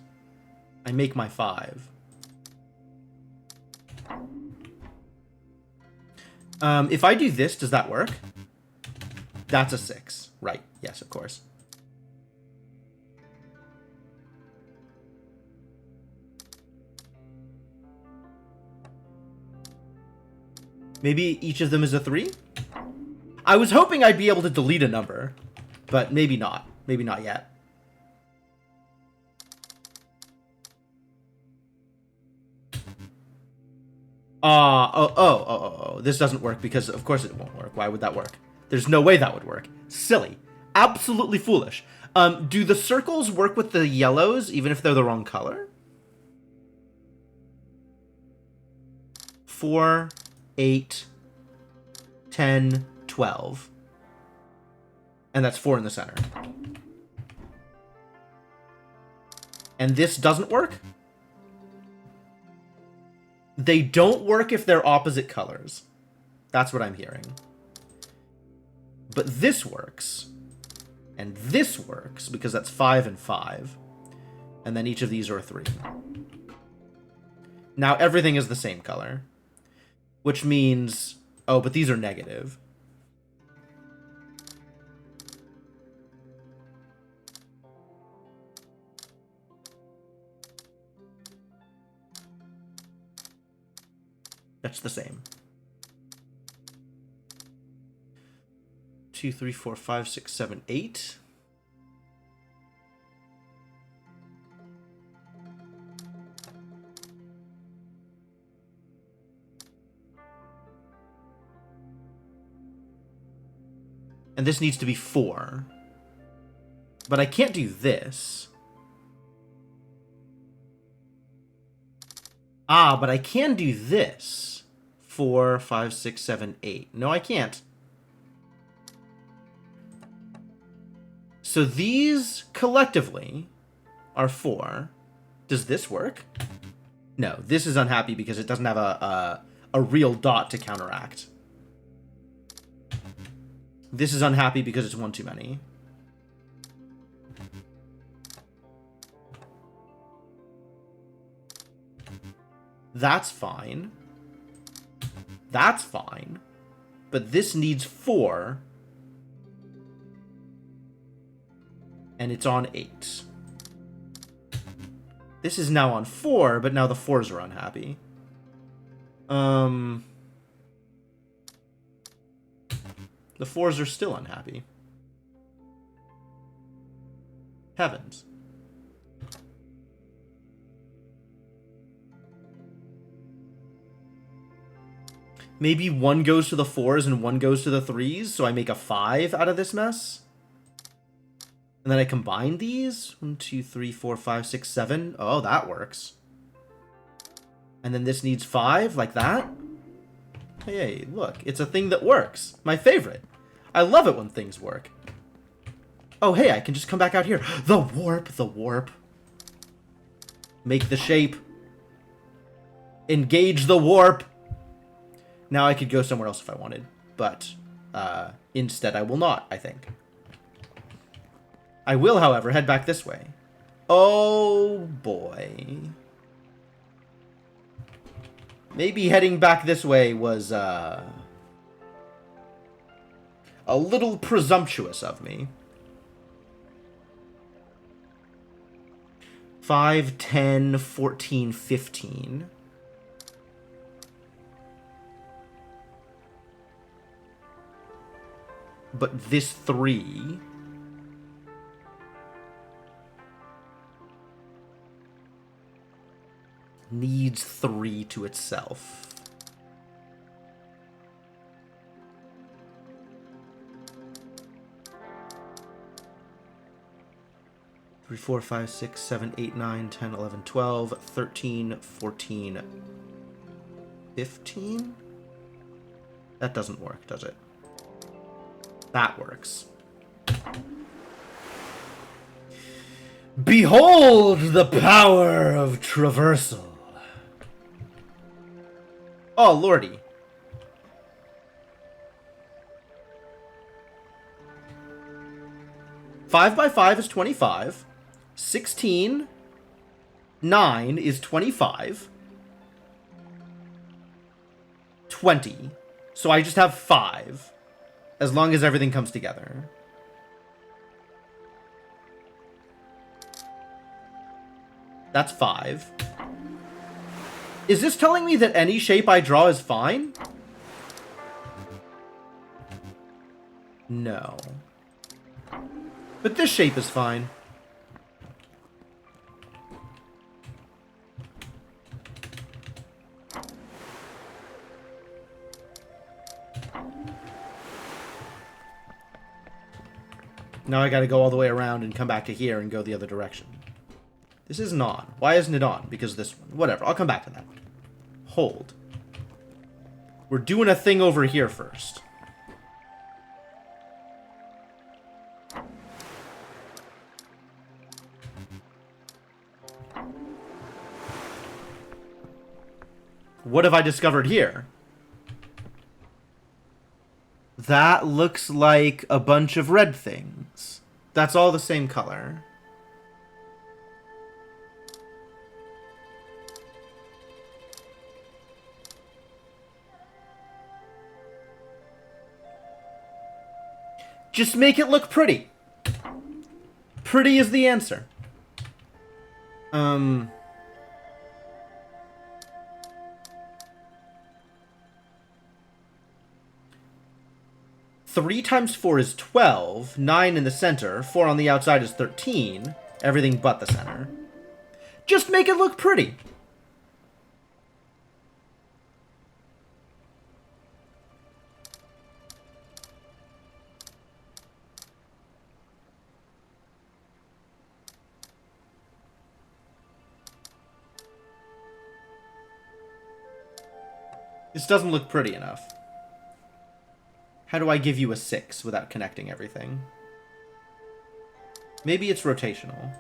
I make my 5. If I do this, does that work? That's a 6. Right. Yes, of course. Maybe each of them is a 3? I was hoping I'd be able to delete a number, but maybe not. Maybe not yet. This doesn't work because of course it won't work. Why would that work? There's no way that would work. Silly. Absolutely foolish. Do the circles work with the yellows even if they're the wrong color? 4, 8, 10, 12. And that's 4 in the center. And this doesn't work? They don't work if they're opposite colors. That's what I'm hearing. But this works. And this works because that's 5 and 5. And then each of these are a 3. Now everything is the same color. Which means... Oh, but these are negative. That's the same. 2, 3, 4, 5, 6, 7, 8. And this needs to be 4. But I can't do this. Ah, but I can do this. 4, 5, 6, 7, 8. No, I can't. So these collectively are 4. Does this work? No, this is unhappy because it doesn't have a real dot to counteract. This is unhappy because it's one too many. That's fine. That's fine. But this needs 4. And it's on 8. This is now on 4, but now the 4s are unhappy. The 4s are still unhappy. Heavens. Maybe one goes to the 4s and one goes to the 3s, so I make a 5 out of this mess? And then I combine these? 1, 2, 3, 4, 5, 6, 7. Oh, that works. And then this needs 5, like that? Hey, look, it's a thing that works. My favorite. I love it when things work. Oh, hey, I can just come back out here. The warp, the warp. Make the shape. Engage the warp. Now I could go somewhere else if I wanted, but instead I will not, I think. I will, however, head back this way. Oh, boy. Maybe heading back this way was, a little presumptuous of me. 5, 10, 14, 15. But this 3... needs 3 to itself. Three, 4, 5, 6, 7, 8, 9, 10, 11, 12, 13, 14. 15? That doesn't work, does it? That works. Behold the power of traversal. Oh, lordy. Five by 5 is 25. 16. 9 is 25. 20. So I just have 5. As long as everything comes together. That's 5. Is this telling me that any shape I draw is fine? No. But this shape is fine. Now I gotta go all the way around and come back to here and go the other direction. This isn't on. Why isn't it on? Because this one. Whatever, I'll come back to that. Hold. We're doing a thing over here first. What have I discovered here? That looks like a bunch of red things. That's all the same color. Just make it look pretty. Pretty is the answer. 3 times 4 is 12. 9 in the center. 4 on the outside is 13. Everything but the center. Just make it look pretty. This doesn't look pretty enough. How do I give you a 6 without connecting everything? Maybe it's rotational.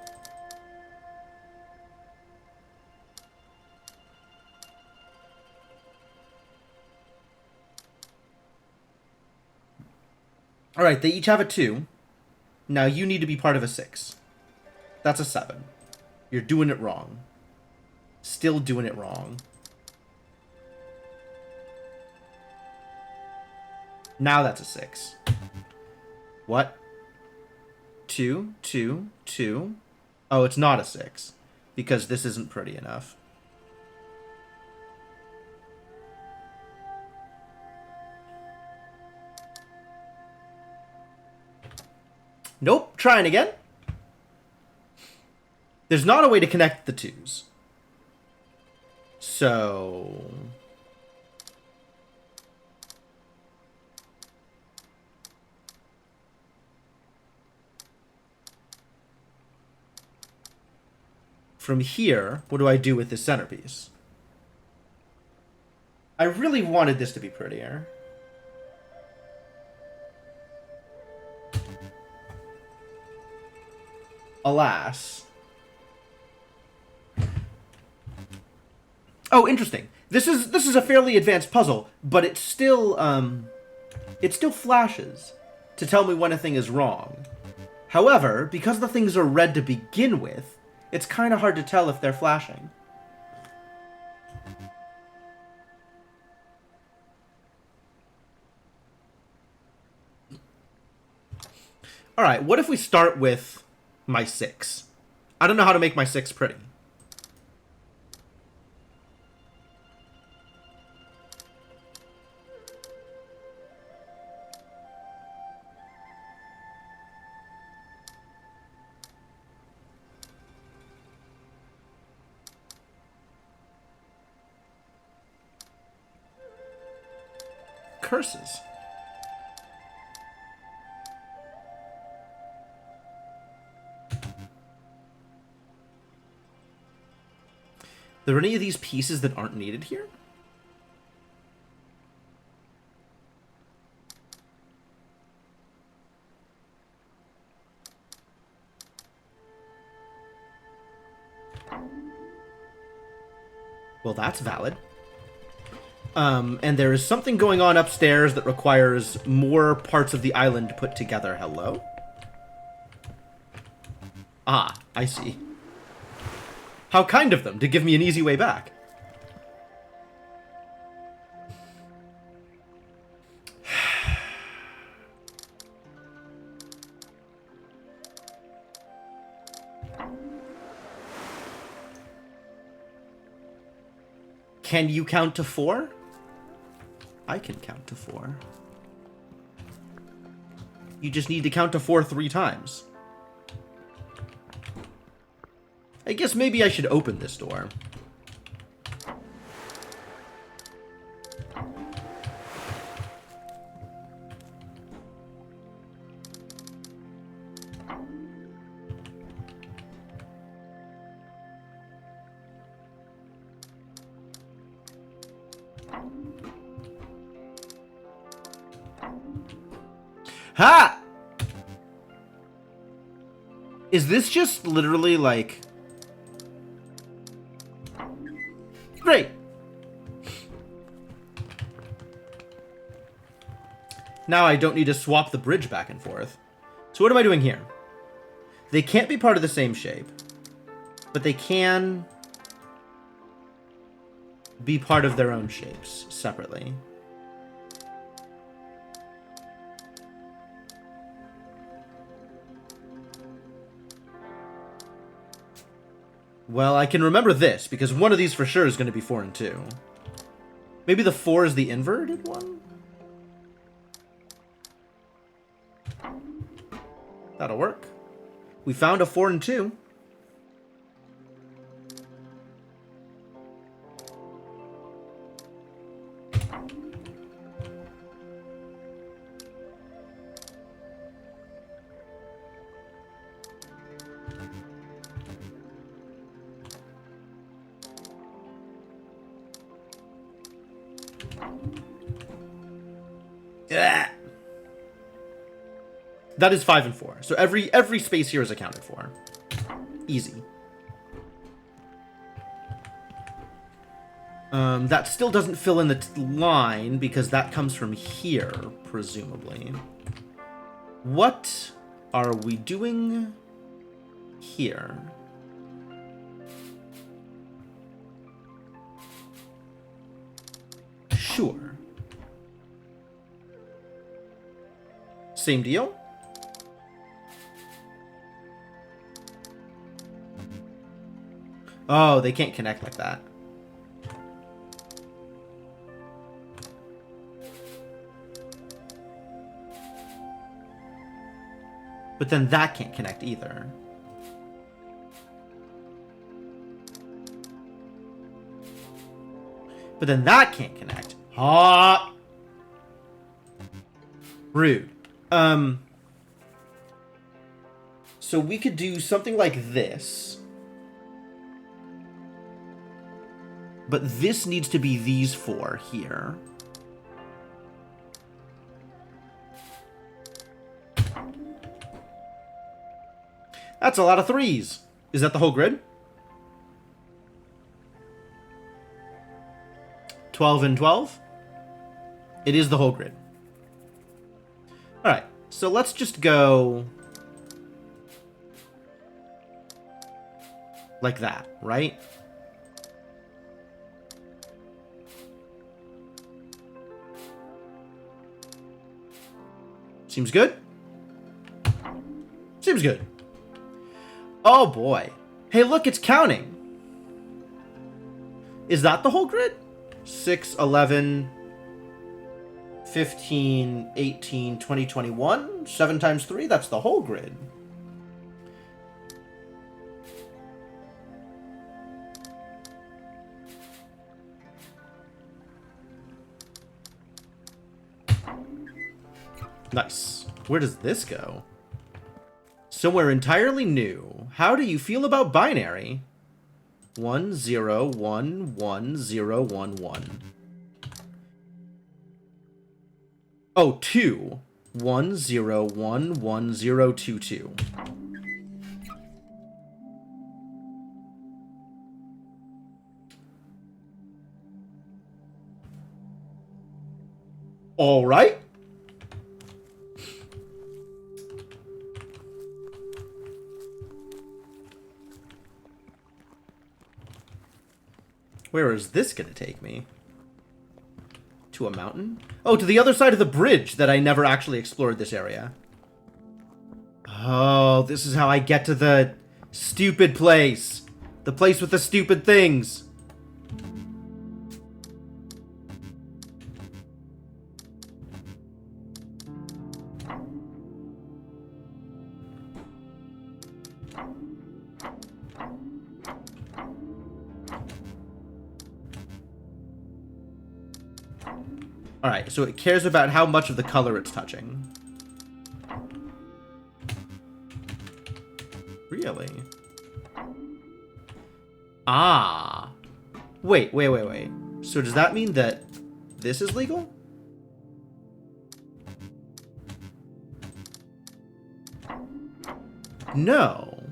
Alright, they each have a 2. Now you need to be part of a 6. That's a 7. You're doing it wrong. Still doing it wrong. Now that's a 6. What? 2, 2, 2. Oh, it's not a 6. Because this isn't pretty enough. Nope, trying again. There's not a way to connect the 2s. So... from here, what do I do with this centerpiece? I really wanted this to be prettier. Alas. Oh, interesting. This is a fairly advanced puzzle, but it still flashes to tell me when a thing is wrong. However, because the things are red to begin with, it's kind of hard to tell if they're flashing. Alright, what if we start with my 6? I don't know how to make my 6 pretty. Curses. Are there any of these pieces that aren't needed here? Well, that's valid. And there is something going on upstairs that requires more parts of the island put together. Hello? Ah, I see. How kind of them to give me an easy way back. Can you count to 4? I can count to 4. You just need to count to 4 3 times. I guess maybe I should open this door. Ha! Is this just literally like... Great! Now I don't need to swap the bridge back and forth. So what am I doing here? They can't be part of the same shape. But they can be part of their own shapes separately. Well, I can remember this, because one of these for sure is going to be 4 and 2. Maybe the 4 is the inverted one? That'll work. We found a 4 and 2. Yeah. That is 5 and 4. So every space here is accounted for. Easy. That still doesn't fill in the line because that comes from here, presumably. What are we doing here? Sure. Same deal? Oh, they can't connect like that. But then that can't connect either. But then that can't connect. Ha! Rude. So we could do something like this. But this needs to be these 4 here. That's a lot of 3s. Is that the whole grid? 12 and 12? It is the whole grid. Alright, so let's just go like that, right? Seems good? Seems good. Oh boy. Hey, look, it's counting. Is that the whole grid? 6, 11, 15, 18, 20, 21? 7 times 3? That's the whole grid. Nice. Where does this go? Somewhere entirely new. How do you feel about binary? 1 0 1 1 0 1 1. Oh, 2 1 0 1 1 0 2 2. All right. Where is this gonna take me? To a mountain? Oh, to the other side of the bridge that I never actually explored this area. Oh, this is how I get to the stupid place. The place with the stupid things. Alright, so it cares about how much of the color it's touching. Really? Ah. Wait. So does that mean that this is legal? No.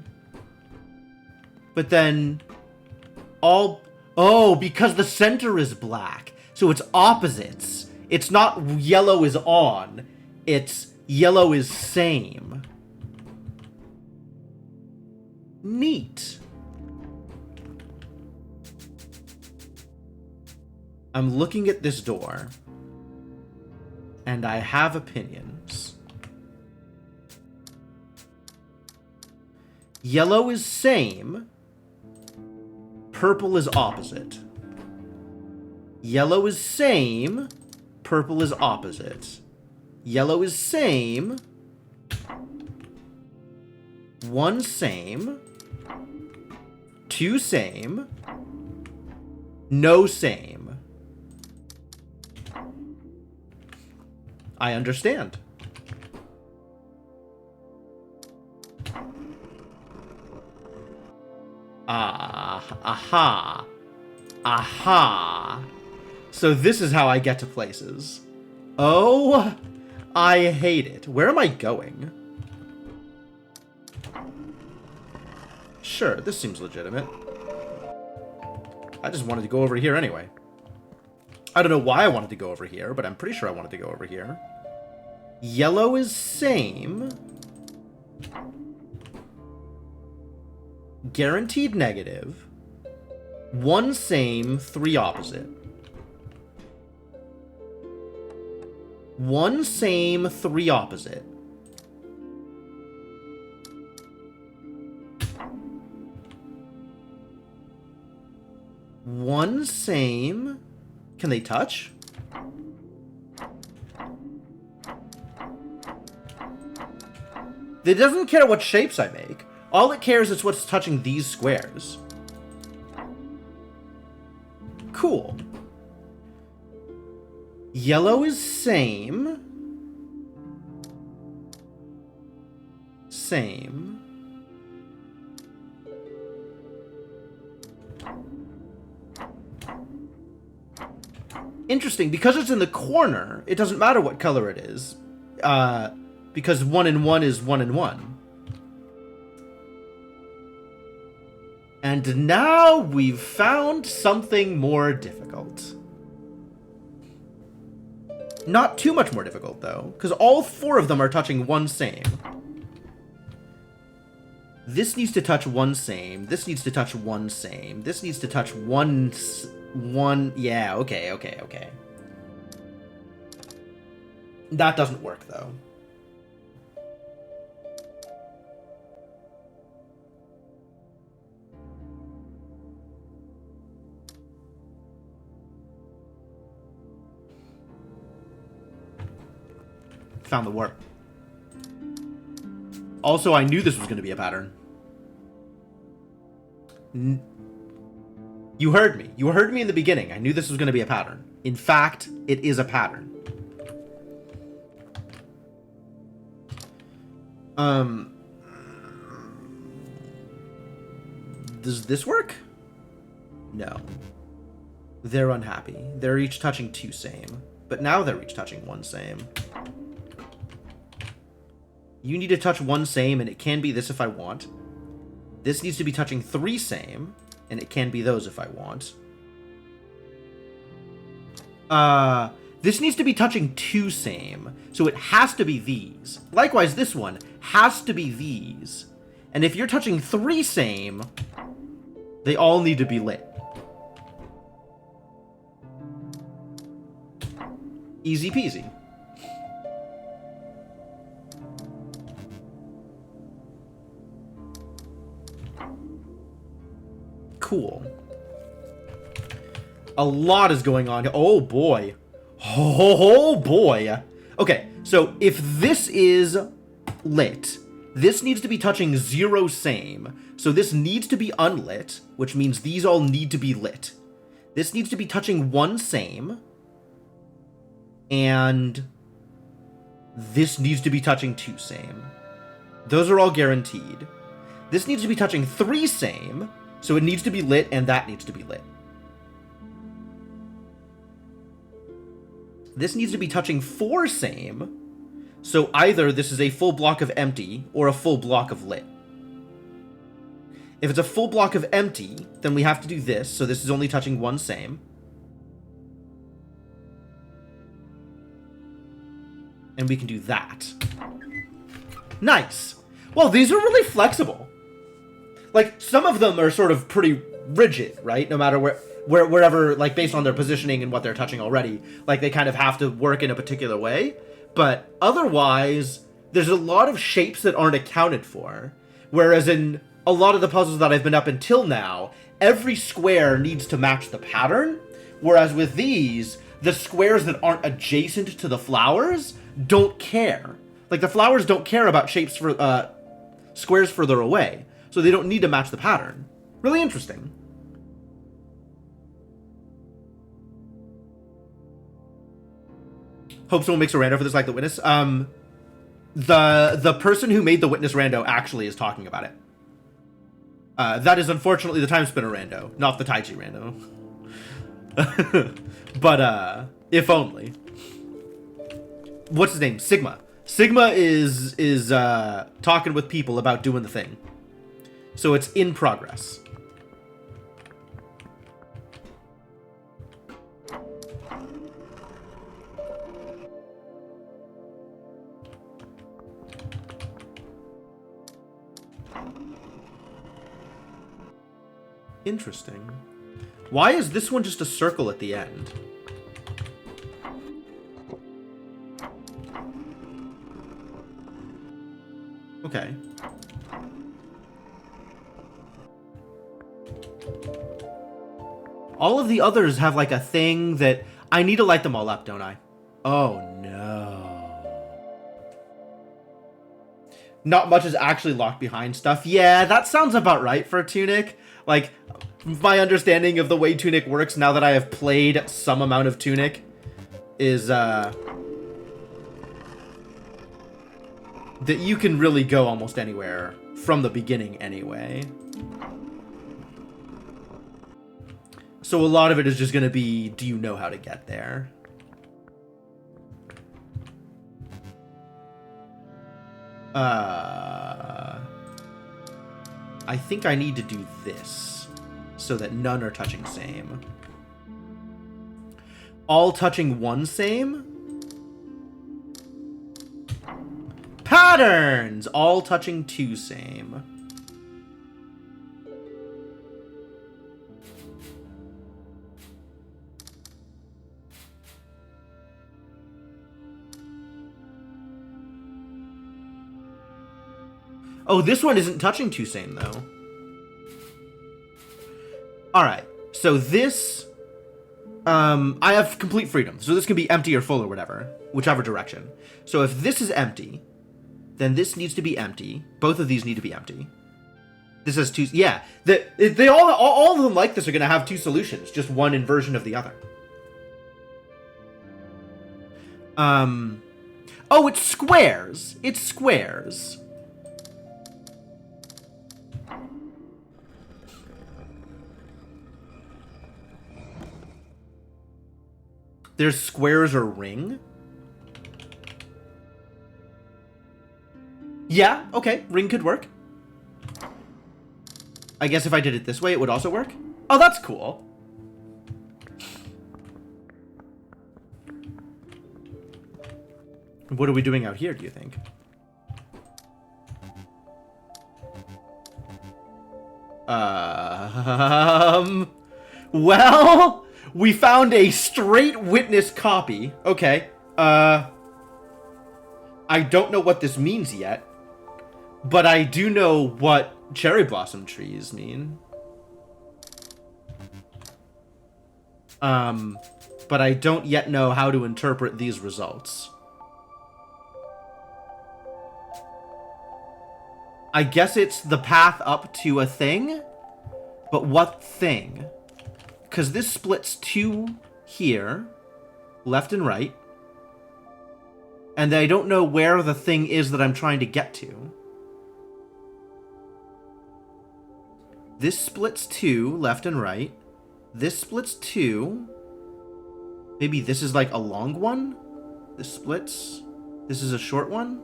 But then all... Oh, because the center is black. So it's opposites. It's not yellow is on. It's yellow is same. Neat. I'm looking at this door, and I have opinions. Yellow is same. Purple is opposite. Yellow is same. Purple is opposite. Yellow is same. One same. Two same. No same. I understand. Aha. Aha. So this is how I get to places. Oh, I hate it. Where am I going? Sure, this seems legitimate. I just wanted to go over here anyway. I don't know why I wanted to go over here, but I'm pretty sure I wanted to go over here. Yellow is same. Guaranteed negative. One same, three opposite. One same, three opposite. One same. Can they touch? It doesn't care what shapes I make. All it cares is what's touching these squares. Cool. Yellow is same. Same. Interesting, because it's in the corner, it doesn't matter what color it is. Because 1 and 1 is 1 and 1. And now we've found something more difficult. Not too much more difficult, though, because all 4 of them are touching one same. This needs to touch one same. This needs to touch one same. This needs to touch one... Yeah, okay. That doesn't work, though. Found the warp. Also, I knew this was going to be a pattern. You heard me. You heard me in the beginning. I knew this was going to be a pattern. In fact, it is a pattern. Does this work? No. They're unhappy. They're each touching 2 same. But now they're each touching 1 same. You need to touch 1 same, and it can be this if I want. This needs to be touching 3 same, and it can be those if I want. This needs to be touching 2 same, so it has to be these. Likewise, this one has to be these. And if you're touching 3 same, they all need to be lit. Easy peasy. Cool. A lot is going on. Oh boy. Oh boy. Okay, so if this is lit, this needs to be touching 0 same. So this needs to be unlit, which means these all need to be lit. This needs to be touching 1 same. And this needs to be touching 2 same. Those are all guaranteed. This needs to be touching 3 same. So it needs to be lit, and that needs to be lit. This needs to be touching 4 same. So either this is a full block of empty or a full block of lit. If it's a full block of empty, then we have to do this. So this is only touching 1 same. And we can do that. Nice. Well, these are really flexible. Like, some of them are sort of pretty rigid, right? No matter wherever, like, based on their positioning and what they're touching already. Like, they kind of have to work in a particular way. But otherwise, there's a lot of shapes that aren't accounted for. Whereas in a lot of the puzzles that I've been up until now, every square needs to match the pattern. Whereas with these, the squares that aren't adjacent to the flowers don't care. Like, the flowers don't care about shapes for squares further away. So they don't need to match the pattern. Really interesting. Hope someone makes a rando for this, like the witness. The person who made the witness rando actually is talking about it. That is unfortunately the time spinner rando, not the Taiji rando. But if only. What's his name? Sigma. Sigma is talking with people about doing the thing. So it's in progress. Interesting. Why is this one just a circle at the end? Okay. All of the others have like a thing that I need to light them all up, don't I? Oh no. Not much is actually locked behind stuff. Yeah, that sounds about right for Tunic. Like, my understanding of the way Tunic works now that I have played some amount of Tunic is that you can really go almost anywhere from the beginning anyway. So a lot of it is just going to be, do you know how to get there? I think I need to do this so that none are touching same. All touching 1 same? Patterns! All touching 2 same. Oh, this one isn't touching 2 same, though. Alright, so this... I have complete freedom. So this can be empty or full or whatever. Whichever direction. So if this is empty, then this needs to be empty. Both of these need to be empty. This has 2... Yeah, they all of them like this are going to have 2 solutions. Just one inversion of the other. Oh, it's squares. It's squares. There's squares or ring? Yeah, okay, ring could work. I guess if I did it this way, it would also work. Oh, that's cool. What are we doing out here, do you think? Well, we found a straight witness copy. Okay. I don't know what this means yet, but I do know what cherry blossom trees mean. But I don't yet know how to interpret these results. I guess it's the path up to a thing, but what thing? Because this splits two here, left and right, and I don't know where the thing is that I'm trying to get to. This splits two, left and right. This splits two. Maybe this is like a long one? This splits. This is a short one?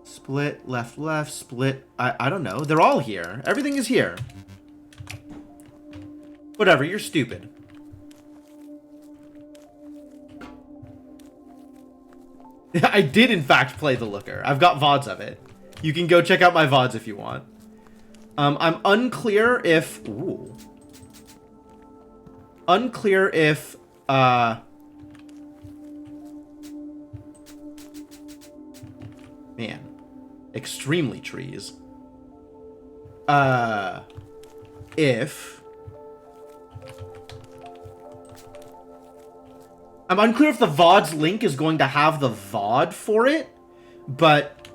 Split, left, left, split. I don't know. They're all here. Everything is here. Whatever, you're stupid. I did, in fact, play The Looker. I've got VODs of it. You can go check out my VODs if you want. I'm unclear if... Ooh. Unclear if... Man. Extremely trees. If... I'm unclear if the VODs link is going to have the VOD for it, but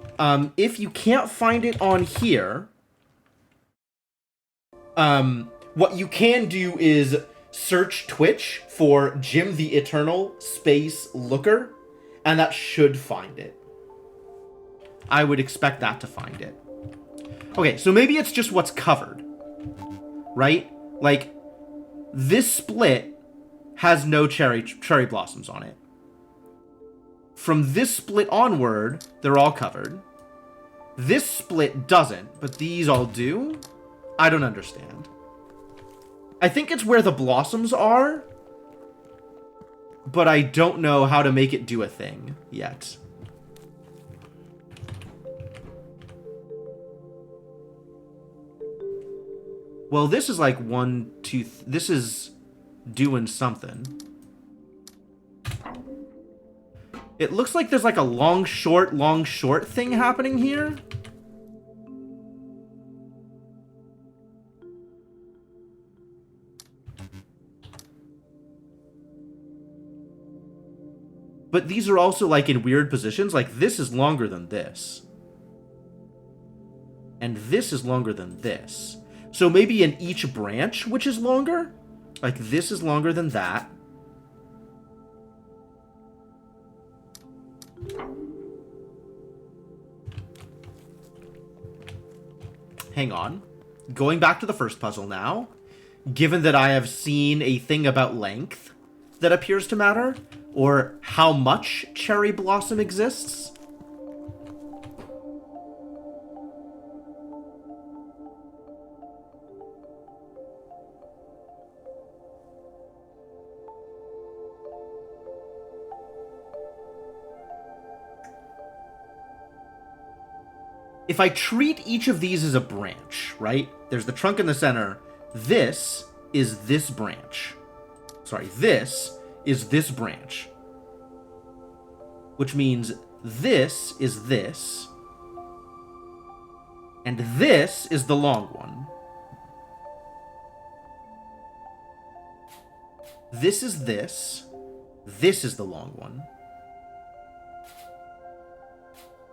if you can't find it on here, what you can do is search Twitch for Jim the Eternal space Looker, and that should find it. I would expect that to find it. Okay, so maybe it's just what's covered, right? Like, this split has no cherry blossoms on it. From this split onward, they're all covered. This split doesn't, but these all do? I don't understand. I think it's where the blossoms are, but I don't know how to make it do a thing yet. Well, this is like one, two, this is doing something. It looks like there's like a long, short thing happening here. But these are also like in weird positions. Like this is longer than this. And this is longer than this. So maybe in each branch, which is longer? Like this is longer than that. Hang on. Going back to the first puzzle now. Given that I have seen a thing about length that appears to matter, or how much cherry blossom exists. If I treat each of these as a branch, right? There's the trunk in the center. This is this branch. Sorry, this is this branch. Which means this is this. And this is the long one. This is this. This is the long one.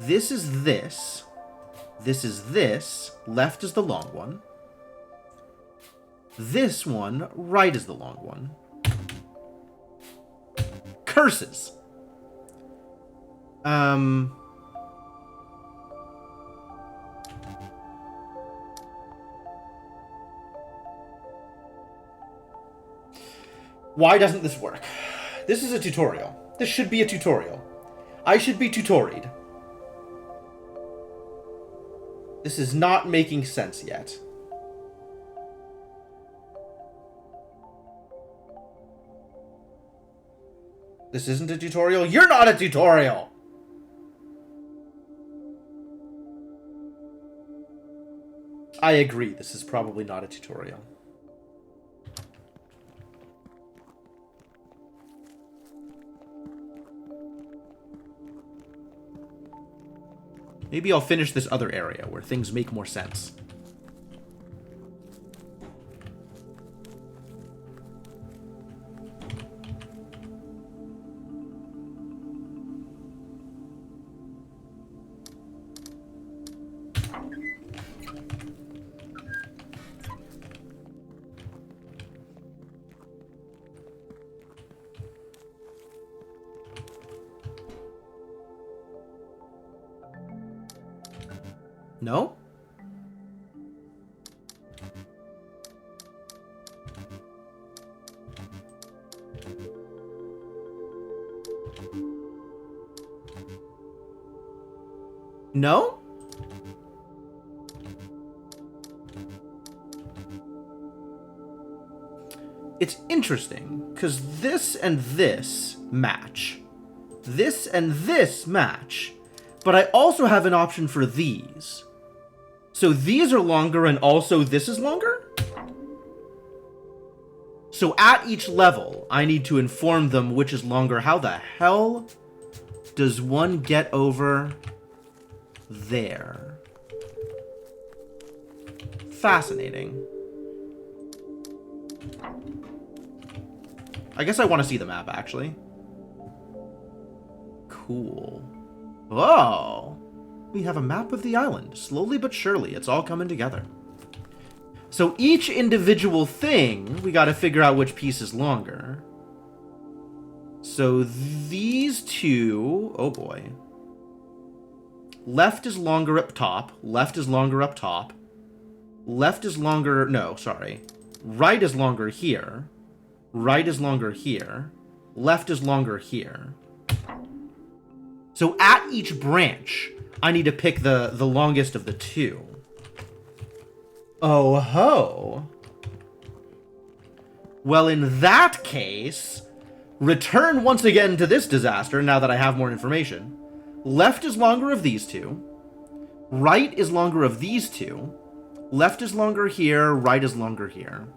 This is this. This is this. Left is the long one. This one, right is the long one. Curses. Why doesn't this work? This is a tutorial. This should be a tutorial. I should be tutoried. This is not making sense yet. This isn't a tutorial. You're not a tutorial! I agree, this is probably not a tutorial. Maybe I'll finish this other area where things make more sense. No? No? It's interesting, because this and this match. This and this match. But I also have an option for these. So these are longer and also this is longer? So at each level, I need to inform them which is longer. How the hell does one get over there? Fascinating. I guess I want to see the map, actually. Cool. Oh! We have a map of the island. Slowly but surely, it's all coming together. So each individual thing, we gotta figure out which piece is longer. So these two... Oh boy. Left is longer up top. Left is longer up top. Left is longer... No, sorry. Right is longer here. Right is longer here. Left is longer here. So at each branch, I need to pick the longest of the two. Oh ho. Well, in that case, return once again to this disaster now that I have more information. Left is longer of these two. Right is longer of these two. Left is longer here. Right is longer here.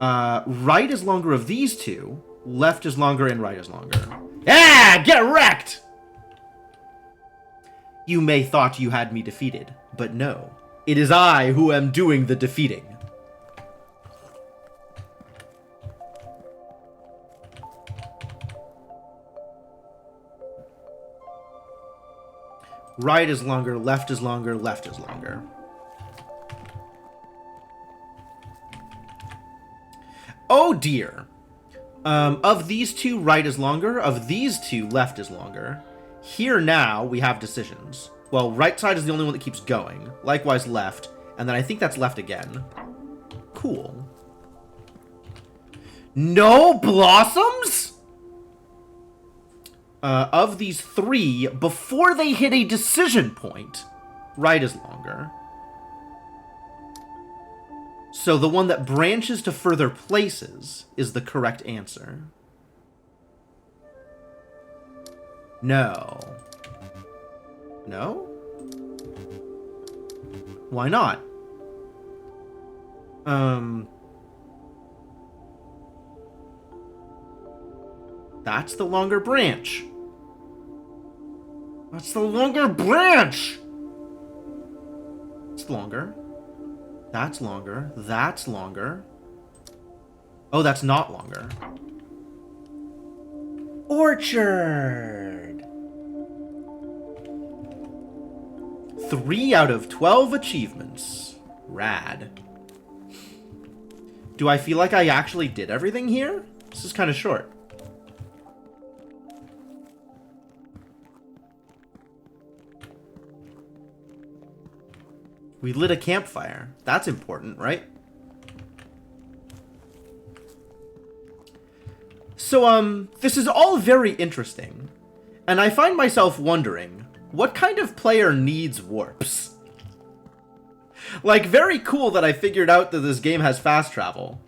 Right is longer of these two. Left is longer and right is longer. Ah! Get wrecked! You may thought you had me defeated, but no. It is I who am doing the defeating. Right is longer, left is longer, left is longer. Oh dear. Of these two, right is longer. Of these two, left is longer. Here now, we have decisions. Well, right side is the only one that keeps going. Likewise, left. And then I think that's left again. Cool. No blossoms? Of these three, before they hit a decision point, right is longer. So the one that branches to further places is the correct answer. No. No? Why not? That's the longer branch. That's the longer branch! It's longer. That's longer. That's longer. Oh, that's not longer. Orchard! 3 out of 12 achievements. Rad. Do I feel like I actually did everything here? This is kind of short. We lit a campfire. That's important, right? So, this is all very interesting. And I find myself wondering, what kind of player needs warps? Like, very cool that I figured out that this game has fast travel.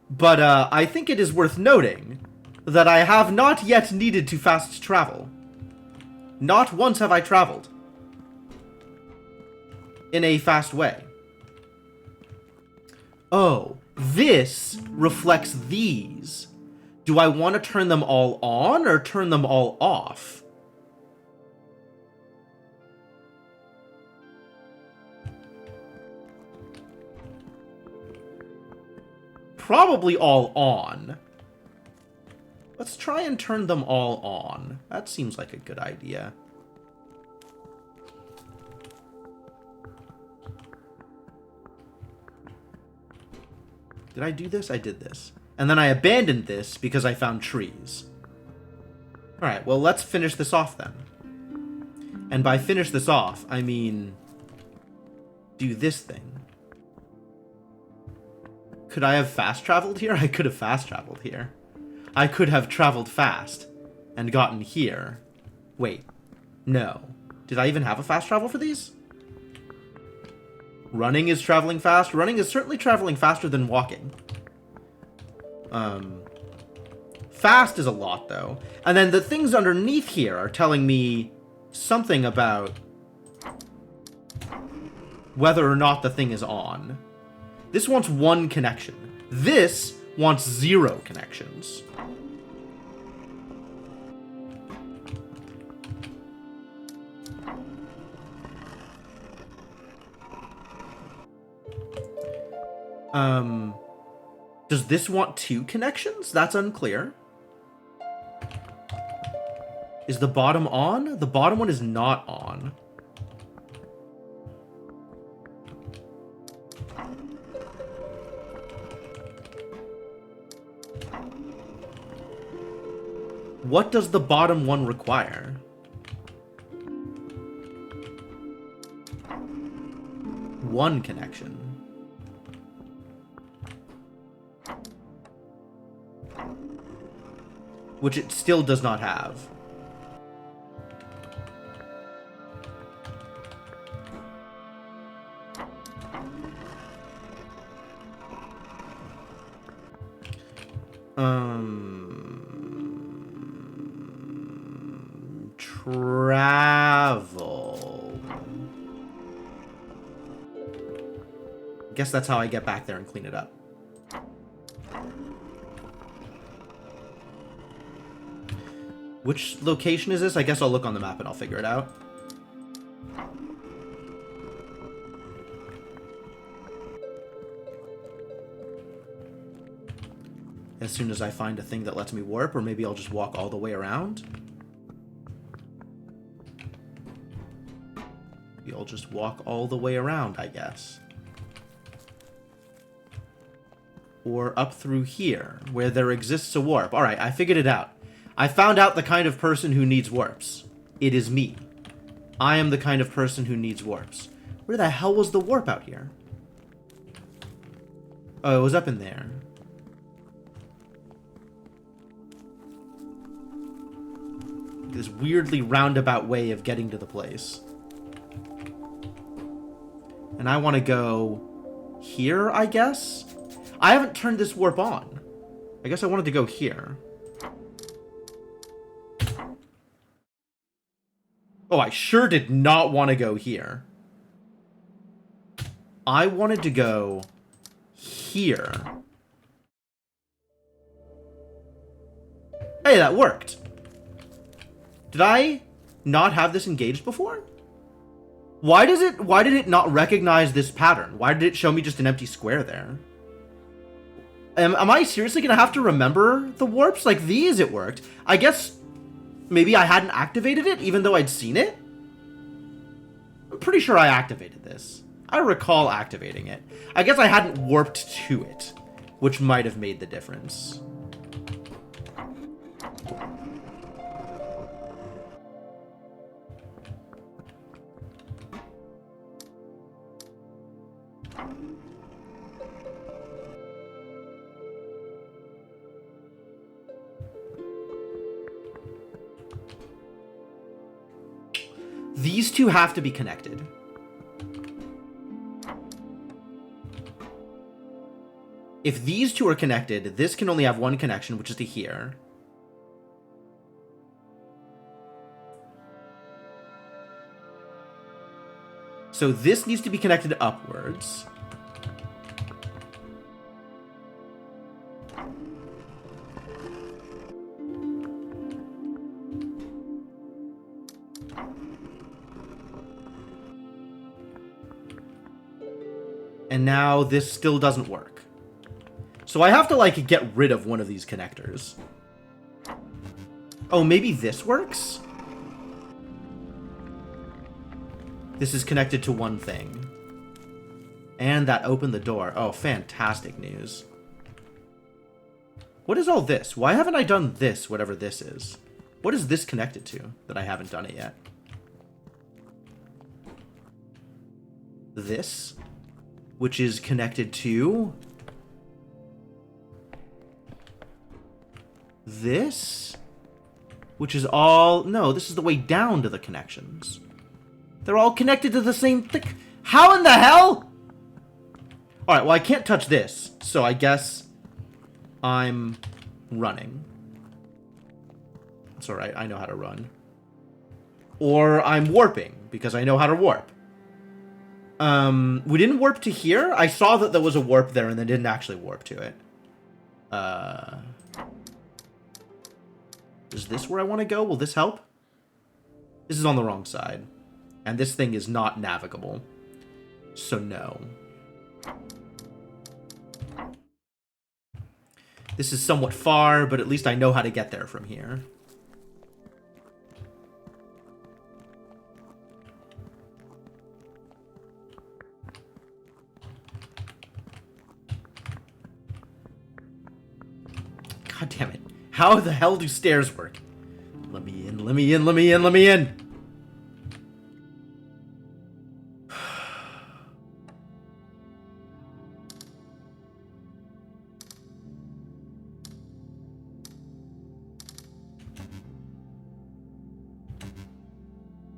But, I think it is worth noting that I have not yet needed to fast travel. Not once have I traveled in a fast way. Oh, this reflects these. Do I want to turn them all on or turn them all off? Probably all on. Let's try and turn them all on. That seems like a good idea. Did I do this? I did this. And then I abandoned this because I found trees. Alright, well, let's finish this off then. And by finish this off, I mean do this thing. Could I have fast traveled here? I could have fast traveled here. I could have traveled fast and gotten here. Wait, no. Did I even have a fast travel for these? Running is traveling fast. Running is certainly traveling faster than walking. Fast is a lot, though. And then the things underneath here are telling me something about whether or not the thing is on. This wants 1 connection. This wants 0 connections. Does this want 2 connections? That's unclear. Is the bottom on? The bottom one is not on. What does the bottom one require? One connection. Which it still does not have. Travel. I guess that's how I get back there and clean it up. Which location is this? I guess I'll look on the map and I'll figure it out. As soon as I find a thing that lets me warp, or maybe I'll just walk all the way around. Maybe I'll just walk all the way around, I guess. Or up through here, where there exists a warp. Alright, I figured it out. I found out the kind of person who needs warps. It is me. I am the kind of person who needs warps. Where the hell was the warp out here? Oh, it was up in there. This weirdly roundabout way of getting to the place. And I want to go here, I guess? I haven't turned this warp on. I guess I wanted to go here. Oh, I sure did not want to go here. I wanted to go here. Hey, that worked. Did I not have this engaged before? Why did it not recognize this pattern? Why did it show me just an empty square there? Am I seriously gonna have to remember the warps? Like these, it worked. I guess maybe I hadn't activated it, even though I'd seen it? I'm pretty sure I activated this. I recall activating it. I guess I hadn't warped to it, which might have made the difference. These two have to be connected. If these two are connected, this can only have one connection, which is to here. So this needs to be connected upwards. And now this still doesn't work. So I have to, like, get rid of one of these connectors. Oh, maybe this works? This is connected to one thing. And that opened the door. Oh, fantastic news. What is all this? Why haven't I done this, whatever this is? What is this connected to that I haven't done it yet? This, which is connected to this, which is all... No, this is the way down to the connections. They're all connected to the same thing. How in the hell? Alright, well, I can't touch this, so I guess I'm running. It's alright, I know how to run. Or I'm warping, because I know how to warp. We didn't warp to here. I saw that there was a warp there and then didn't actually warp to it. Is this where I want to go? Will this help? This is on the wrong side. And this thing is not navigable. So no. This is somewhat far, but at least I know how to get there from here. God damn it. How the hell do stairs work? Let me in, let me in, let me in, let me in!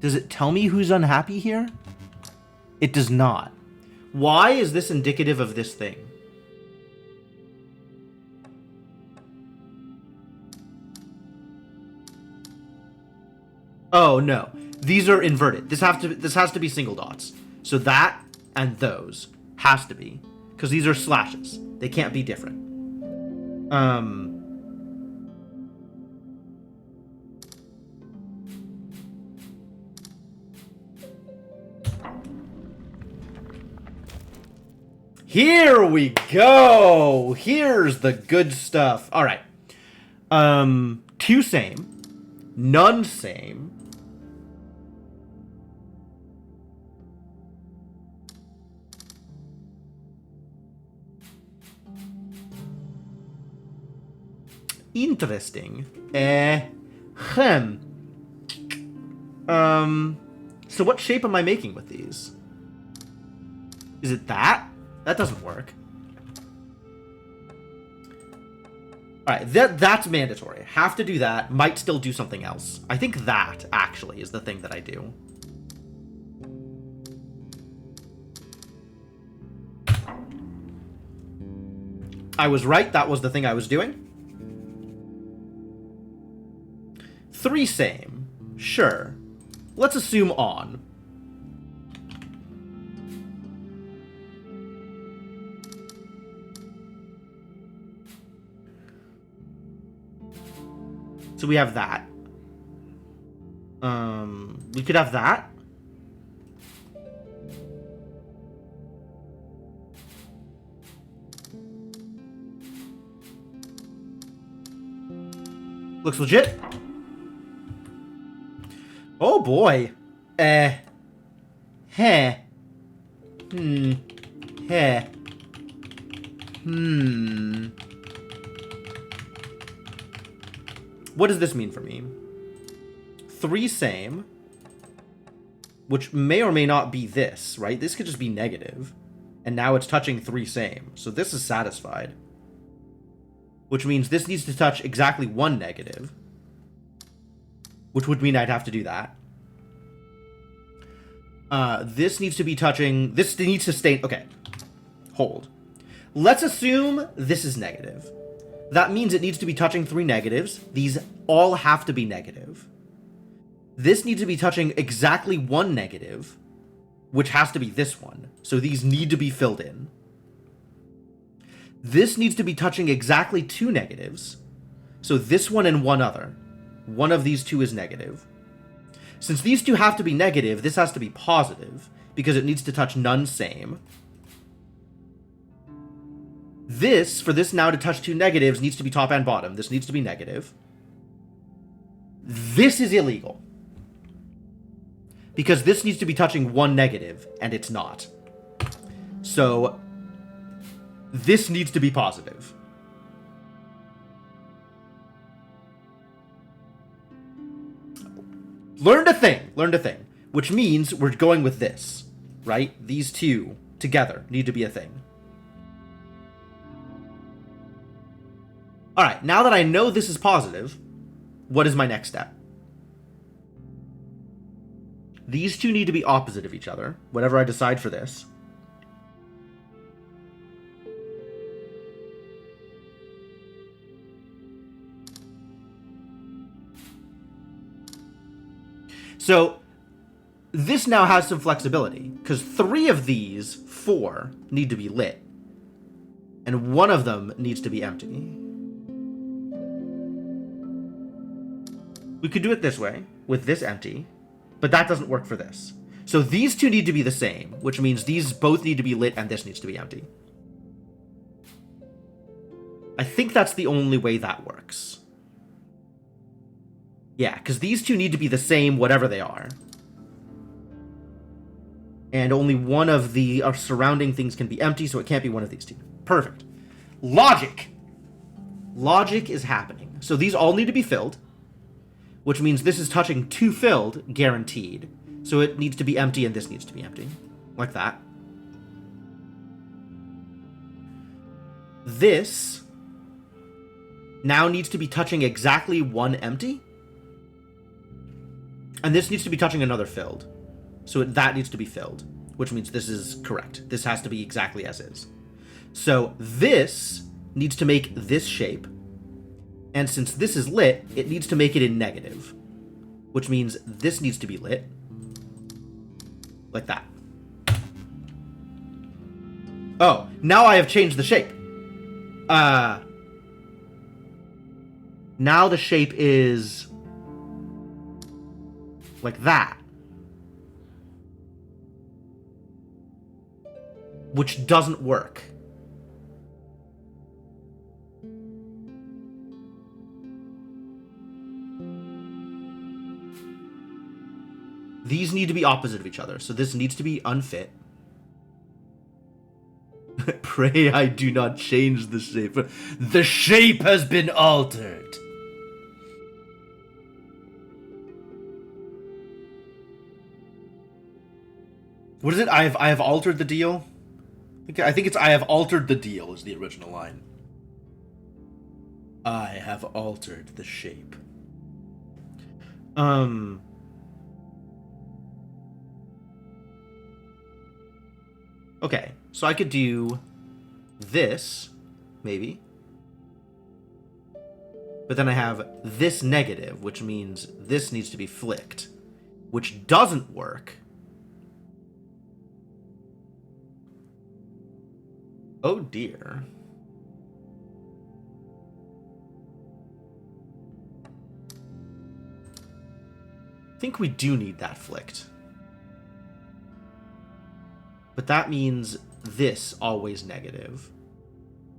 Does it tell me who's unhappy here? It does not. Why is this indicative of this thing? Oh, no. These are inverted. This has to be single dots. So that and those has to be. Because these are slashes. They can't be different. Here we go! Here's the good stuff. Alright. Two same. None same. Interesting. So what shape am I making with these? Is it that? That doesn't work. Alright, that's mandatory. Have to do that. Might still do something else. I think that, actually, is the thing that I do. I was right. That was the thing I was doing. Three same. Sure. Let's assume on. So we have that. We could have that. Looks legit. Oh boy. Heh. Heh. What does this mean for me? Three same, which may or may not be this, right? This could just be negative, and now it's touching three same. So this is satisfied, which means this needs to touch exactly one negative, which would mean I'd have to do that. This needs to be touching... This needs to stay... Okay. Hold. Let's assume this is negative. That means it needs to be touching three negatives. These all have to be negative. This needs to be touching exactly one negative. which has to be this one. So these need to be filled in. This needs to be touching exactly 2 negatives. So this one and one other. One of these two is negative. Since these two have to be negative, this has to be positive, because it needs to touch none same. This, for this now to touch 2 negatives, needs to be top and bottom. This needs to be negative. This is illegal. Because this needs to be touching 1 negative, and it's not. So, this needs to be positive. Learn to thing. Which means we're going with this, right? These two together need to be a thing. Alright, now that I know this is positive, what is my next step? These two need to be opposite of each other, whatever I decide for this. So, this now has some flexibility, because 3 of these 4 need to be lit, and 1 of them needs to be empty. We could do it this way, with this empty, but that doesn't work for this. So these two need to be the same, which means these both need to be lit and this needs to be empty. I think that's the only way that works. Yeah, because these two need to be the same, whatever they are. And only one of the surrounding things can be empty, so it can't be one of these two. Perfect. Logic! Logic is happening. So these all need to be filled, which means this is touching 2 filled, guaranteed. So it needs to be empty and this needs to be empty. Like that. This now needs to be touching exactly 1 empty. And this needs to be touching another filled. So that needs to be filled, which means this is correct. This has to be exactly as is. So this needs to make this shape. And since this is lit, it needs to make it in negative, which means this needs to be lit. Like that. Oh, now I have changed the shape. Now the shape is like that. Which doesn't work. These need to be opposite of each other, so this needs to be unfit. Pray I do not change the shape. The shape has been altered. What is it? I have altered the deal? I think it's I have altered the deal is the original line. I have altered the shape. Okay, so I could do this, maybe. But then I have this negative, which means this needs to be flicked, which doesn't work. Oh dear. I think we do need that flicked. But that means this always negative,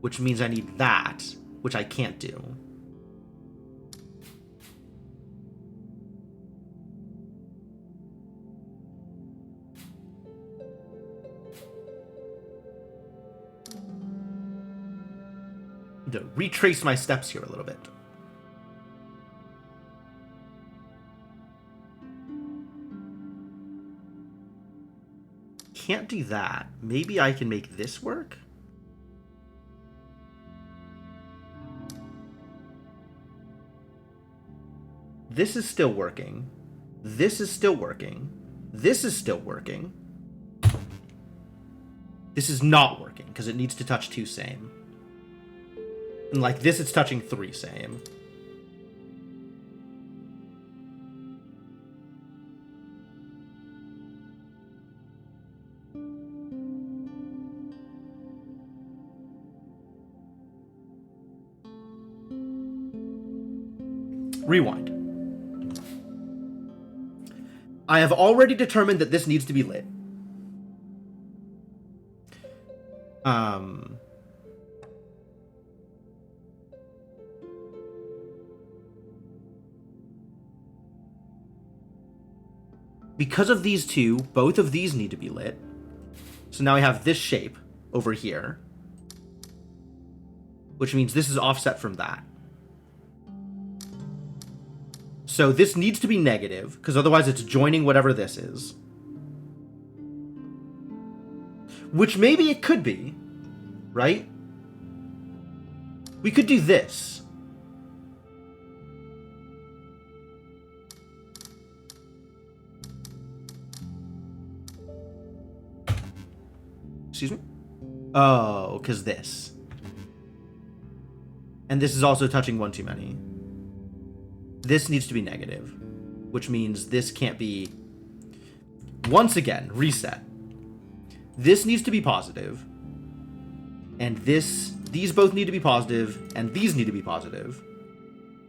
which means I need that, which I can't do. To retrace my steps here a little bit. Can't do that. Maybe I can make this work? This is still working. This is still working. This is still working. This is not working because it needs to touch 2 same. And like this, it's touching 3 same. Rewind. I have already determined that this needs to be lit. Because of these two, both of these need to be lit. So now we have this shape over here, which means this is offset from that. So this needs to be negative, because otherwise it's joining whatever this is. Which maybe it could be, right? We could do this. Excuse me? Oh, because this. And this is also touching one too many. This needs to be negative, which means this can't be... Once again, reset. This needs to be positive, and these both need to be positive, and these need to be positive.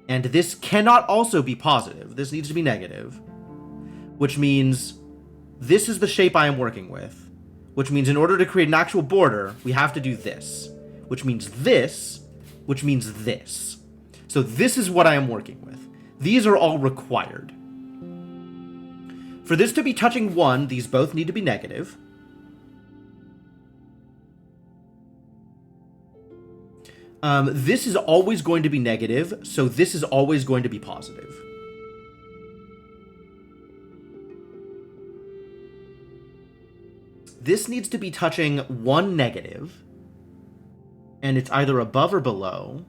And this cannot also be positive. This needs to be negative, which means this is the shape I am working with, which means in order to create an actual border, we have to do this, which means this, which means this. So this is what I am working with. These are all required. For this to be touching one, these both need to be negative. This is always going to be negative, so this is always going to be positive. This needs to be touching one negative, and it's either above or below.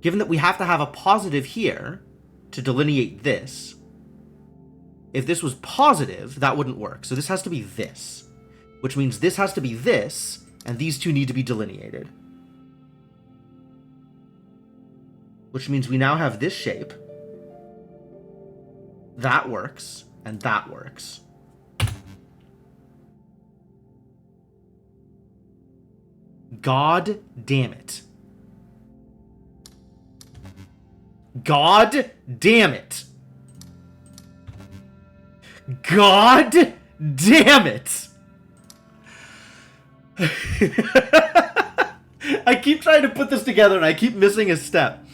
Given that we have to have a positive here to delineate this, if this was positive, that wouldn't work. So this has to be this, which means this has to be this, and these two need to be delineated. Which means we now have this shape. That works, and that works. God damn it. God damn it. God damn it. I keep trying to put this together and I keep missing a step.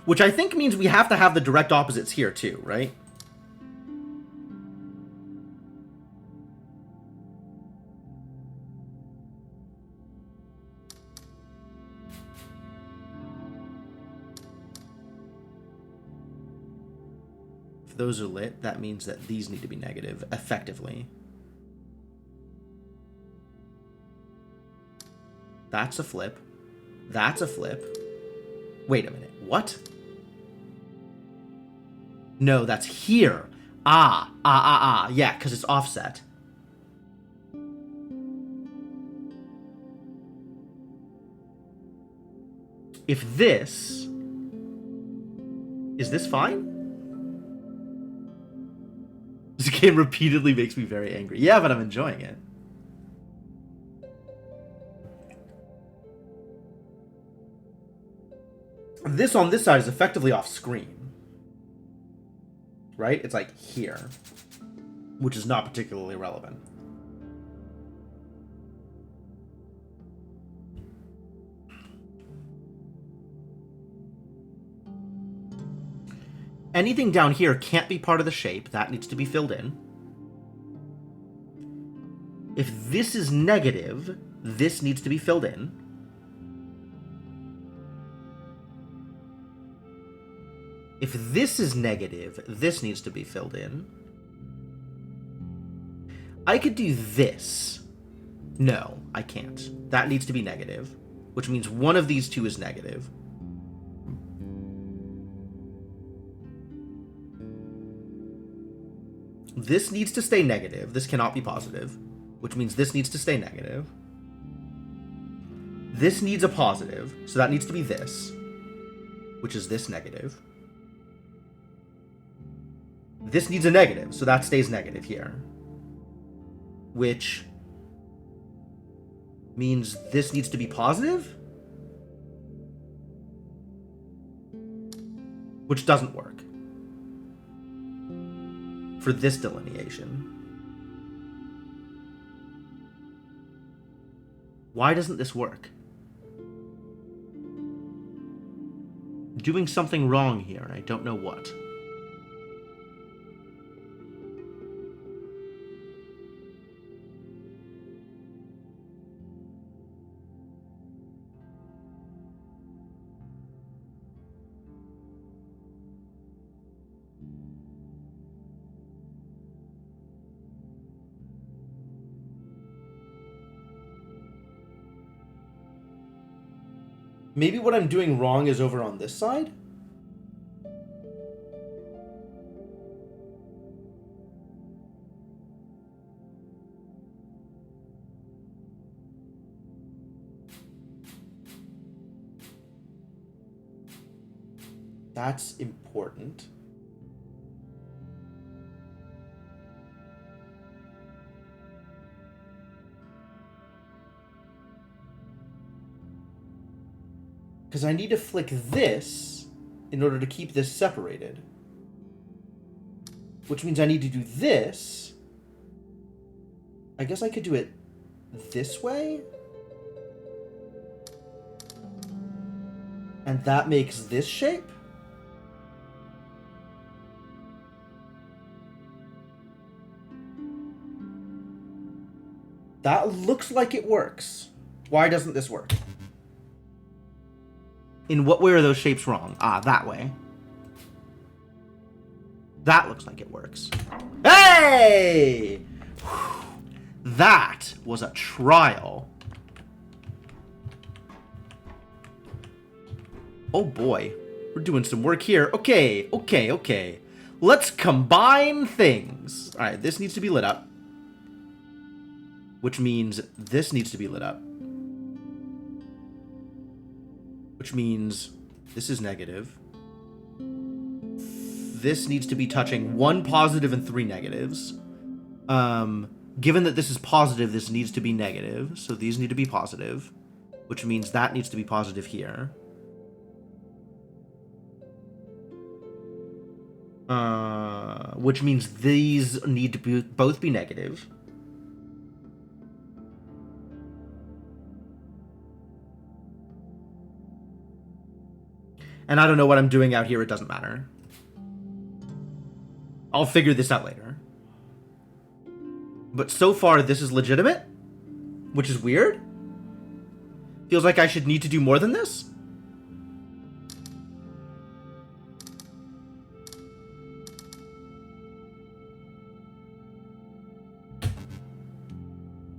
Which I think means we have to have the direct opposites here too, right? If those are lit, that means that these need to be negative, effectively. That's a flip. That's a flip. Wait a minute, what? No, that's here. Yeah, because it's offset. If this... Is this fine? This game repeatedly makes me very angry. Yeah, but I'm enjoying it. This on this side is effectively off screen. Right? It's like here. Which is not particularly relevant. Anything down here can't be part of the shape. That needs to be filled in. If this is negative, this needs to be filled in. If this is negative, this needs to be filled in. I could do this. No, I can't. That needs to be negative, which means one of these two is negative. This needs to stay negative. This cannot be positive, which means this needs to stay negative. This needs a positive, so that needs to be this. which is this negative. This needs a negative, so that stays negative here. Which means this needs to be positive? Which doesn't work for this delineation. Why doesn't this work? I'm doing something wrong here, and I don't know what. Maybe what I'm doing wrong is over on this side? That's important. Because I need to flick this in order to keep this separated. Which means I need to do this. I guess I could do it this way. And that makes this shape. That looks like it works. Why doesn't this work? In what way are those shapes wrong? Ah, that way. That looks like it works. Hey! That was a trial. Oh boy. We're doing some work here. Okay. Let's combine things. Alright, this needs to be lit up. Which means this needs to be lit up. Which means this is negative. This needs to be touching 1 positive and 3 negatives. Given that this is positive, this needs to be negative. So these need to be positive. Which means that needs to be positive here. Which means these need to both be negative. And I don't know what I'm doing out here, it doesn't matter. I'll figure this out later. But so far, this is legitimate, which is weird. Feels like I should need to do more than this.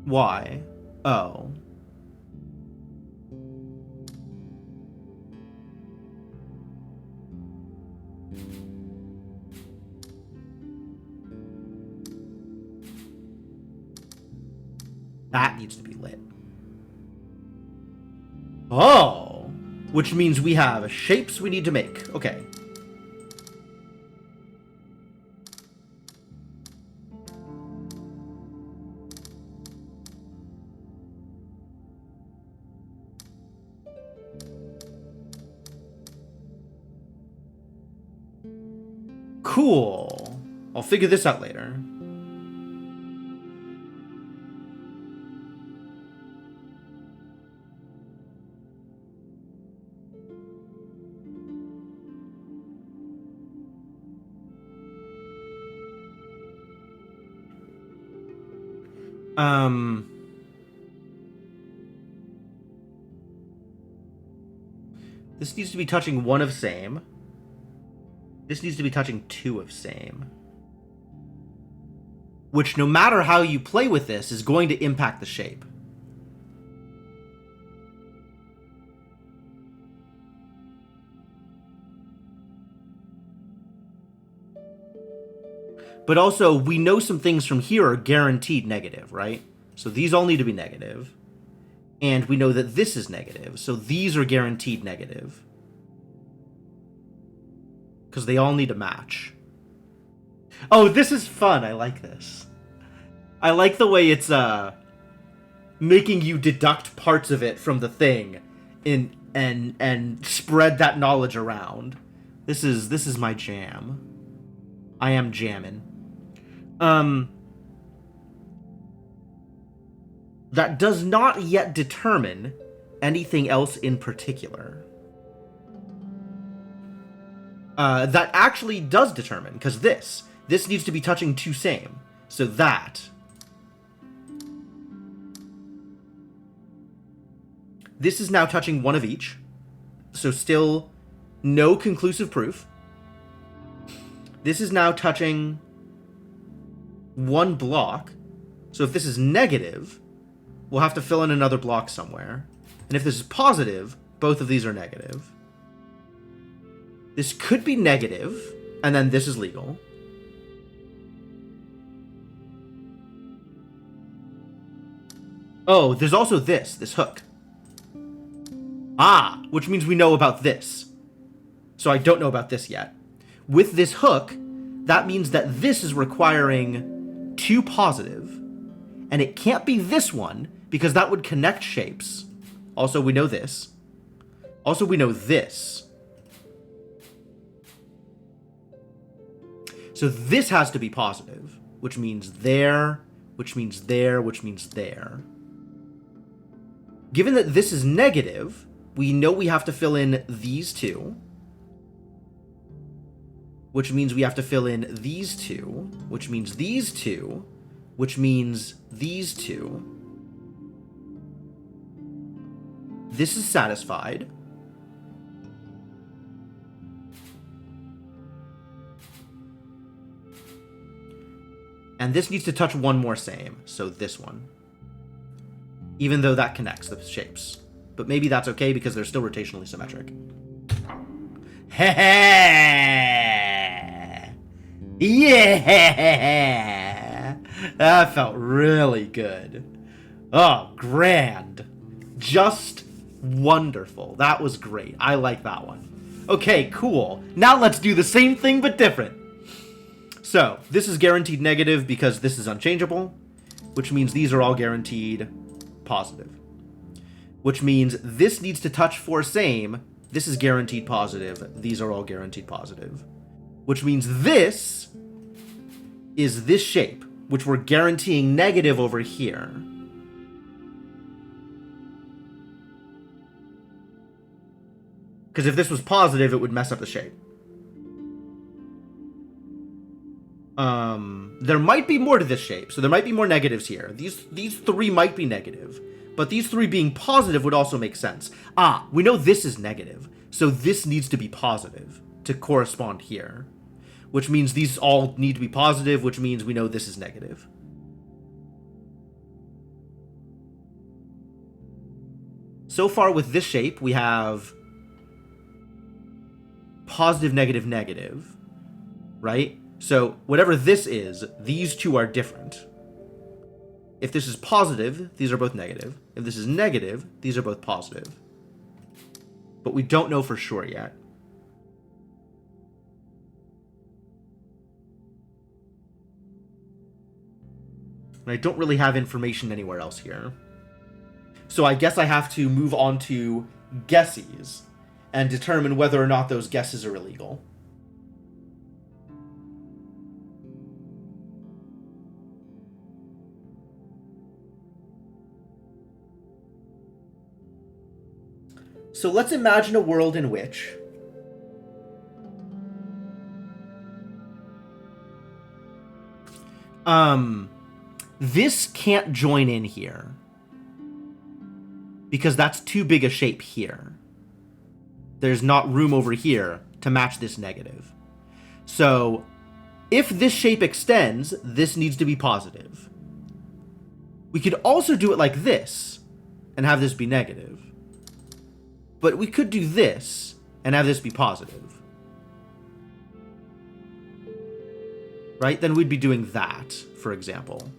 Why? Oh. That needs to be lit. Oh! Which means we have shapes we need to make. Okay. Cool. I'll figure this out later. This needs to be touching 1 of same. This needs to be touching 2 of same. Which, no matter how you play with this, is going to impact the shape. But also, we know some things from here are guaranteed negative, right? So these all need to be negative. And we know that this is negative, so these are guaranteed negative. because they all need to match. Oh, this is fun. I like this. I like the way it's making you deduct parts of it from the thing and spread that knowledge around. This is my jam. I am jammin'. That does not yet determine anything else in particular. That actually does determine, because this needs to be touching two same. So that. This is now touching one of each. So still no conclusive proof. This is now touching one block. So if this is negative, we'll have to fill in another block somewhere. And if this is positive, both of these are negative. This could be negative, and then this is legal. Oh, there's also this hook. Ah, which means we know about this. So I don't know about this yet. With this hook, that means that this is requiring two positive, and it can't be this one, because that would connect shapes. Also, we know this. Also, we know this. So this has to be positive, which means there, which means there, which means there. Given that this is negative, we know we have to fill in these two, which means we have to fill in these two, which means these two, which means these two. This is satisfied. And this needs to touch one more same, so this one. Even though that connects the shapes. But maybe that's okay because they're still rotationally symmetric. Yeah! That felt really good. Oh, grand. Just wonderful. That was great. I like that one. Okay, cool. Now let's do the same thing but different. So, this is guaranteed negative because this is unchangeable, which means these are all guaranteed positive. Which means this needs to touch four same. This is guaranteed positive. These are all guaranteed positive. Which means this is this shape, which we're guaranteeing negative over here. Because if this was positive, it would mess up the shape. There might be more to this shape, so there might be more negatives here. These three might be negative, but these three being positive would also make sense. Ah, we know this is negative, so this needs to be positive to correspond here, which means these all need to be positive, which means we know this is negative. So far with this shape, we have positive, negative, negative, right? So whatever this is, these two are different. If this is positive, these are both negative. If this is negative, these are both positive. But we don't know for sure yet. And I don't really have information anywhere else here. So I guess I have to move on to guesses and determine whether or not those guesses are illegal. So let's imagine a world in which this can't join in here because that's too big a shape here. There's not room over here to match this negative. So if this shape extends, this needs to be positive. We could also do it like this and have this be negative. But we could do this and have this be positive. Right? Then we'd be doing that, for example.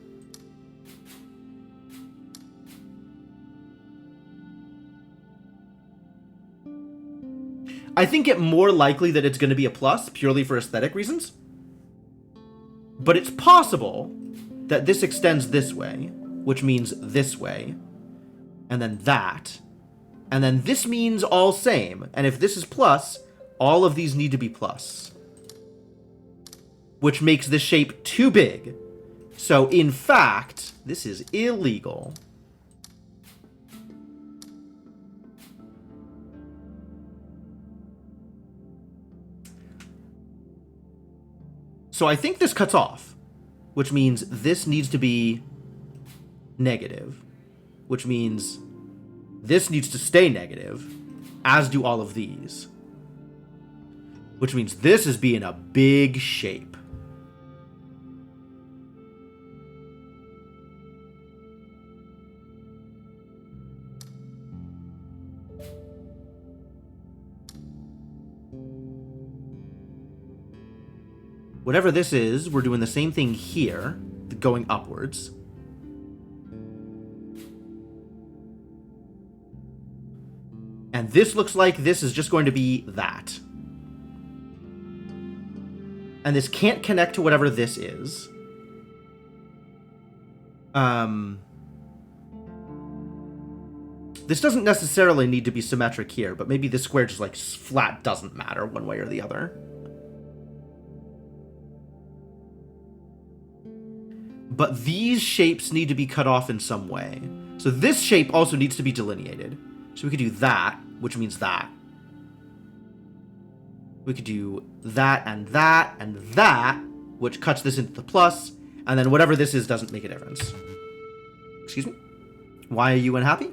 I think it more likely that it's going to be a plus, purely for aesthetic reasons. But it's possible that this extends this way, which means this way, and then that. And then this means all same. And if this is plus, all of these need to be plus. Which makes this shape too big. So, in fact, this is illegal. So I think this cuts off, which means this needs to be negative, which means this needs to stay negative, as do all of these. Which means this is being a big shape. Whatever this is, we're doing the same thing here, going upwards. And this looks like this is just going to be that. And this can't connect to whatever this is. This doesn't necessarily need to be symmetric here, but maybe this square just like flat doesn't matter one way or the other. But these shapes need to be cut off in some way. So this shape also needs to be delineated. So we could do that, which means that. We could do that, and that, which cuts this into the plus, and then whatever this is doesn't make a difference. Excuse me? Why are you unhappy?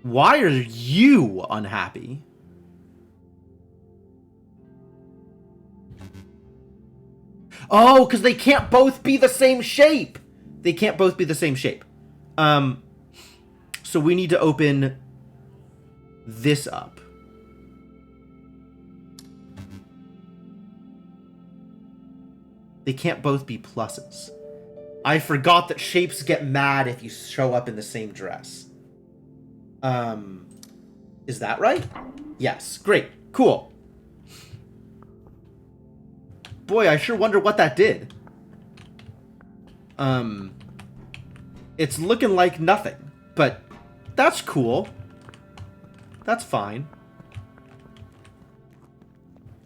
Why are you unhappy? Oh, because they can't both be the same shape. They can't both be the same shape. So we need to open this up. They can't both be pluses. I forgot that shapes get mad if you show up in the same dress. Is that right? Yes. Great. Cool. Boy, I sure wonder what that did. It's looking like nothing, but that's cool. That's fine.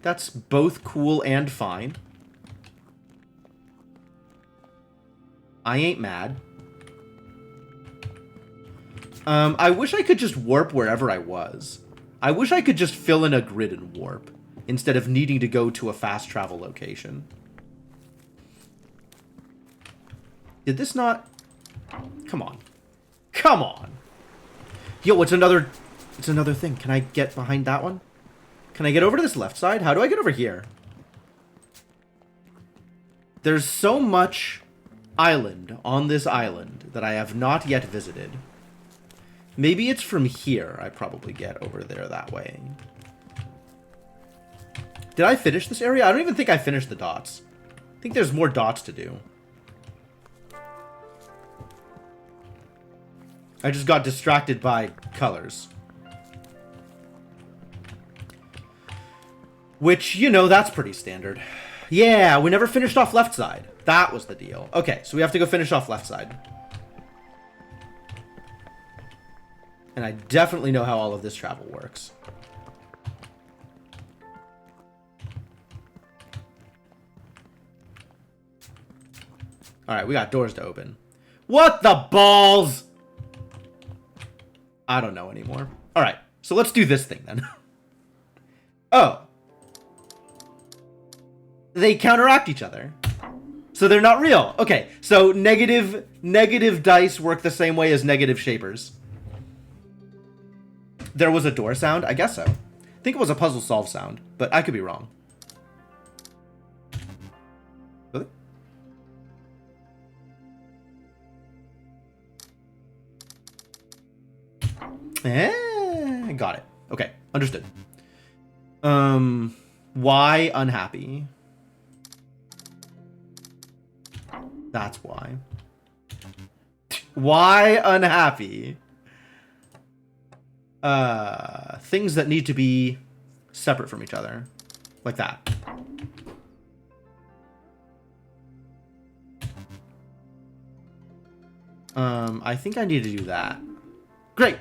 That's both cool and fine. I ain't mad. I wish I could just warp wherever I was. I wish I could just fill in a grid and warp, instead of needing to go to a fast travel location. Did this not... Come on. Come on! Yo, it's another thing. Can I get behind that one? Can I get over to this left side? How do I get over here? There's so much island on this island that I have not yet visited. Maybe it's from here I probably get over there that way. Did I finish this area? I don't even think I finished the dots. I think there's more dots to do. I just got distracted by colors. Which, you know, that's pretty standard. Yeah, we never finished off left side. That was the deal. Okay, so we have to go finish off left side. And I definitely know how all of this travel works. Alright, we got doors to open. What the balls? I don't know anymore. Alright, so let's do this thing then. Oh. They counteract each other. So they're not real. Okay, so negative dice work the same way as negative shapers. There was a door sound? I guess so. I think it was a puzzle solve sound, but I could be wrong. Really? Got it. Okay, understood. Why unhappy? That's why. Why unhappy? things that need to be separate from each other. Like that. I think I need to do that. Great.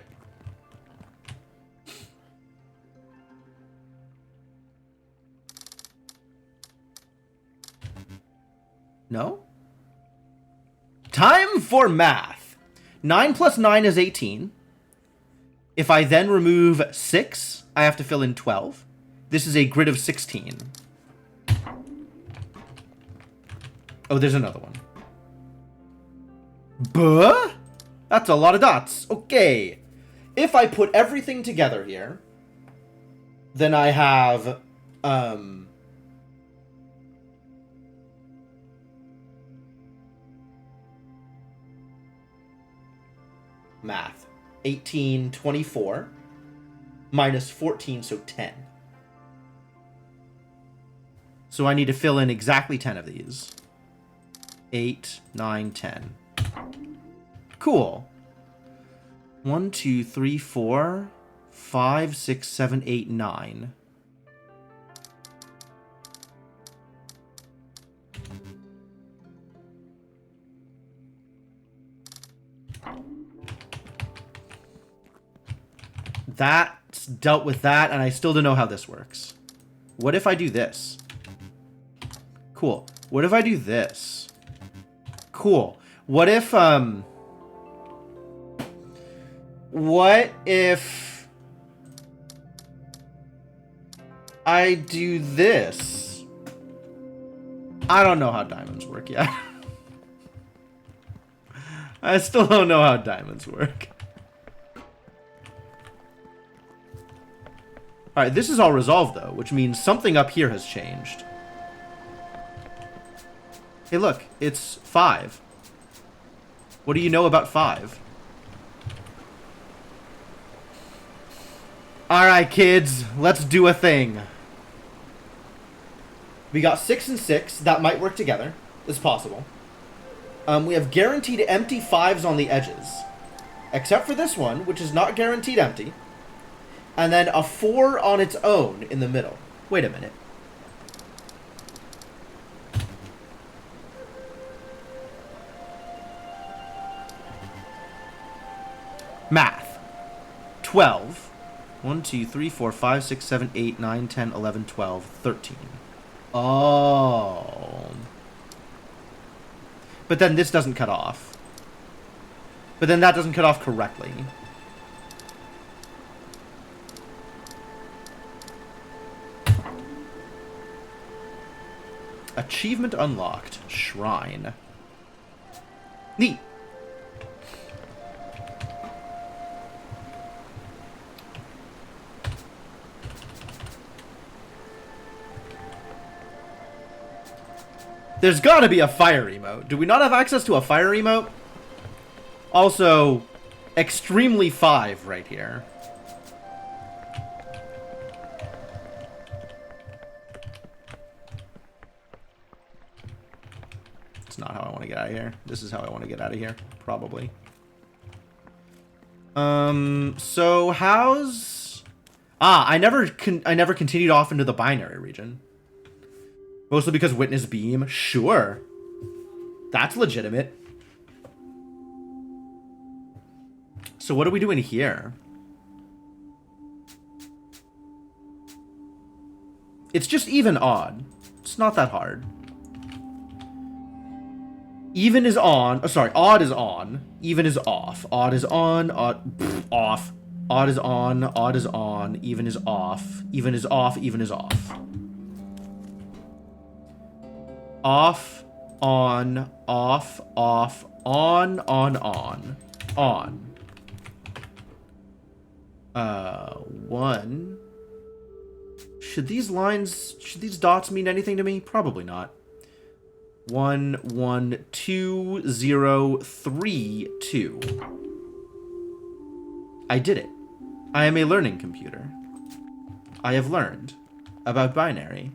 No? Time for math. 9 plus 9 is 18. If I then remove 6, I have to fill in 12. This is a grid of 16. Oh, there's another one. Buh? That's a lot of dots. Okay. If I put everything together here, then I have, math. 18, 24, minus 14, so 10. So I need to fill in exactly 10 of these. 8, 9, 10. Cool. 1, 2, 3, 4, 5, 6, 7, 8, 9. That's dealt with that, and I still don't know how this works. What if I do this? Cool. What if I do this? Cool. What if I do this? I don't know how diamonds work yet. I still don't know how diamonds work. Alright, this is all resolved, though, which means something up here has changed. Hey, look, it's 5. What do you know about 5? Alright, kids, let's do a thing. We got 6 and 6. That might work together. It's possible. We have guaranteed empty 5s on the edges. Except for this one, which is not guaranteed empty. And then a 4 on its own in the middle. Wait a minute. Math. 12. 1, 2, 3, 4, 5, 6, 7, 8, 9, 10, 11, 12, 13. Oh. But then this doesn't cut off. But then that doesn't cut off correctly. Achievement unlocked. Shrine. Neat. There's gotta be a fire emote. Do we not have access to a fire emote? Also, extremely 5 right here. It's not how I want to get out of here. This is how I want to get out of here, probably. So how's... I never continued off into the binary region. Mostly because Witness Beam? Sure. That's legitimate. So what are we doing here? It's just even odd. It's not that hard. Even is on. Oh, sorry. Odd is on. Even is off. Odd is on. Off. Odd is on. Odd is on. Even is off. Even is off. Even is off. Off, on, off, off, on, on. 1. Should these dots mean anything to me? Probably not. 1, 1, 2, 0, 3, 2. I did it. I am a learning computer. I have learned about binary,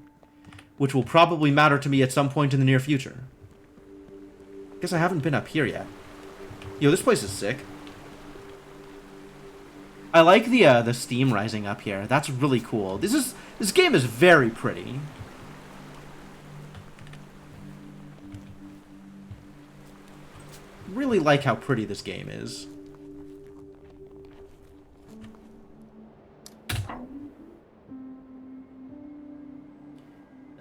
which will probably matter to me at some point in the near future. Guess I haven't been up here yet. Yo, this place is sick. I like the steam rising up here. That's really cool. This game is very pretty. Really like how pretty this game is.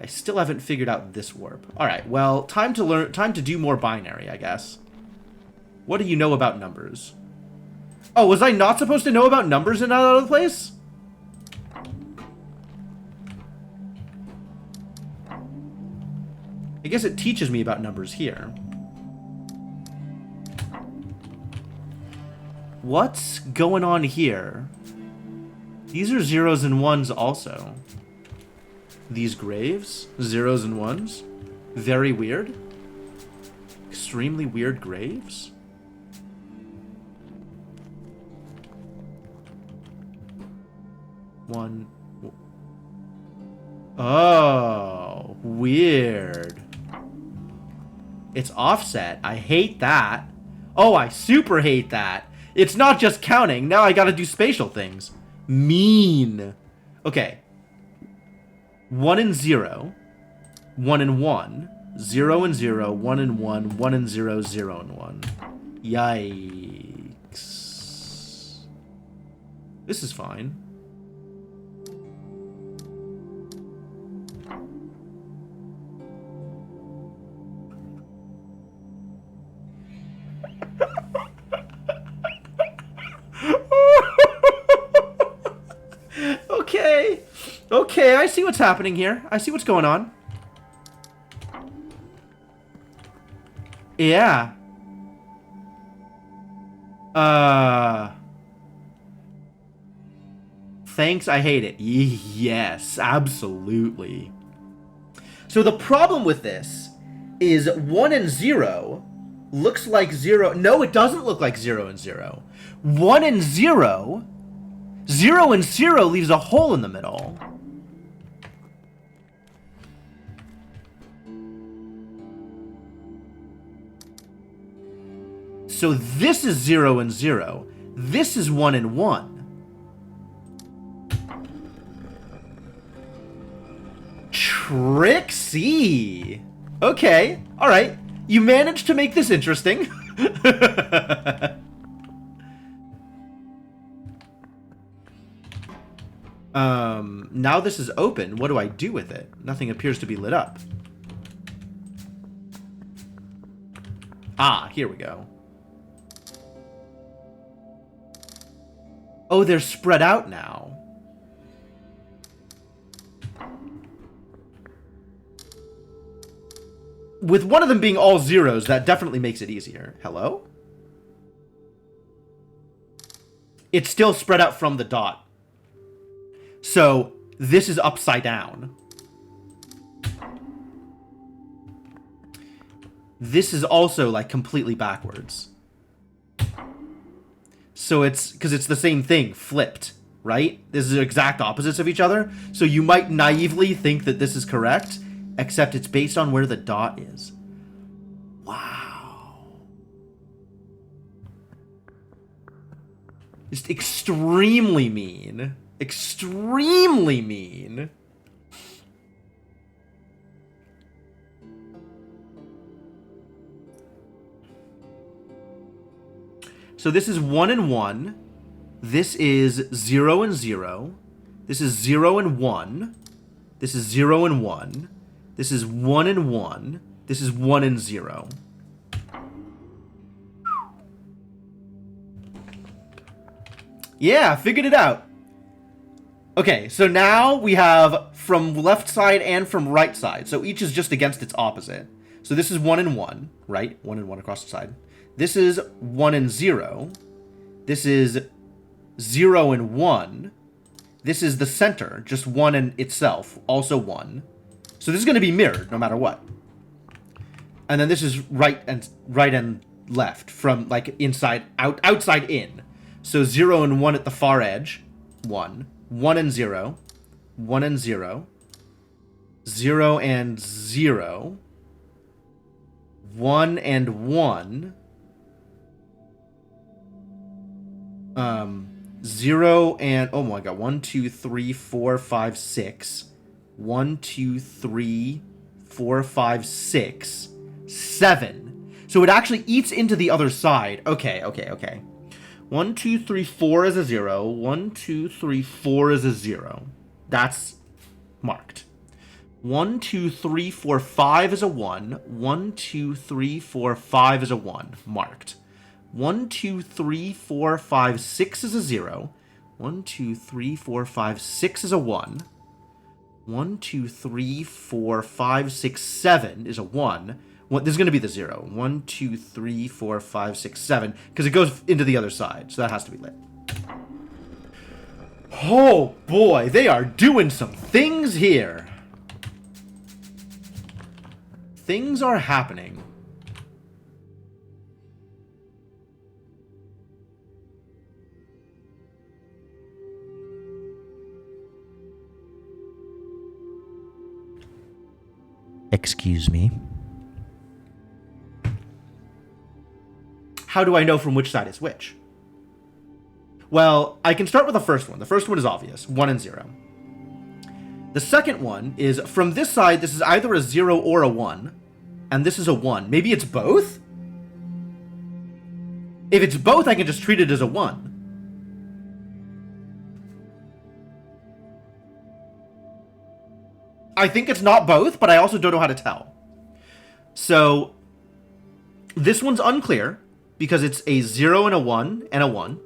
I still haven't figured out this warp. Alright, well, time to do more binary, I guess. What do you know about numbers? Oh, was I not supposed to know about numbers in that other place? I guess it teaches me about numbers here. What's going on here? These are zeros and ones also. These graves? Zeros and ones? Very weird. Extremely weird graves. One. Oh, weird. It's offset. I hate that. Oh, I super hate that. It's not just counting. Now I gotta do spatial things. Mean. Okay. 1 and 0. 1 and 1. 0 and 0. 1 and 1. 1 and 0. 0 and 1. Yikes. This is fine. Okay. Okay, I see what's happening here. I see what's going on. Yeah. Thanks, I hate it. Yes, absolutely. So the problem with this is 1 and 0 looks like 0. No, it doesn't look like 0 and 0. 1 and 0... 0 and 0 leaves a hole in the middle. So this is 0 and 0. This is 1 and 1. Trixie! Okay, alright. You managed to make this interesting. Now this is open. What do I do with it? Nothing appears to be lit up. Ah, here we go. Oh, they're spread out now. With one of them being all zeros, that definitely makes it easier. Hello? It's still spread out from the dot. So, this is upside down. This is also, like, completely backwards. So it's, because it's the same thing, flipped, right? This is exact opposites of each other. So you might naively think that this is correct, except it's based on where the dot is. Wow. Just extremely mean. Extremely mean. So this is 1 and 1. This is 0 and 0. This is 0 and 1. This is 0 and 1. This is 1 and 1. This is 1 and 0. Yeah, figured it out. Okay, so now we have from left side and from right side. So each is just against its opposite. So this is 1 and 1, right? 1 and 1 across the side. This is 1 and 0. This is 0 and 1. This is the center, just 1 and itself, also 1. So this is going to be mirrored no matter what. And then this is right and left from like inside out, outside in. So 0 and 1 at the far edge, 1. 1 and 0. 1 and 0. 0 and 0. 1 and 1. 0 and... Oh my god. 1, 2, 3, 4, 5, 6. 1, 2, 3, 4, 5, 6. 7. So it actually eats into the other side. Okay, okay, okay. 1, 2, 3, 4 is a 0. 1, 2, 3, 4 is a 0. That's marked. 1, 2, 3, 4, 5 is a 1. 1, 2, 3, 4, 5 is a 1. Marked. 1, 2, 3, 4, 5, 6 is a 0. 1, 2, 3, 4, 5, 6 is a 1. 1, 2, 3, 4, 5, 6, 7 is a 1. This is going to be the 0. 1, 2, 3, 4, 5, 6, 7. Because it goes into the other side. So that has to be lit. Oh boy, they are doing some things here. Things are happening. Excuse me. How do I know from which side is which? Well, I can start with the first one. The first one is obvious. 1 and 0. The second one is, from this side, this is either a 0 or a 1. And this is a 1. Maybe it's both? If it's both, I can just treat it as a 1. I think it's not both, but I also don't know how to tell. So, this one's unclear, because it's a 0 and a 1 and a 1.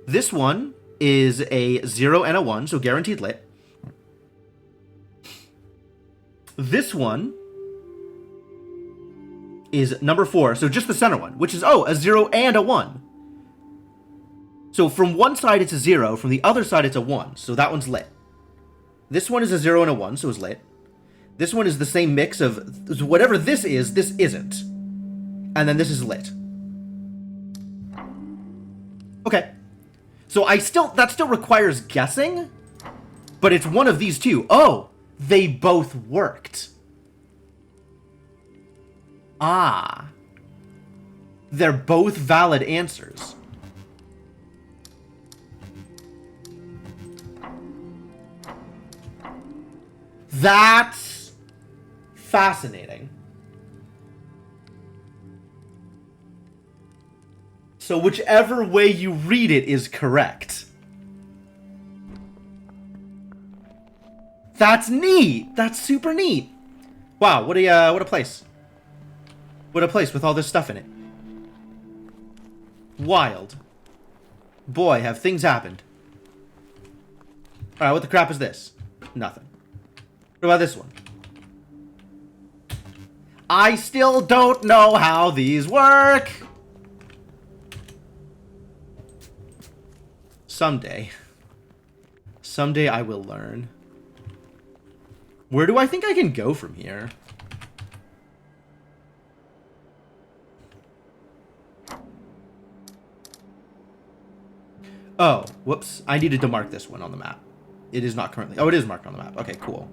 This one is a 0 and a 1, so guaranteed lit. This one is number 4, so just the center one, which is, a 0 and a 1. So from one side it's a 0, from the other side it's a 1, so that one's lit. This one is a 0 and a 1, so it's lit. This one is the same mix of whatever this isn't. And then this is lit. Okay. So that still requires guessing, but it's one of these two. Oh, they both worked. Ah. They're both valid answers. That's fascinating. So whichever way you read it is correct. That's neat. That's super neat. Wow, what a place. What a place with all this stuff in it. Wild. Boy, have things happened. Alright, what the crap is this? Nothing. What about this one? I still don't know how these work. Someday. Someday I will learn. Where do I think I can go from here? Oh, whoops. I needed to mark this one on the map. It is not currently... Oh, it is marked on the map. Okay, cool.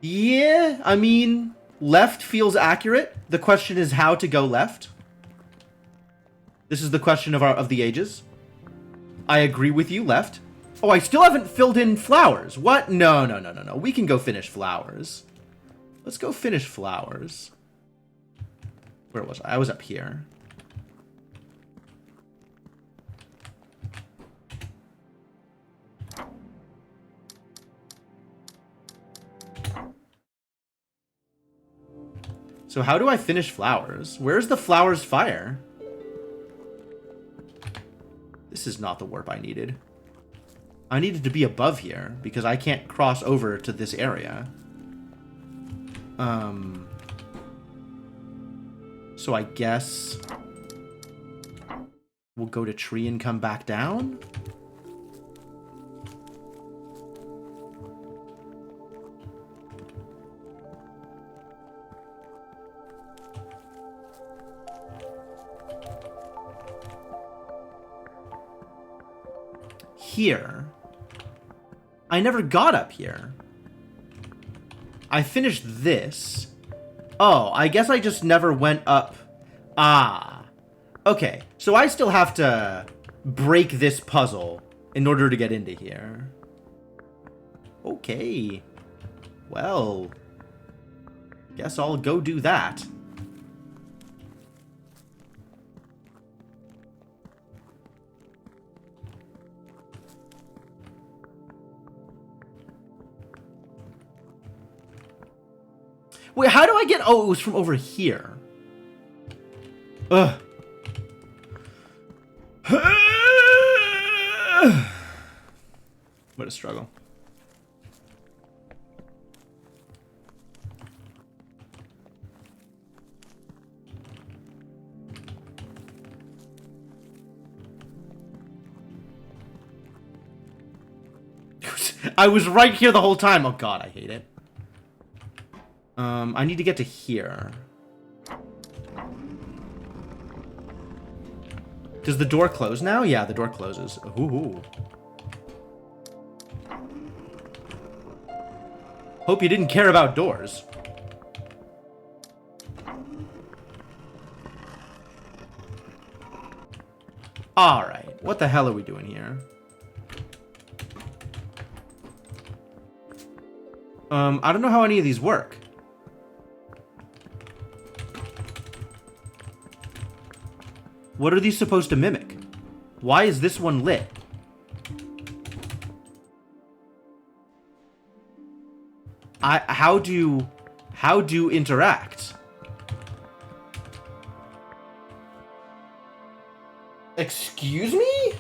Yeah, I mean, left feels accurate. The question is how to go left. This is the question of the ages. I agree with you, left. Oh, I still haven't filled in flowers. What? No. We can go finish flowers. Let's go finish flowers. Where was I? I was up here. So how do I finish flowers? Where's the flowers fire? This is not the warp I needed. I needed to be above here because I can't cross over to this area. So I guess we'll go to tree and come back down. Here. I never got up here. I finished this. Oh, I guess I just never went up. Ah. Okay, so I still have to break this puzzle in order to get into here. Okay. Well, guess I'll go do that. Wait, how do I get... Oh, it was from over here. Ugh. What a struggle. I was right here the whole time. Oh god, I hate it. I need to get to here. Does the door close now? Yeah, the door closes. Ooh. Hope you didn't care about doors. Alright, what the hell are we doing here? I don't know how any of these work. What are these supposed to mimic? Why is this one lit? How do interact? Excuse me?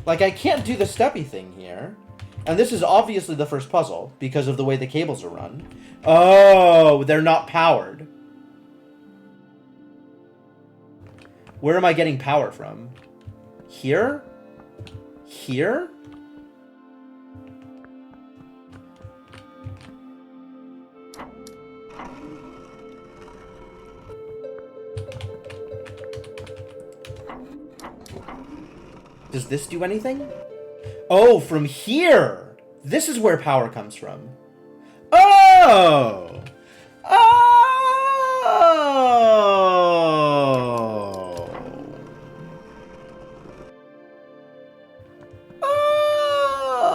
Like, I can't do the steppy thing here. And this is obviously the first puzzle because of the way the cables are run. Oh, they're not powered. Where am I getting power from? Here? Here? Does this do anything? Oh, from here! This is where power comes from. Oh! Oh!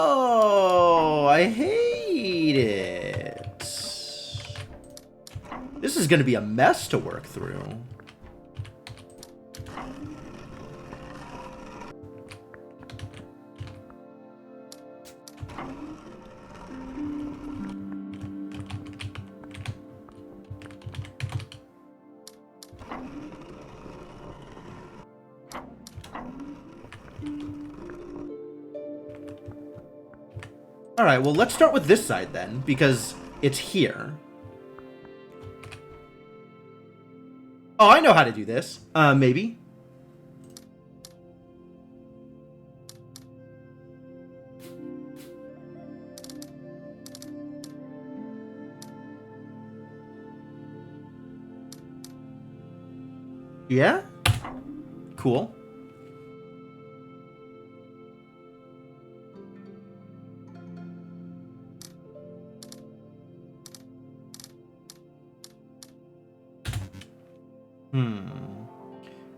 Oh! I hate it. This is gonna be a mess to work through. Alright, well, let's start with this side then, because it's here. Oh, I know how to do this. Maybe. Yeah? Cool.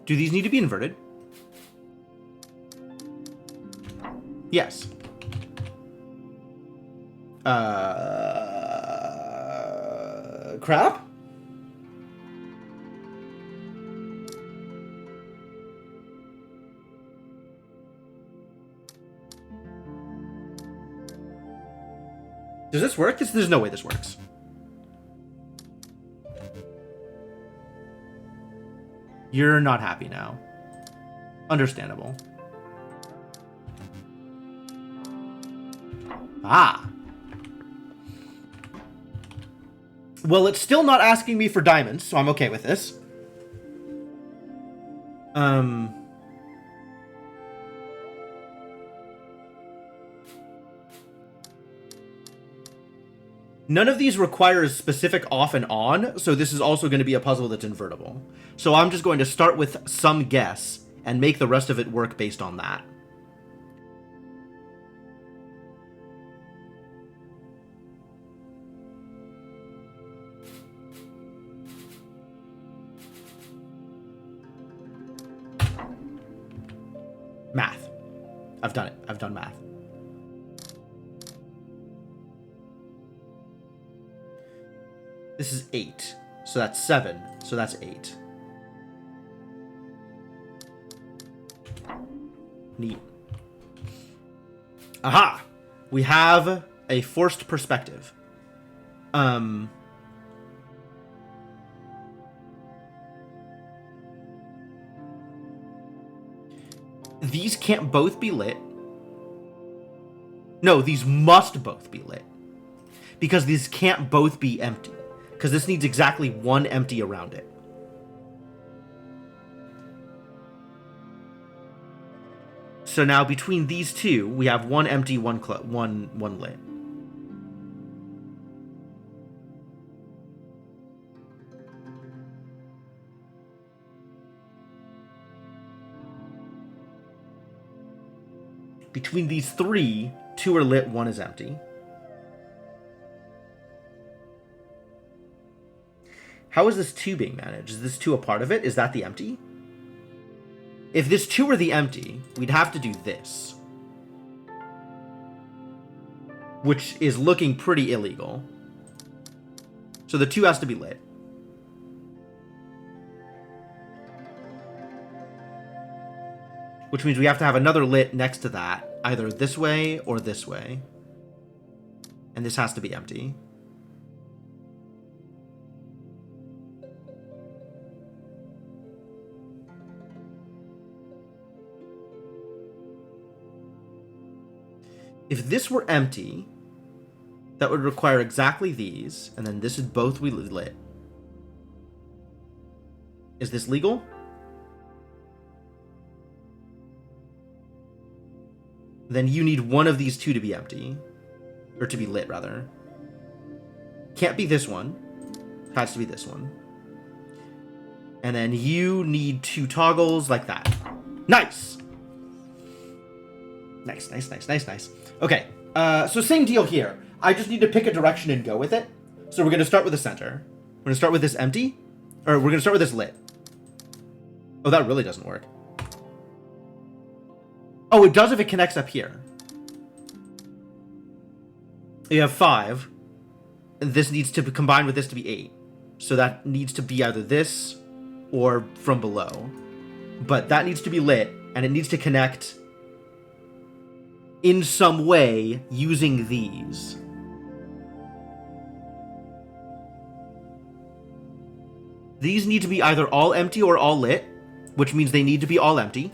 Do these need to be inverted? Yes. Crap? Does this work? There's no way this works. You're not happy now. Understandable. Ah. Well, it's still not asking me for diamonds, so I'm okay with this. None of these requires specific off and on, so this is also going to be a puzzle that's invertible. So I'm just going to start with some guess and make the rest of it work based on that. Math. I've done it. I've done math. This is 8. So that's 7. So that's 8. Neat. Aha! We have a forced perspective. These can't both be lit. No, these must both be lit. Because these can't both be empty. Because this needs exactly one empty around it. So now between these two, we have one empty, one lit. Between these three, 2 are lit, 1 is empty. How is this 2 being managed? Is this 2 a part of it? Is that the empty? If this 2 were the empty, we'd have to do this. Which is looking pretty illegal. So the 2 has to be lit. Which means we have to have another lit next to that, either this way or this way. And this has to be empty. If this were empty, that would require exactly these, and then this would both be lit. Is this legal? Then you need one of these 2 to be empty. Or to be lit, rather. Can't be this one. Has to be this one. And then you need 2 toggles like that. Nice! Nice. Okay, so same deal here. I just need to pick a direction and go with it. So we're going to start with the center. We're going to start with this empty. Or we're going to start with this lit. Oh, that really doesn't work. Oh, it does if it connects up here. You have 5. And this needs to be combined with this to be 8. So that needs to be either this or from below. But that needs to be lit, and it needs to connect in some way using these. These need to be either all empty or all lit, which means they need to be all empty.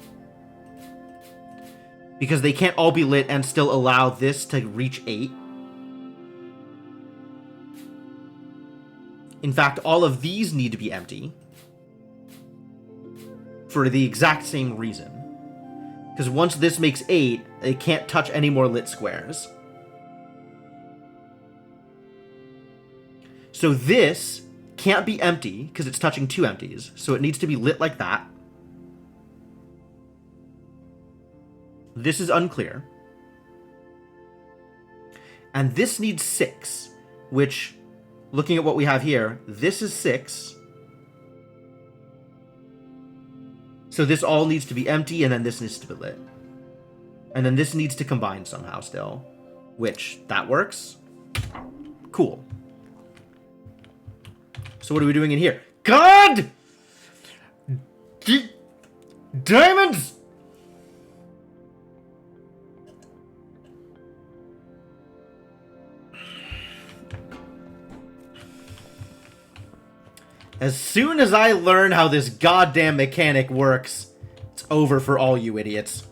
Because they can't all be lit and still allow this to reach 8. In fact, all of these need to be empty. For the exact same reason. Because once this makes 8, it can't touch any more lit squares. So this can't be empty, because it's touching 2 empties. So it needs to be lit like that. This is unclear. And this needs 6, which, looking at what we have here, this is 6. So this all needs to be empty, and then this needs to be lit. And then this needs to combine somehow still. Which, that works. Cool. So what are we doing in here? God! Diamonds! As soon as I learn how this goddamn mechanic works, it's over for all you idiots.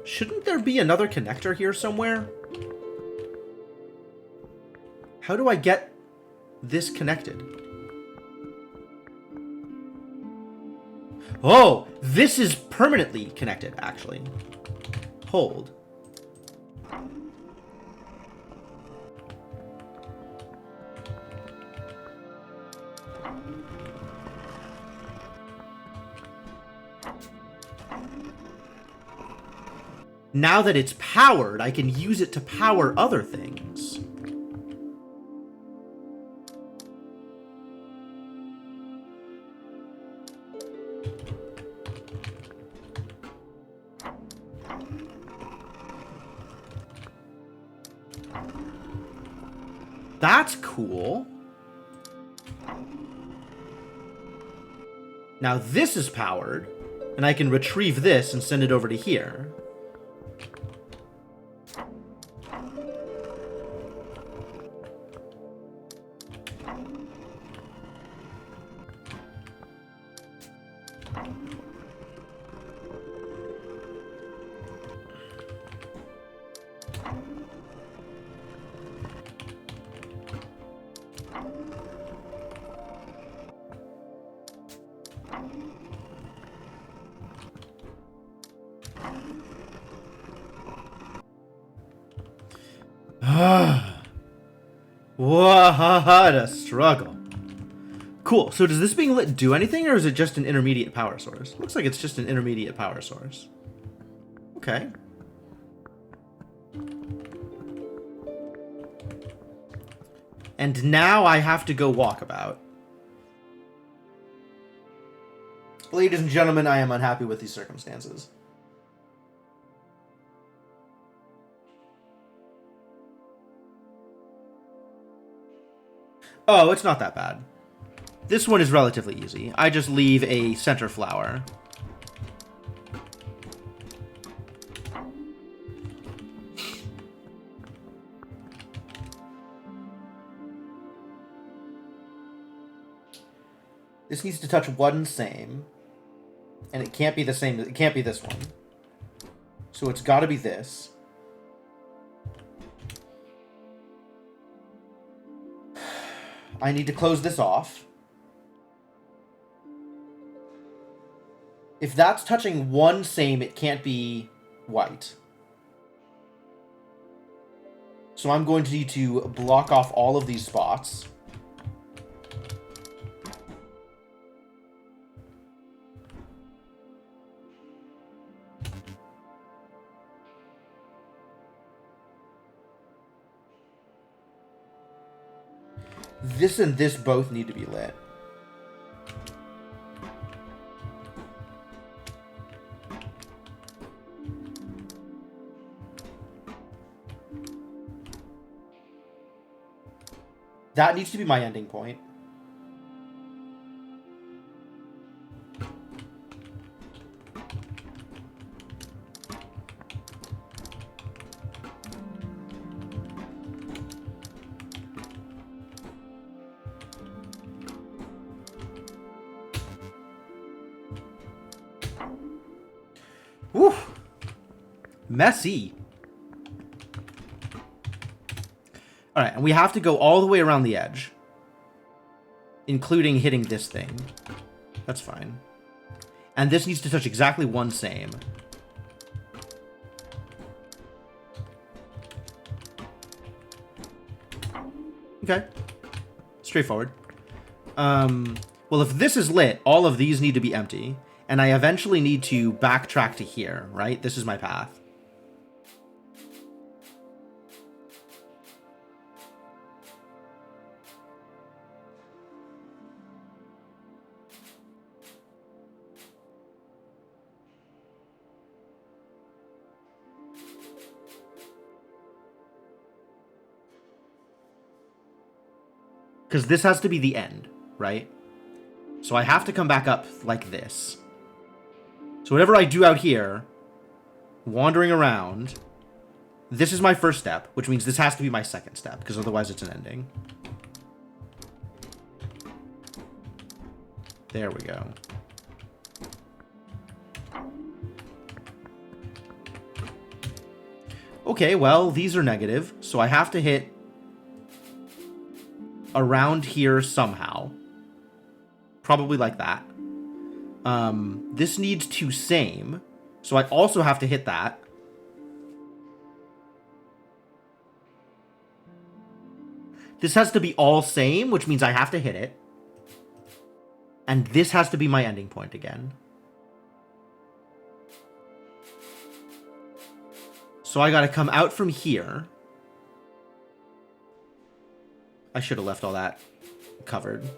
Shouldn't there be another connector here somewhere? How do I get this connected? Oh, this is permanently connected, actually. Hold. Now that it's powered, I can use it to power other things. That's cool. Now this is powered, and I can retrieve this and send it over to here. What a struggle. Cool. So does this being lit do anything, or is it just an intermediate power source? Looks like it's just an intermediate power source. Okay. And now I have to go walkabout. Ladies and gentlemen, I am unhappy with these circumstances. Oh, it's not that bad. This one is relatively easy. I just leave a center flower. This needs to touch one same. And it can't be the same. It can't be this one. So it's got to be this. I need to close this off. If that's touching one same, it can't be white. So I'm going to need to block off all of these spots. This and this both need to be lit. That needs to be my ending point. Whew. Messy. Alright, and we have to go all the way around the edge. Including hitting this thing. That's fine. And this needs to touch exactly one same. Okay. Straightforward. Well, if this is lit, all of these need to be empty. And I eventually need to backtrack to here, right? This is my path. Because this has to be the end, right? So I have to come back up like this. So whatever I do out here, wandering around, this is my first step, which means this has to be my second step, because otherwise it's an ending. There we go. Okay, well, these are negative, so I have to hit around here somehow. Probably like that. This needs to same, so I also have to hit that. This has to be all same, which means I have to hit it. And this has to be my ending point again. So I gotta come out from here. I should have left all that covered.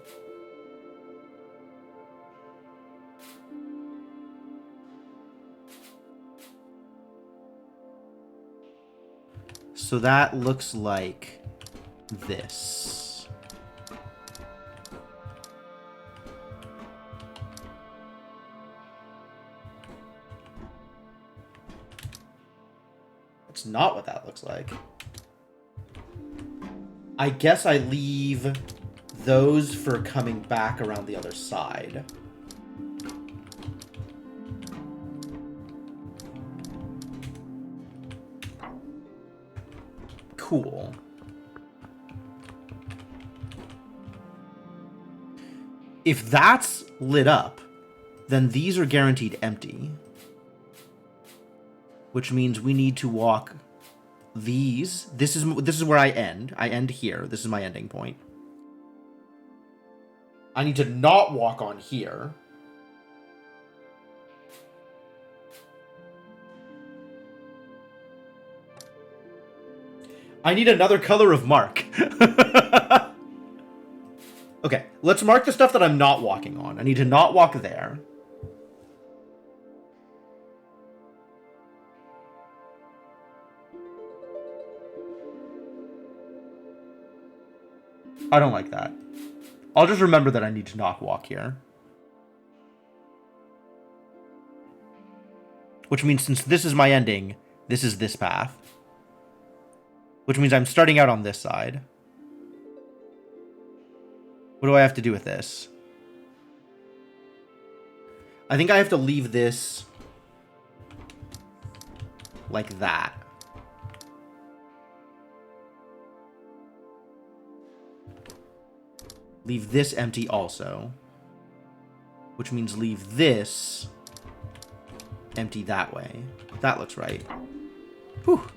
So that looks like this. That's not what that looks like. I guess I leave those for coming back around the other side. Cool. If that's lit up, then these are guaranteed empty. Which means we need to walk these. This is where I end. I end here. This is my ending point. I need to not walk on here. I need another color of mark. Okay, let's mark the stuff that I'm not walking on. I need to not walk there. I don't like that. I'll just remember that I need to not walk here. Which means since this is my ending, this is this path. Which means I'm starting out on this side. What do I have to do with this? I think I have to leave this like that. Leave this empty also. Which means leave this empty that way. That looks right. Whew.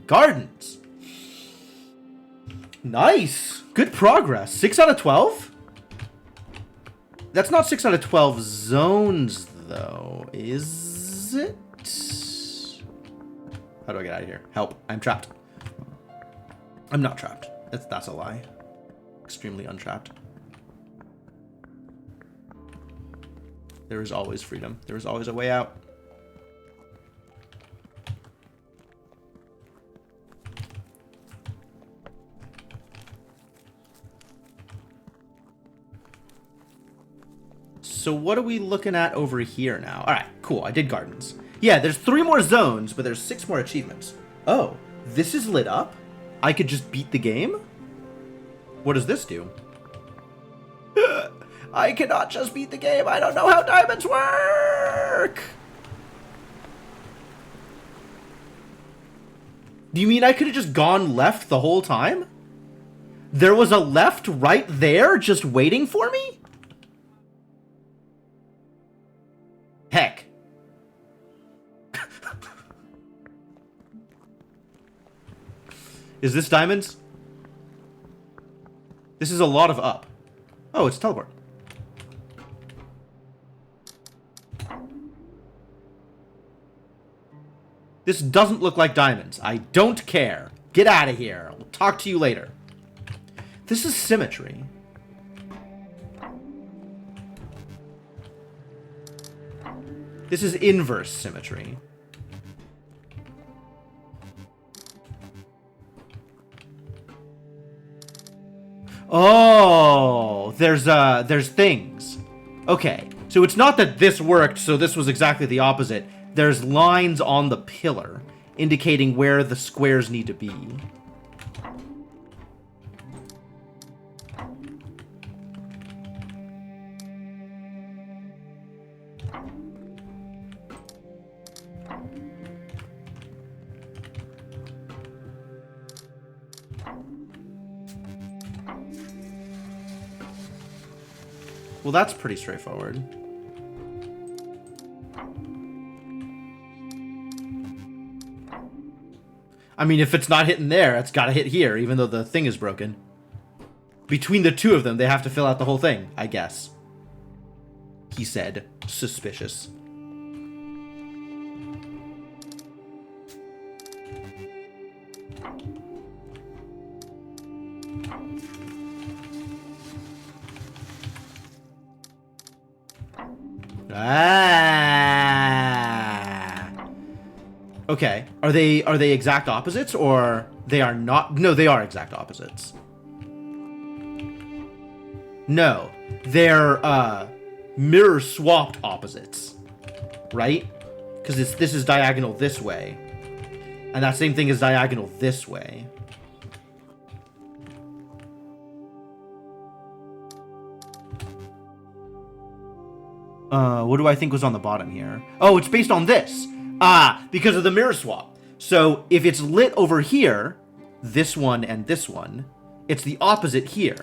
Gardens. Nice. Good progress. 6 out of 12? That's not 6 out of 12 zones, though, is it? How do I get out of here? Help. I'm trapped. I'm not trapped. That's a lie. Extremely untrapped. There is always freedom. There is always a way out. So what are we looking at over here now? All right, cool. I did gardens. Yeah, there's 3 more zones, but there's 6 more achievements. Oh, this is lit up? I could just beat the game? What does this do? I cannot just beat the game. I don't know how diamonds work. Do you mean I could have just gone left the whole time? There was a left right there just waiting for me? Heck. Is this diamonds? This is a lot of up. Oh, it's teleport. This doesn't look like diamonds. I don't care. Get out of here. We'll talk to you later. This is symmetry. This is inverse symmetry. Oh, there's things. Okay, so it's not that this worked, so this was exactly the opposite. There's lines on the pillar indicating where the squares need to be. Well, that's pretty straightforward. I mean, if it's not hitting there, it's gotta hit here, even though the thing is broken. Between the two of them, they have to fill out the whole thing, I guess. He said, suspicious. Ah. Okay. Are they exact opposites, or they are not? No, they are exact opposites. No, they're mirror swapped opposites, right? Because this is diagonal this way, and that same thing is diagonal this way. What do I think was on the bottom here? Oh, it's based on this. Ah, because of the mirror swap. So if it's lit over here, this one and this one, it's the opposite here.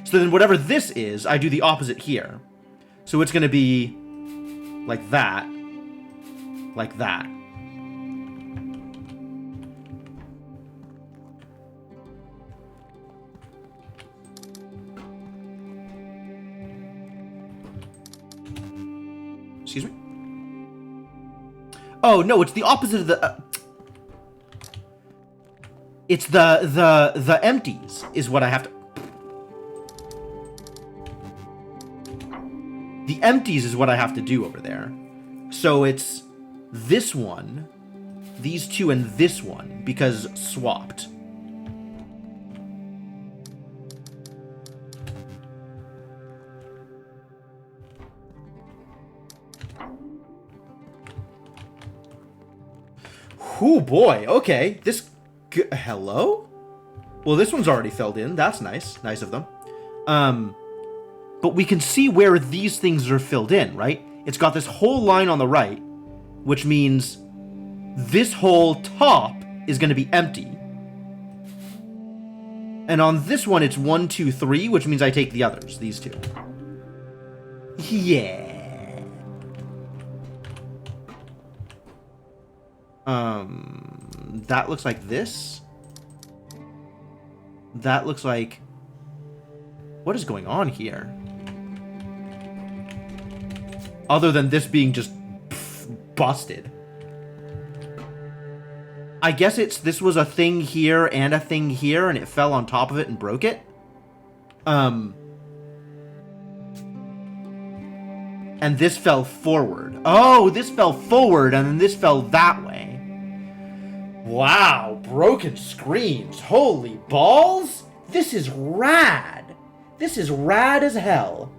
So then whatever this is, I do the opposite here. So it's going to be like that. Like that. Excuse me? Oh, no, it's the opposite of the... it's the empties is what I have to... The empties is what I have to do over there. So it's this one, these two, and this one, because swapped. Oh boy, okay. This... hello? Well, this one's already filled in. That's nice. Nice of them. But we can see where these things are filled in, right? It's got this whole line on the right, which means this whole top is going to be empty. And on this one, it's 1, 2, 3, which means I take the others, these two. Yeah. That looks like this. That looks like... what is going on here? Other than this being just busted. I guess this was a thing here and a thing here, and it fell on top of it and broke it. And this fell forward. Oh, this fell forward, and then this fell that way. Wow, broken screens. Holy balls. This is rad. This is rad as hell.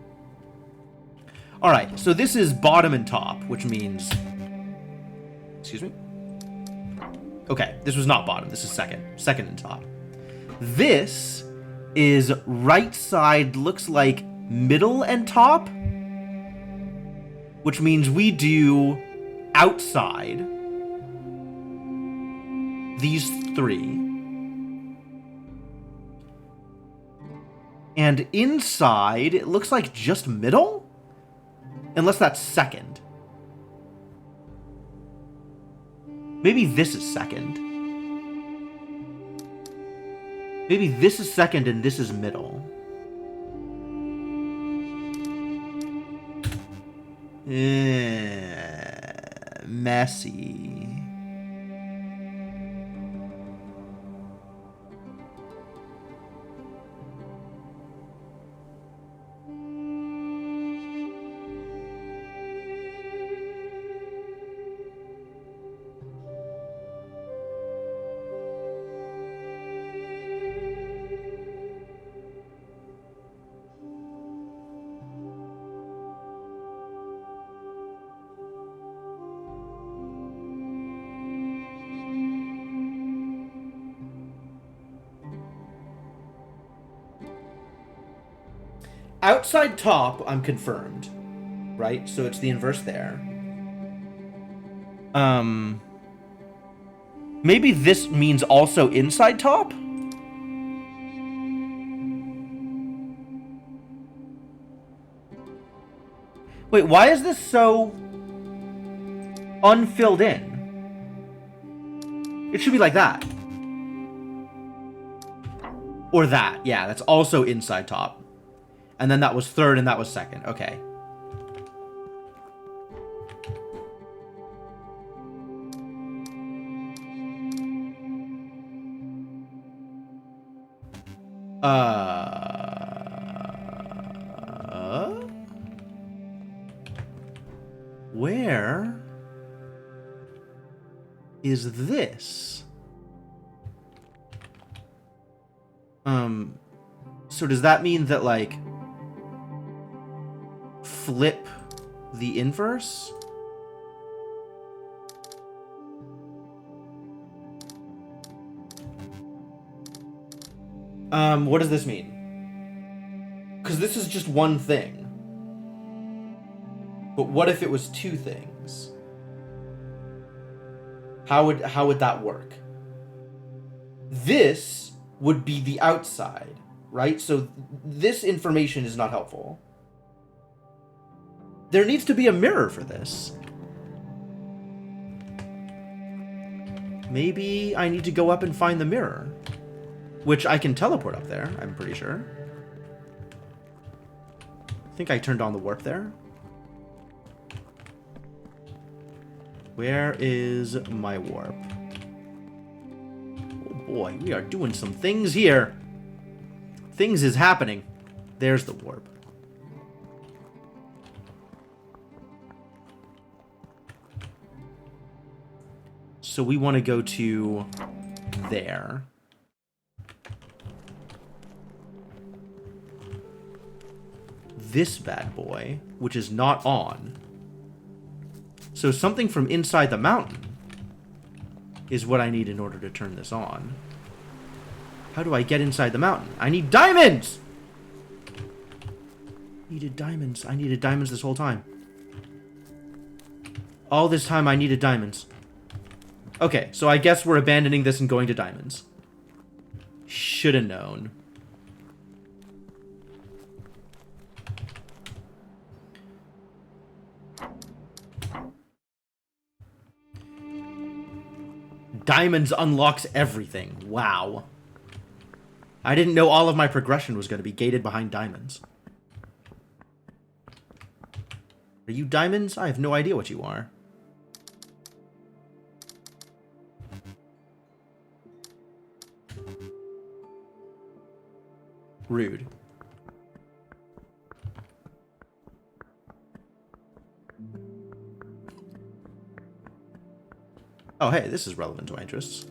Alright, so this is bottom and top, which means... excuse me? Okay, this was not bottom. This is second. Second and top. This is right side, looks like middle and top, which means we do outside these three. And inside, it looks like just middle? Unless that's second. Maybe this is second. Maybe this is second and this is middle. Messy. Outside top, I'm confirmed. Right? So it's the inverse there. Maybe this means also inside top? Wait, why is this so unfilled in? It should be like that. Or that. Yeah, that's also inside top. And then that was third and that was second. Okay. where is this? So does that mean that, like, flip the inverse? What does this mean? Because this is just one thing. But what if it was two things? How would that work? This would be the outside, right? So this information is not helpful. There needs to be a mirror for this. Maybe I need to go up and find the mirror. Which I can teleport up there, I'm pretty sure. I think I turned on the warp there. Where is my warp? Oh boy, we are doing some things here. Things is happening. There's the warp. So we want to go to there. This bad boy, which is not on. So something from inside the mountain is what I need in order to turn this on. How do I get inside the mountain? I need diamonds! Needed diamonds. I needed diamonds this whole time. All this time I needed diamonds. Okay, so I guess we're abandoning this and going to diamonds. Should have known. Diamonds unlocks everything. Wow. I didn't know all of my progression was going to be gated behind diamonds. Are you diamonds? I have no idea what you are. Rude. Oh, hey, this is relevant to my interests.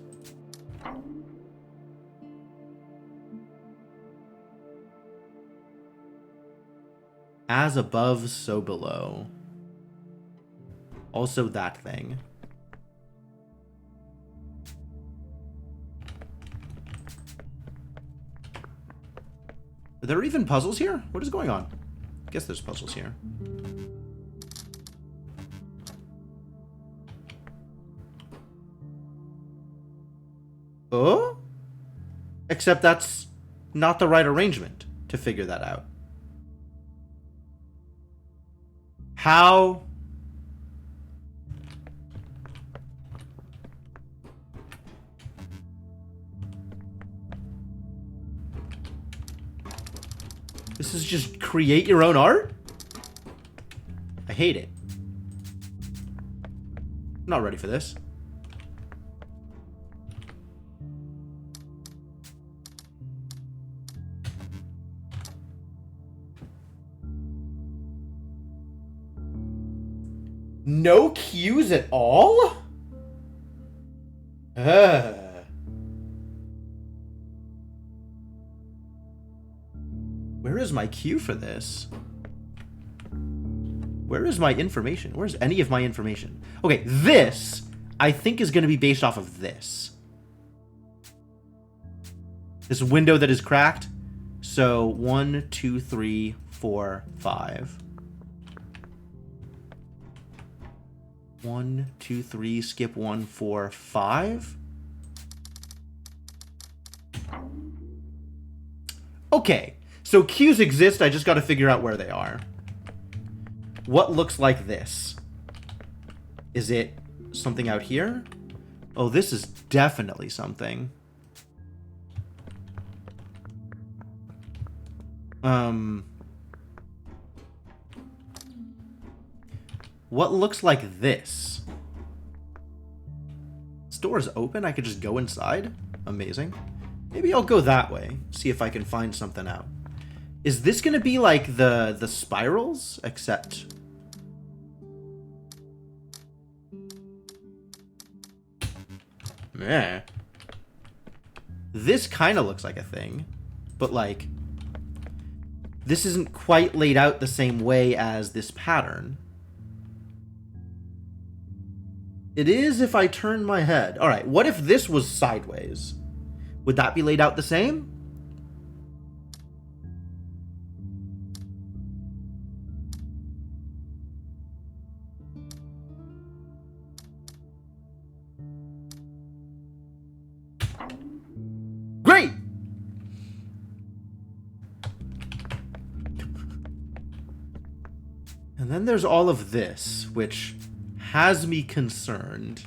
As above, so below. Also that thing. Are there even puzzles here? What is going on? I guess there's puzzles here. Oh? Except that's not the right arrangement to figure that out. How? This is just create your own art? I hate it. I'm not ready for this. No cues at all? Where is my cue for this? Where is my information? Where's any of my information? Okay, this, I think, is going to be based off of this. This window that is cracked. So, 1, 2, 3, 4, 5. 1, 2, 3, skip 1, 4, 5. Okay, so cues exist, I just gotta figure out where they are. What looks like this? Is it something out here? Oh, this is definitely something. What looks like this? This door is open, I could just go inside? Amazing. Maybe I'll go that way, see if I can find something out. Is this gonna be like the spirals, except... meh. This kind of looks like a thing, but like, this isn't quite laid out the same way as this pattern. It is if I turn my head. All right, what if this was sideways? Would that be laid out the same? Great! And then there's all of this, which has me concerned.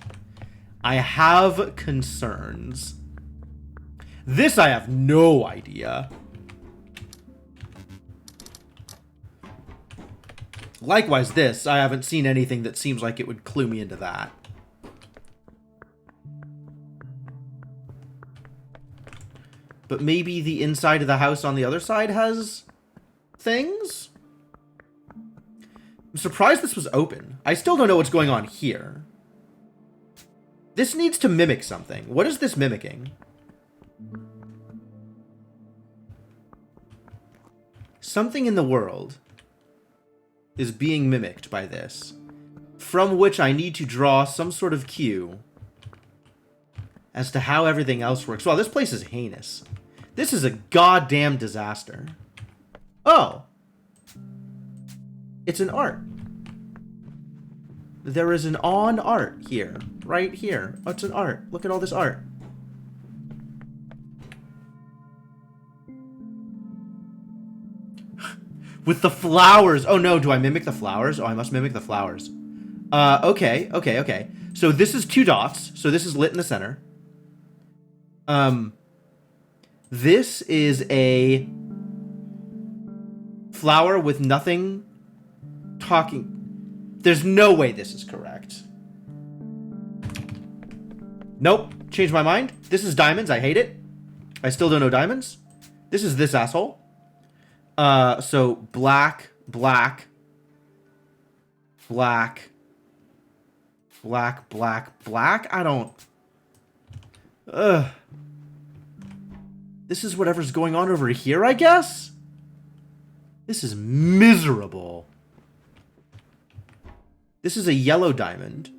I have concerns. This I have no idea. Likewise, this, I haven't seen anything that seems like it would clue me into that. But maybe the inside of the house on the other side has things? I'm surprised this was open. I still don't know what's going on here. This needs to mimic something. What is this mimicking? Something in the world is being mimicked by this, from which I need to draw some sort of cue as to how everything else works. Wow, this place is heinous. This is a goddamn disaster. Oh. It's an art. There is an on art here. Right here. Oh, it's an art. Look at all this art. With the flowers. Oh no, do I mimic the flowers? Oh, I must mimic the flowers. Okay. So this is 2 dots. So this is lit in the center. This is a flower with nothing talking. There's no way this is correct. Nope. Changed my mind. This is diamonds. I hate it. I still don't know diamonds. This is this asshole. So black. I don't. This is whatever's going on over here, I guess? This is miserable. This is a yellow diamond.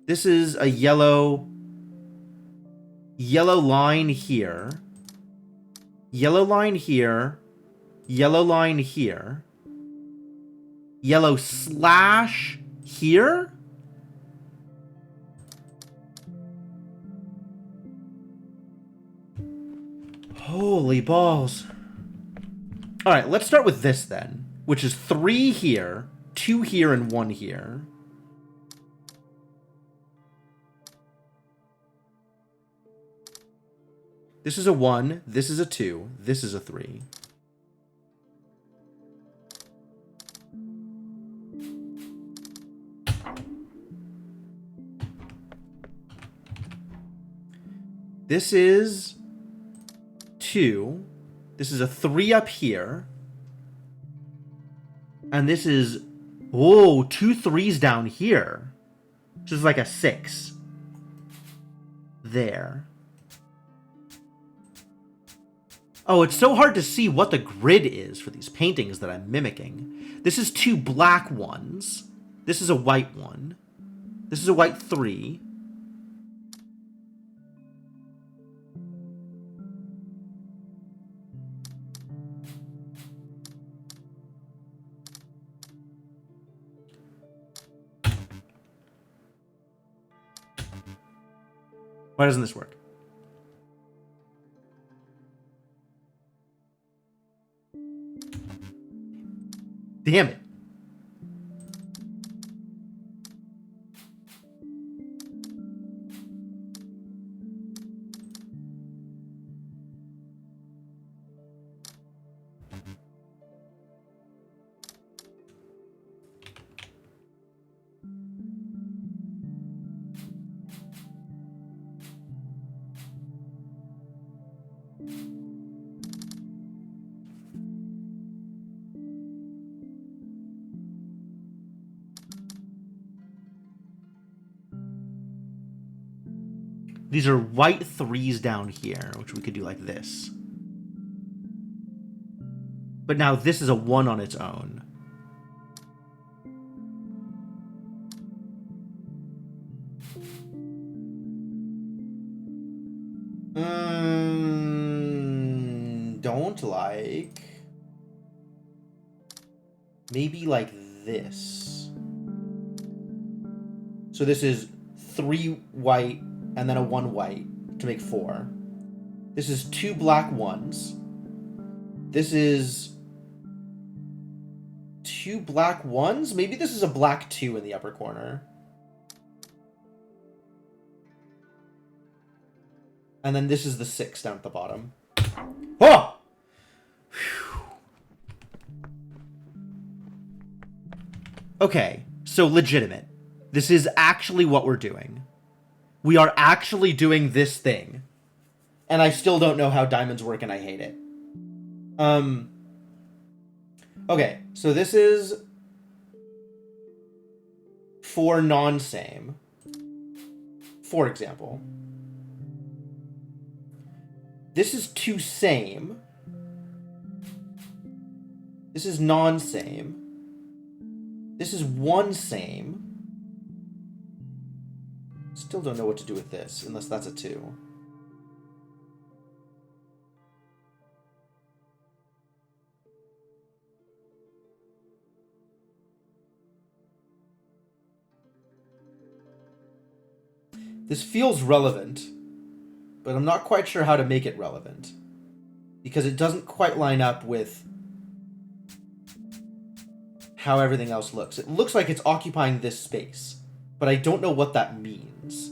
This is a yellow line here. Yellow line here. Yellow line here. Yellow slash here? Holy balls. Alright, let's start with this then, which is 3 here, 2 here, and 1 here. This is a 1, this is a 2, this is a 3. This is 2. This is a 3 up here. And this is, oh, 2 3s down here. Which is like a 6. There. Oh, it's so hard to see what the grid is for these paintings that I'm mimicking. This is 2 black ones. This is a white one. This is a white 3. Why doesn't this work? Damn it. These are white 3s down here, which we could do like this. But now this is a 1 on its own. Don't like. Maybe like this. So this is 3 white and then a 1 white to make 4. This is 2 black 1s. This is 2 black 1s? Maybe this is a black 2 in the upper corner. And then this is the 6 down at the bottom. Oh! Okay, so legitimate. This is actually what we're doing. We are actually doing this thing. And I still don't know how diamonds work and I hate it. Okay, so this is 4 non-same. For example. This is 2 same. This is non-same. This is 1 same. Still don't know what to do with this, unless that's a 2. This feels relevant, but I'm not quite sure how to make it relevant. Because it doesn't quite line up with how everything else looks. It looks like it's occupying this space, but I don't know what that means.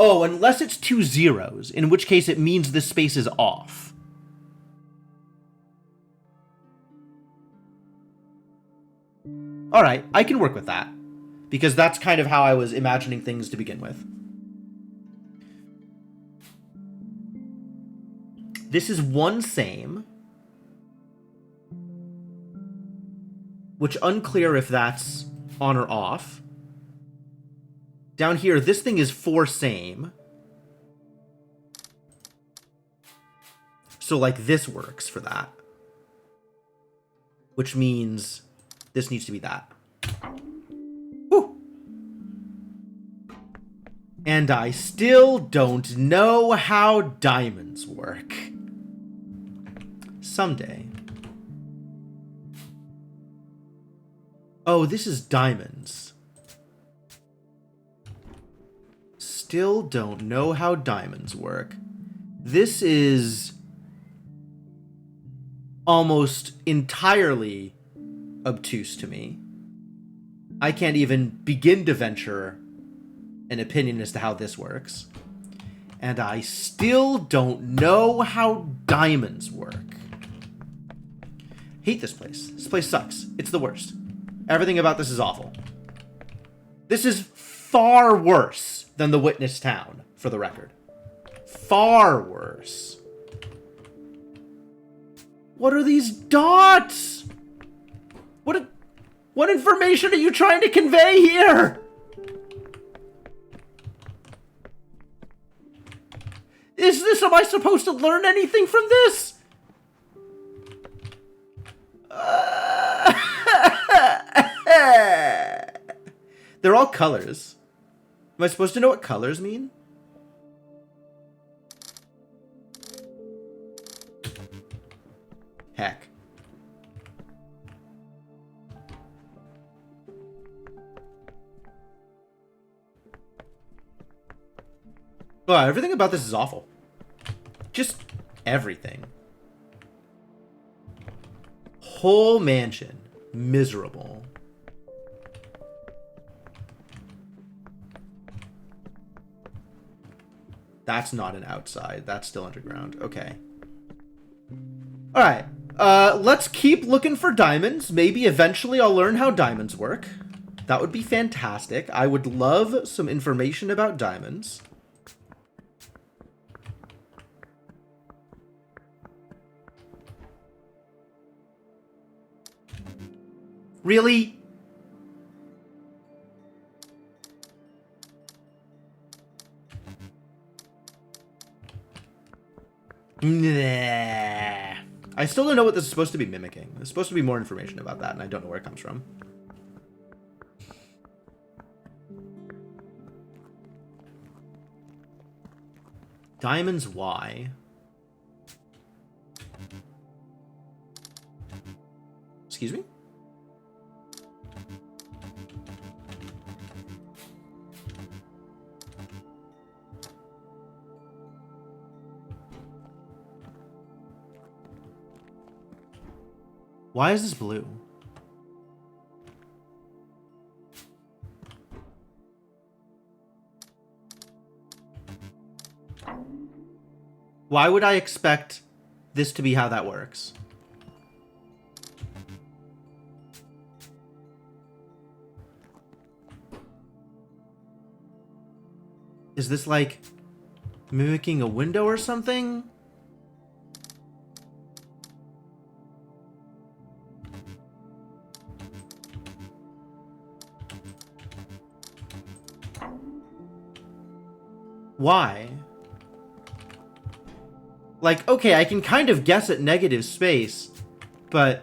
Oh, unless it's 2 zeros, in which case it means this space is off. Alright, I can work with that. Because that's kind of how I was imagining things to begin with. This is 1 same. Which unclear if that's on or off. Down here, this thing is 4 same. So like this works for that. Which means this needs to be that. Whew. And I still don't know how diamonds work. Someday. Oh, this is diamonds. Still don't know how diamonds work. This is almost entirely obtuse to me. I can't even begin to venture an opinion as to how this works. And I still don't know how diamonds work. Hate this place. This place sucks. It's the worst. Everything about this is awful. This is far worse than the Witness Town, for the record. Far worse. What are these dots? What information are you trying to convey here? Am I supposed to learn anything from this? They're all colors. Am I supposed to know what colors mean? Heck. Wow, everything about this is awful. Just everything. Whole mansion. Miserable. That's not an outside. That's still underground. Okay. Alright. Let's keep looking for diamonds. Maybe eventually I'll learn how diamonds work. That would be fantastic. I would love some information about diamonds. Really? I still don't know what this is supposed to be mimicking. There's supposed to be more information about that, and I don't know where it comes from. Diamonds Y. Excuse me? Why is this blue? Why would I expect this to be how that works? Is this like mimicking a window or something? Why? Like, okay, I can kind of guess at negative space, but...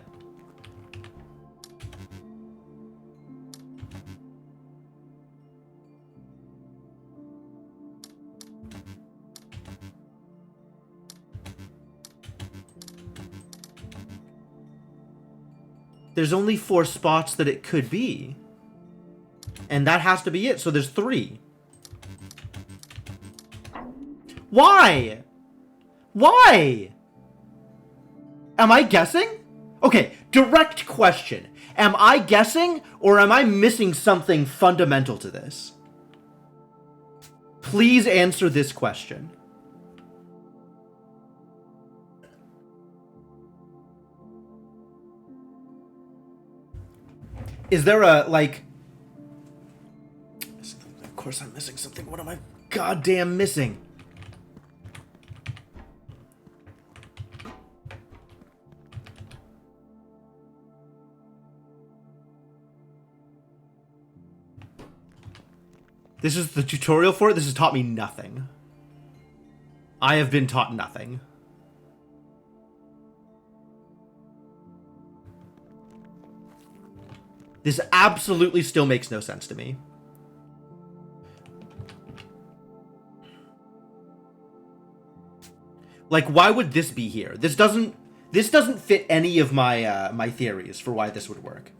there's only 4 spots that it could be. And that has to be it, so there's 3. Why? Why? Am I guessing? Okay, direct question. Am I guessing, or am I missing something fundamental to this? Please answer this question. Is there a, like... Of course I'm missing something. What am I goddamn missing? This is the tutorial for it. This has taught me nothing. I have been taught nothing. This absolutely still makes no sense to me. Like, why would this be here? This doesn't fit any of my my theories for why this would work.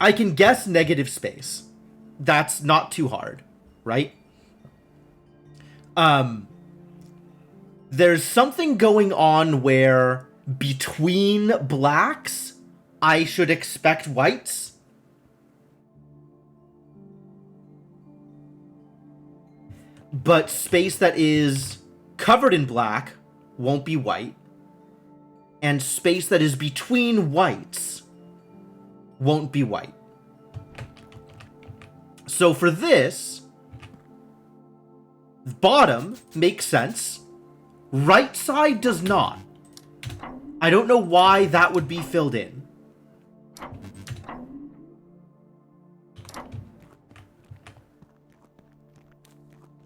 I can guess negative space. That's not too hard, right? There's something going on where between blacks, I should expect whites. But space that is covered in black won't be white. And space that is between whites won't be white. So for this, bottom makes sense. Right side does not. I don't know why that would be filled in.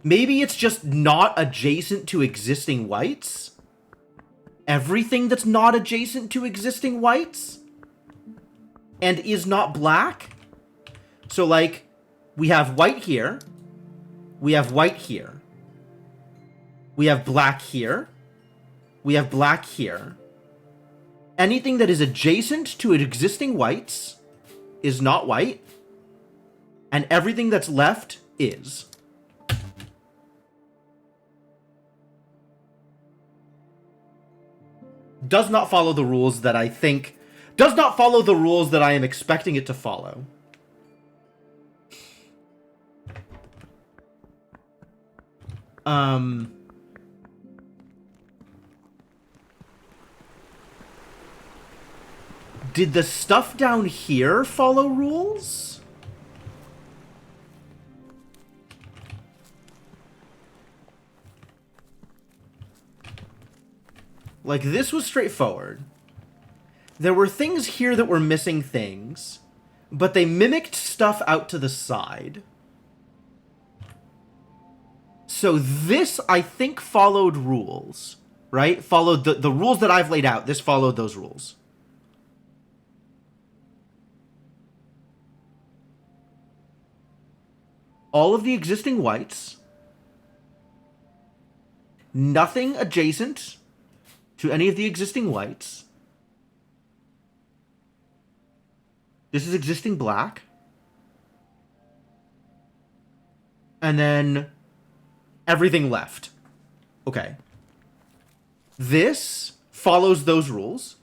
Maybe it's just not adjacent to existing whites? Everything that's not adjacent to existing whites? And is not black? So, like, we have white here. We have white here. We have black here. We have black here. Anything that is adjacent to existing whites is not white. And everything that's left is. Does not follow the rules that I think... Does not follow the rules that I am expecting it to follow. Did the stuff down here follow rules? Like, this was straightforward. There were things here that were missing things, but they mimicked stuff out to the side. So this, I think, followed rules. right, followed the rules that I've laid out. This followed those rules. All of the existing whites, nothing adjacent to any of the existing whites. This is existing black. And then everything left. Okay. This follows those rules.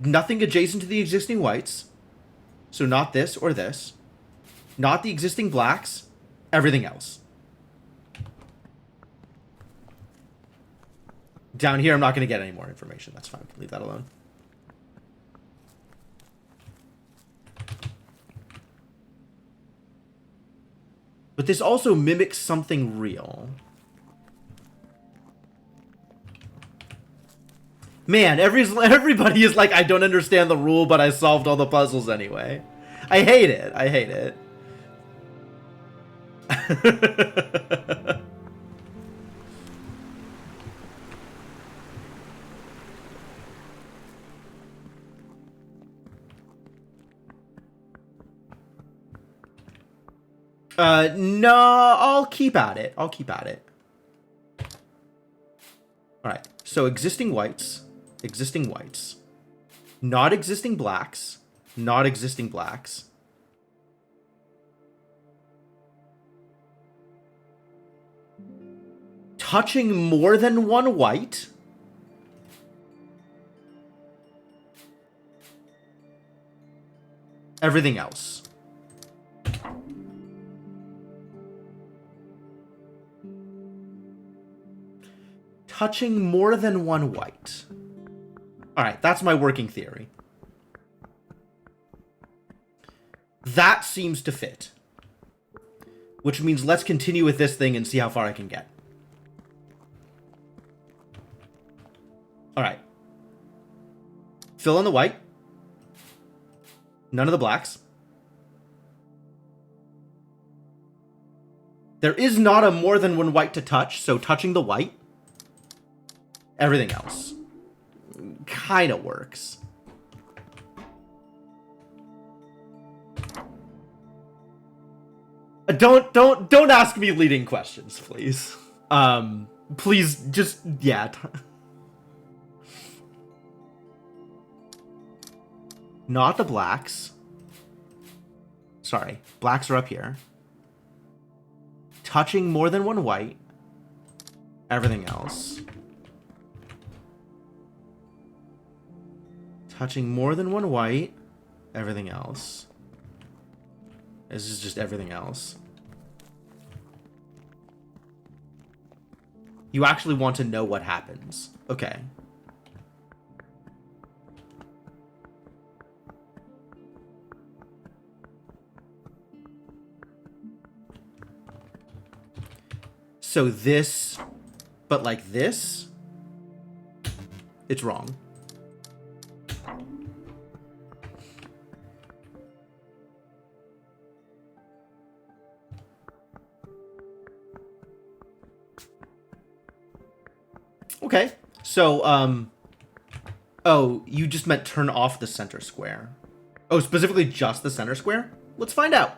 Nothing adjacent to the existing whites. So not this or this. Not the existing blacks. Everything else. Down here, I'm not going to get any more information. That's fine. Leave that alone. But this also mimics something real. Man, everybody is like, I don't understand the rule, but I solved all the puzzles anyway. I hate it. I hate it. No, I'll keep at it. I'll keep at it. All right. So existing whites, not existing blacks, not existing blacks. Touching more than one white. Everything else. Touching more than one white. All right, that's my working theory. That seems to fit. Which means let's continue with this thing and see how far I can get. All right. Fill in the white. None of the blacks. There is not a more than one white to touch, so touching the white. Everything else kind of works. Don't ask me leading questions, please. Please just, yeah. Not the blacks. Sorry, blacks are up here. Touching more than one white. Everything else. Touching more than one white. Everything else. This is just everything else. You actually want to know what happens. Okay. So this, but like this, it's wrong. Okay, so, oh, you just meant turn off the center square. Oh, specifically just the center square? Let's find out.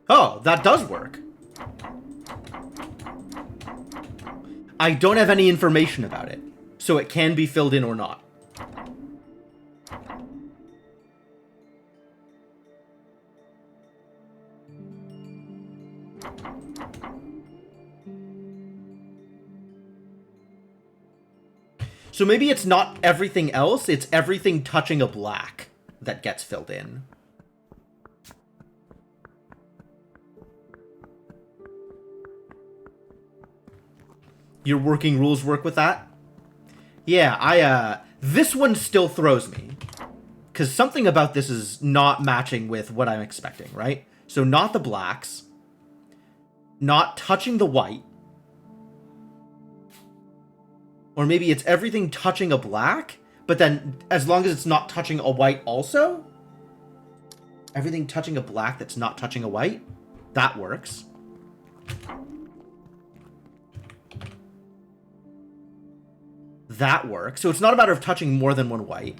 Oh, that does work. I don't have any information about it, so it can be filled in or not. So maybe it's not everything else, it's everything touching a black that gets filled in. Your working rules work with that? Yeah, this one still throws me. Because something about this is not matching with what I'm expecting, right? So not the blacks. Not touching the white. Or maybe it's everything touching a black, But then, as long as it's not touching a white also, everything touching a black that's not touching a white, that works. That works. So it's not a matter of touching more than one white.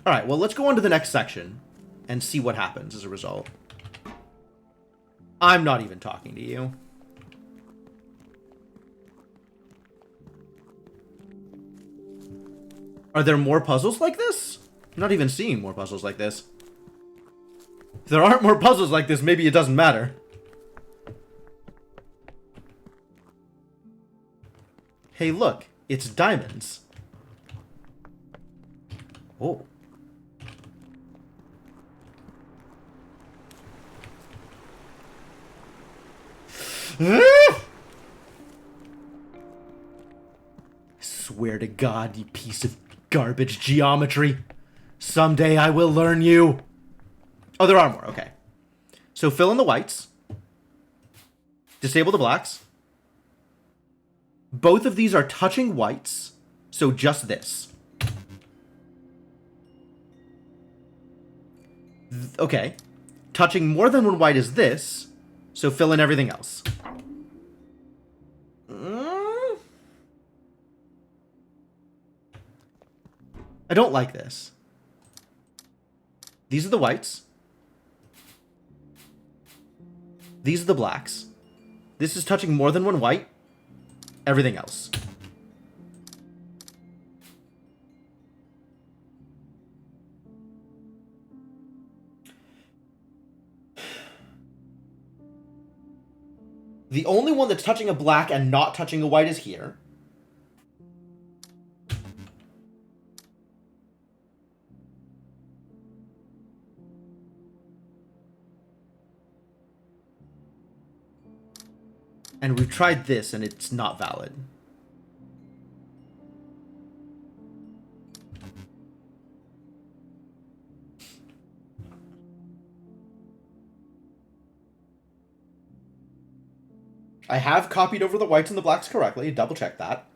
Alright, well, let's go on to the next section and see what happens as a result. I'm not even talking to you. Are there more puzzles like this? I'm not even seeing more puzzles like this. If there aren't more puzzles like this, maybe it doesn't matter. Hey, look. It's diamonds. Oh. Swear to God, you piece of garbage geometry. Someday I will learn you. Oh, there are more. Okay. So fill in the whites. Disable the blacks. Both of these are touching whites. So just this. Okay. Touching more than one white is this. So fill in everything else. I don't like this. These are the whites. These are the blacks. This is touching more than one white. Everything else. The only one that's touching a black and not touching a white is here. And we've tried this, and it's not valid. I have copied over the whites and the blacks correctly. Double check that.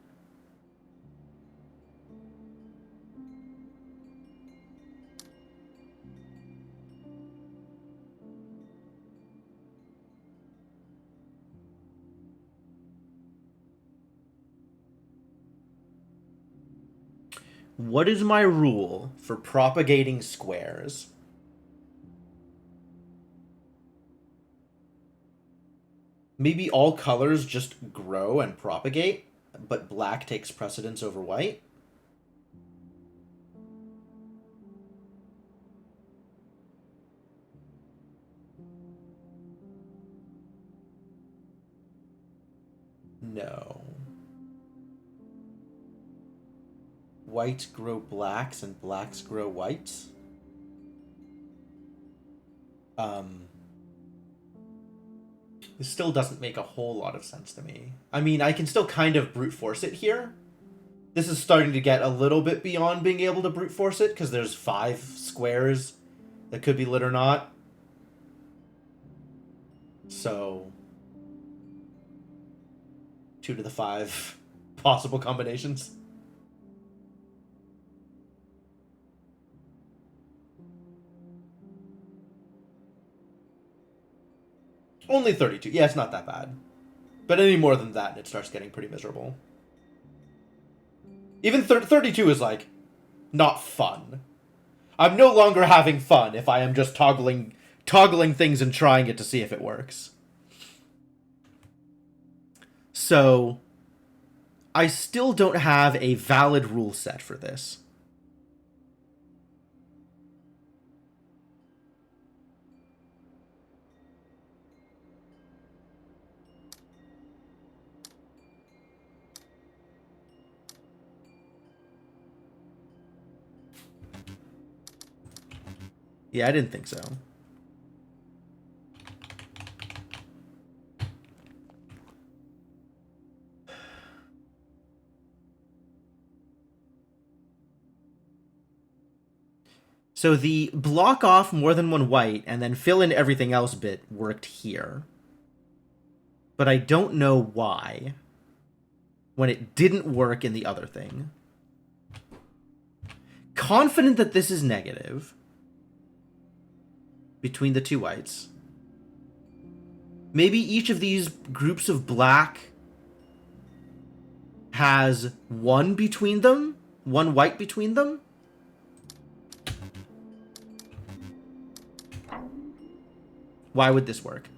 What is my rule for propagating squares? Maybe all colors just grow and propagate, but black takes precedence over white? No. Whites grow blacks and blacks grow whites? This still doesn't make a whole lot of sense to me. I mean, I can still kind of brute force it here. This is starting to get a little bit beyond being able to brute force it, because there's 5 squares that could be lit or not. So 2 to the 5 possible combinations. Only 32. Yeah, it's not that bad. But any more than that, it starts getting pretty miserable. Even 32 is, like, not fun. I'm no longer having fun if I am just toggling things and trying it to see if it works. So, I still don't have a valid rule set for this. Yeah, I didn't think so. So the block off more than one white and then fill in everything else bit worked here. But I don't know why. when it didn't work in the other thing. Confident that this is negative between the two whites. Maybe each of these groups of black has one between them, one white between them. Why would this work?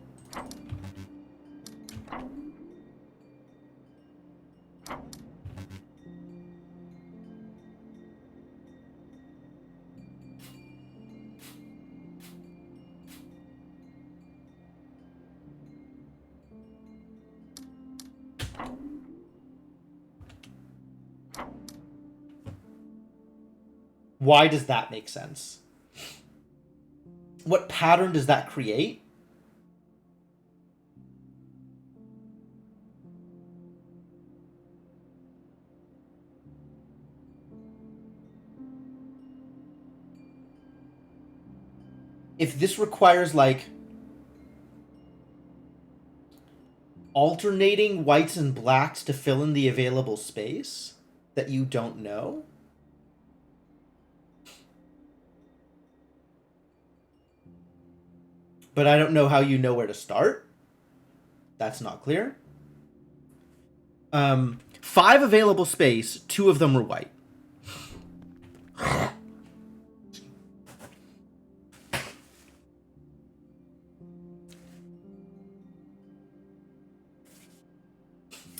Why does that make sense? What pattern does that create? If this requires, like, alternating whites and blacks to fill in the available space that you don't know? But I don't know how you know where to start. That's not clear. 5 available space, 2 of them were white.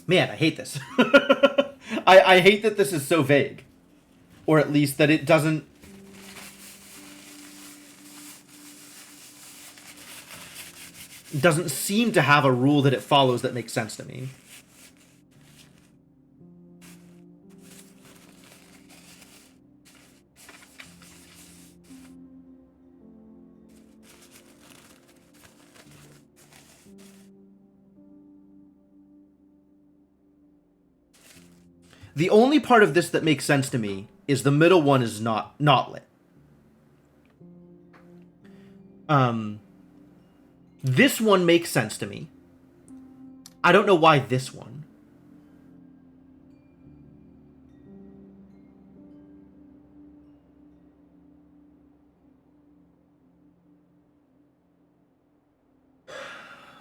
Man, I hate this. I hate that this is so vague. Or at least that it doesn't... doesn't seem to have a rule that it follows that makes sense to me. The only part of this that makes sense to me is the middle one is not lit. This one makes sense to me. I don't know why this one.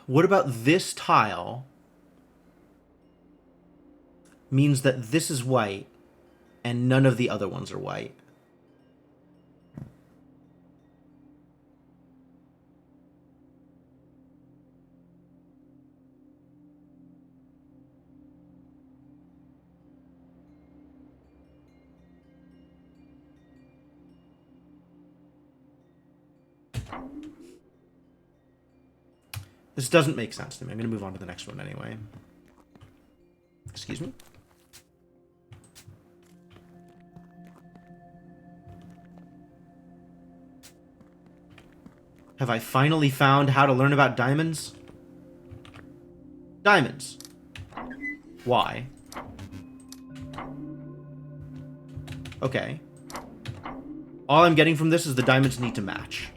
What about this tile? Means that this is white and none of the other ones are white. This doesn't make sense to me. I'm going to move on to the next one anyway. Excuse me? Have I finally found how to learn about diamonds? Diamonds. Why? Okay. All I'm getting from this is the diamonds need to match.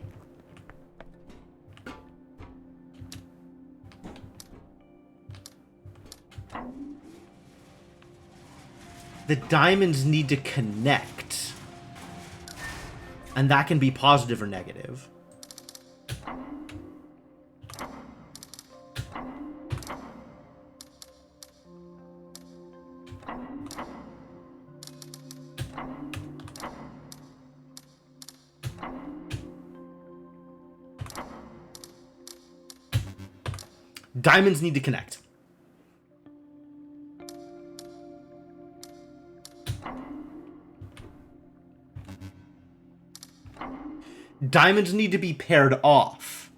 The diamonds need to connect. And that can be positive or negative. Diamonds need to connect. Diamonds need to be paired off.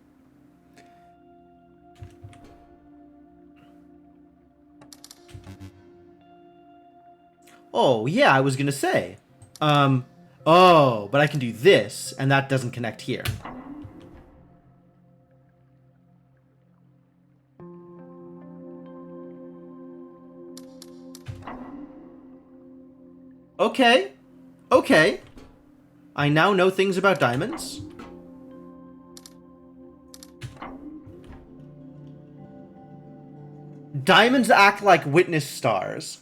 Oh, yeah, I was gonna say. Oh, but I can do this, and that doesn't connect here. Okay. Okay. I now know things about diamonds. Diamonds act like witness stars.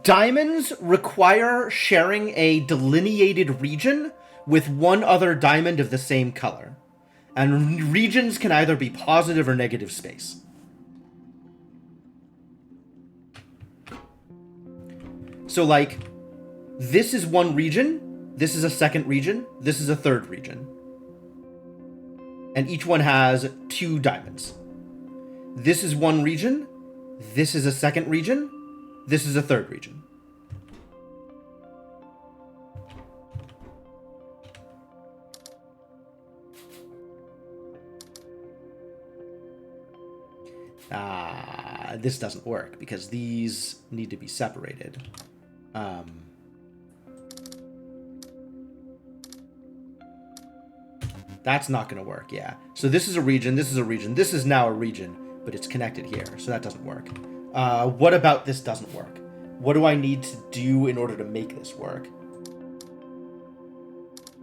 Diamonds require sharing a delineated region with one other diamond of the same color. And regions can either be positive or negative space. So, like, this is one region, this is a second region, this is a third region. And each one has 2 diamonds. This is one region, this is a second region, this is a third region. This doesn't work because these need to be separated. That's not going to work, yeah. So this is a region, this is a region, this is now a region, but it's connected here, so that doesn't work. What about this doesn't work? What do I need to do in order to make this work?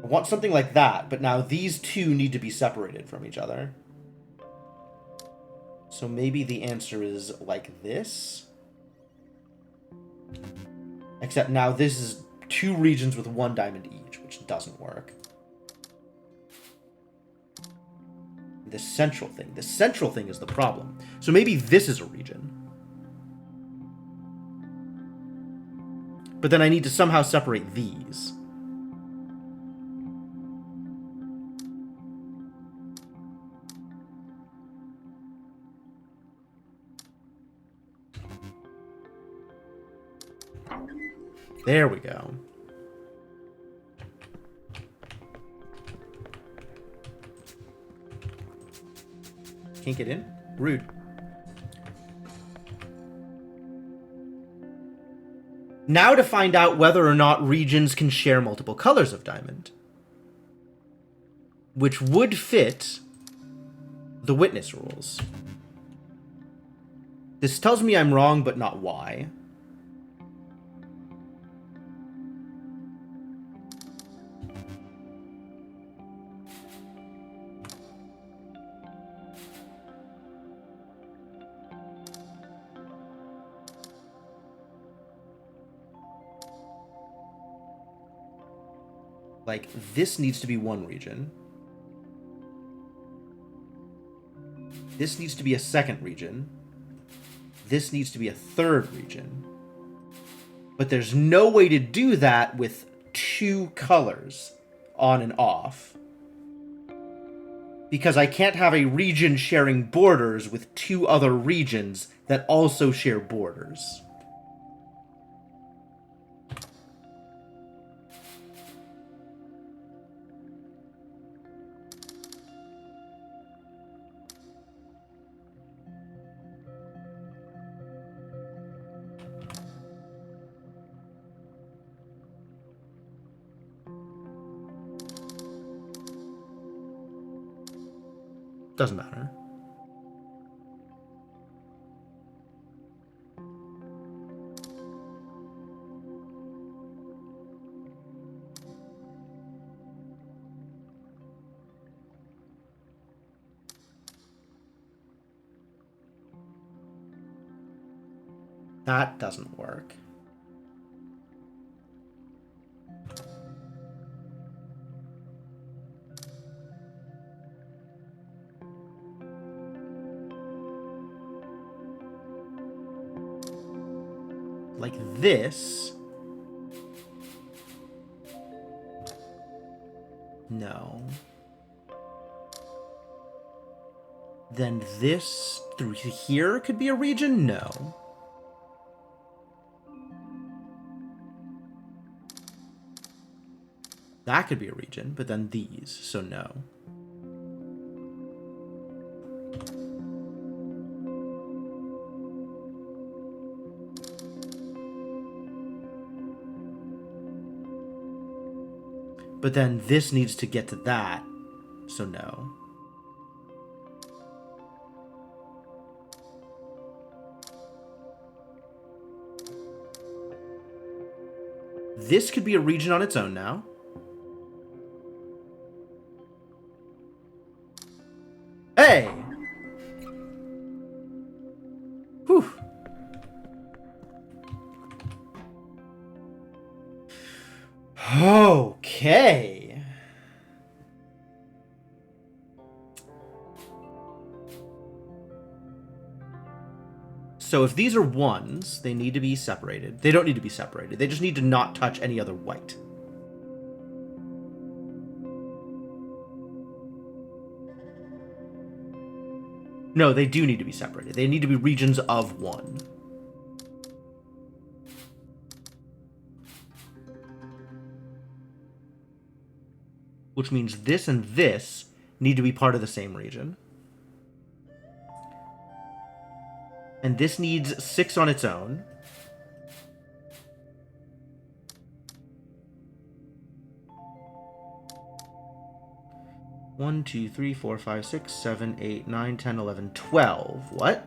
I want something like that, but now these two need to be separated from each other. So maybe the answer is like this. Except now this is 2 regions with 1 diamond each, which doesn't work. The central thing is the problem. So maybe this is a region. But then I need to somehow separate these. There we go. Can't get in? Rude. Now to find out whether or not regions can share multiple colors of diamond. Which would fit the witness rules. This tells me I'm wrong, but not why. Like, this needs to be one region. This needs to be a second region. This needs to be a third region. But there's no way to do that with 2 colors on and off. Because I can't have a region sharing borders with 2 other regions that also share borders. Doesn't matter. That doesn't work. Like this. No. Then this through here could be a region? No. That could be a region, but then these, so no. But then this needs to get to that, so no. This could be a region on its own now. Hey! Whew. Okay. So if these are ones, they need to be separated. They don't need to be separated. They just need to not touch any other white. No, they do need to be separated. They need to be regions of one. Which means this and this need to be part of the same region. And this needs 6 on its own. One, 2, 3, 4, 5, 6, 7, 8, 9, 10, 11, 12. What?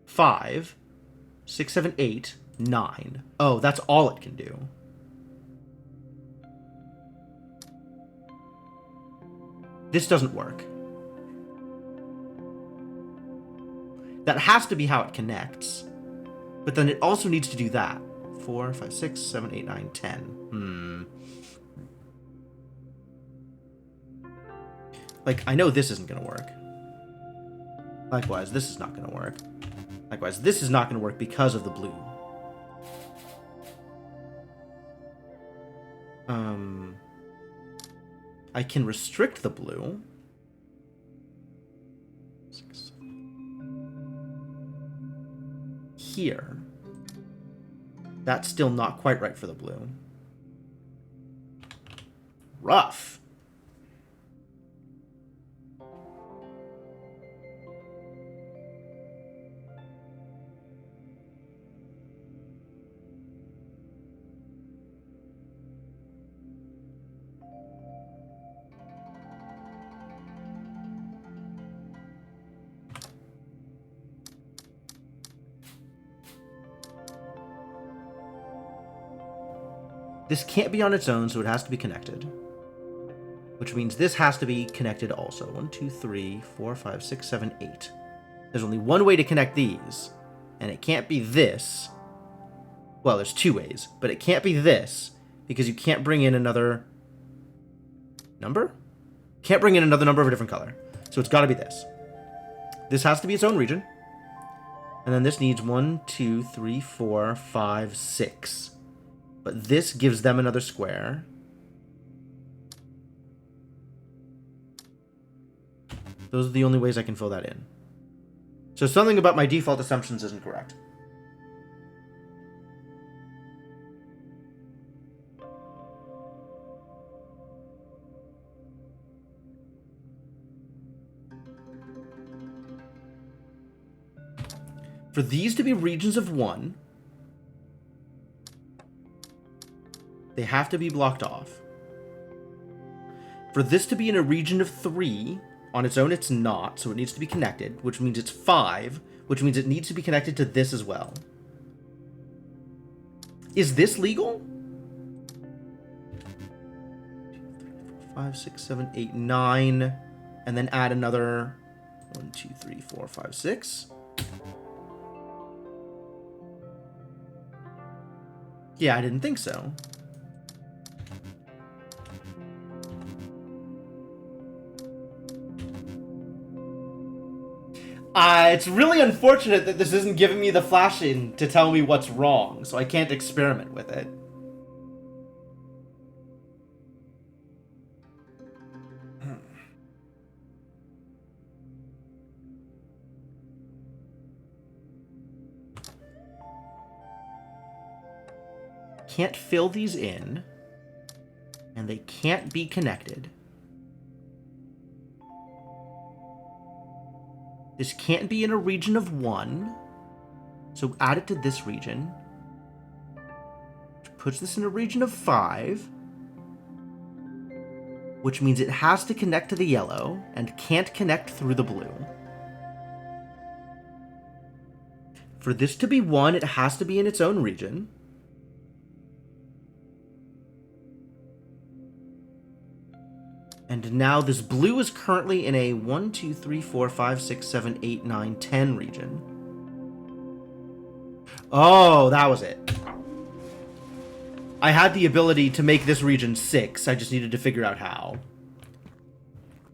Five, 6, 7, 8, 9. Oh, that's all it can do. This doesn't work. That has to be how it connects. But then it also needs to do that. 4, 5, 6, 7, 8, 9, 10. Like, I know this isn't going to work. Likewise, this is not going to work. Likewise, this is not going to work because of the blue. I can restrict the blue. Here. That's still not quite right for the blue. Rough. This can't be on its own, so it has to be connected. Which means this has to be connected also. 1, 2, 3, 4, 5, 6, 7, 8. There's only one way to connect these, and it can't be this. Well, there's 2 ways, but it can't be this, because you can't bring in another number? Can't bring in another number of a different color. So it's got to be this. This has to be its own region. And then this needs 1, 2, 3, 4, 5, 6. But this gives them another square. Those are the only ways I can fill that in. So something about my default assumptions isn't correct. For these to be regions of 1, they have to be blocked off. For this to be in a region of 3, on its own it's not, so it needs to be connected, which means it's 5, which means it needs to be connected to this as well. Is this legal? 5, 6, 7, 8, 9, and then add another 1, 2, 3, 4, 5, 6. Yeah, I didn't think so. It's really unfortunate that this isn't giving me the flashing to tell me what's wrong, so I can't experiment with it. Can't fill these in, and they can't be connected. This can't be in a region of 1, so add it to this region, which puts this in a region of 5, which means it has to connect to the yellow and can't connect through the blue. For this to be 1, it has to be in its own region. And now this blue is currently in a 1, 2, 3, 4, 5, 6, 7, 8, 9, 10 region. Oh, that was it. I had the ability to make this region 6. I just needed to figure out how.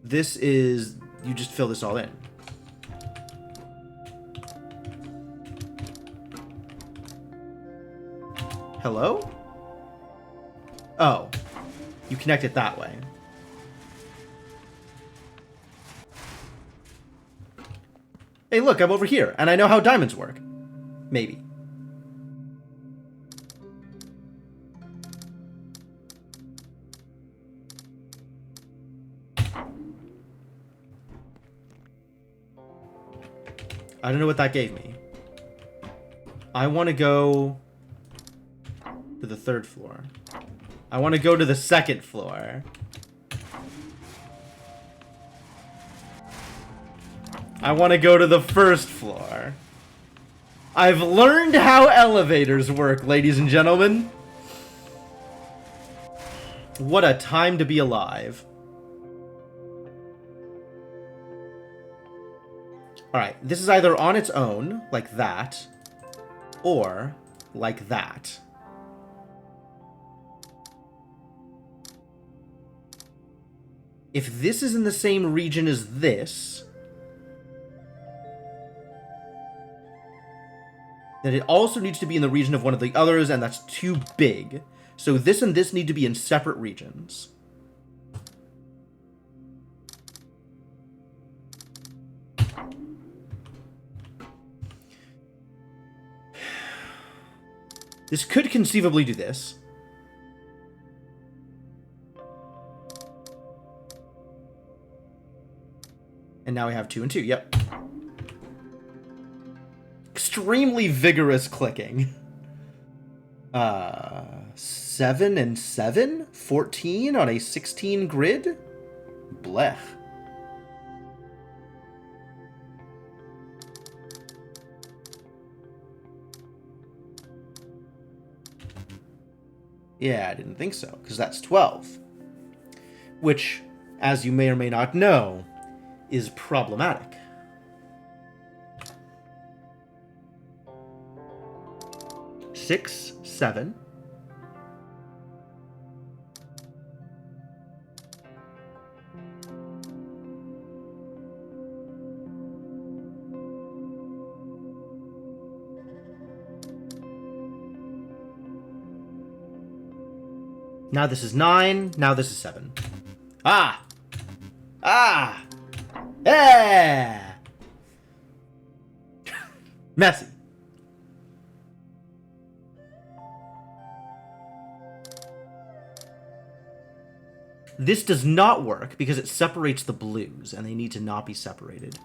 This is... You just fill this all in. Hello? Oh. You connect it that way. Hey, look, I'm over here, and I know how diamonds work. Maybe. I don't know what that gave me. I want to go to the 3rd floor. I want to go to the 2nd floor. I want to go to the 1st floor. I've learned how elevators work, ladies and gentlemen. What a time to be alive. Alright, this is either on its own, like that, or like that. If this is in the same region as this, then it also needs to be in the region of one of the others, and that's too big. So this and this need to be in separate regions. This could conceivably do this. And now we have 2 and 2. Yep. Extremely vigorous clicking. 7 and 7? 14 on a 16 grid? Blech. Yeah, I didn't think so, because that's 12. Which, as you may or may not know, is problematic. Six, 7. Now this is 9. Now this is 7. Ah! Ah! Yeah! Messy. This does not work because it separates the blues, and they need to not be separated.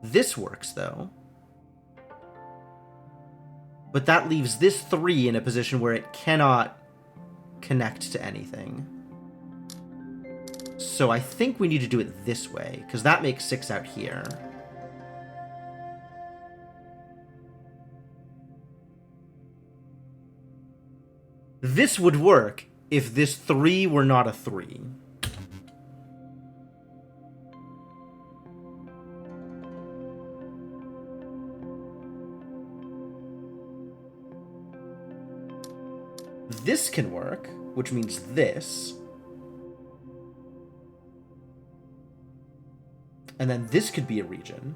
This works, though. But that leaves this 3 in a position where it cannot connect to anything. So I think we need to do it this way, because that makes 6 out here. This would work if this 3 were not a 3. This can work, which means this. And then this could be a region.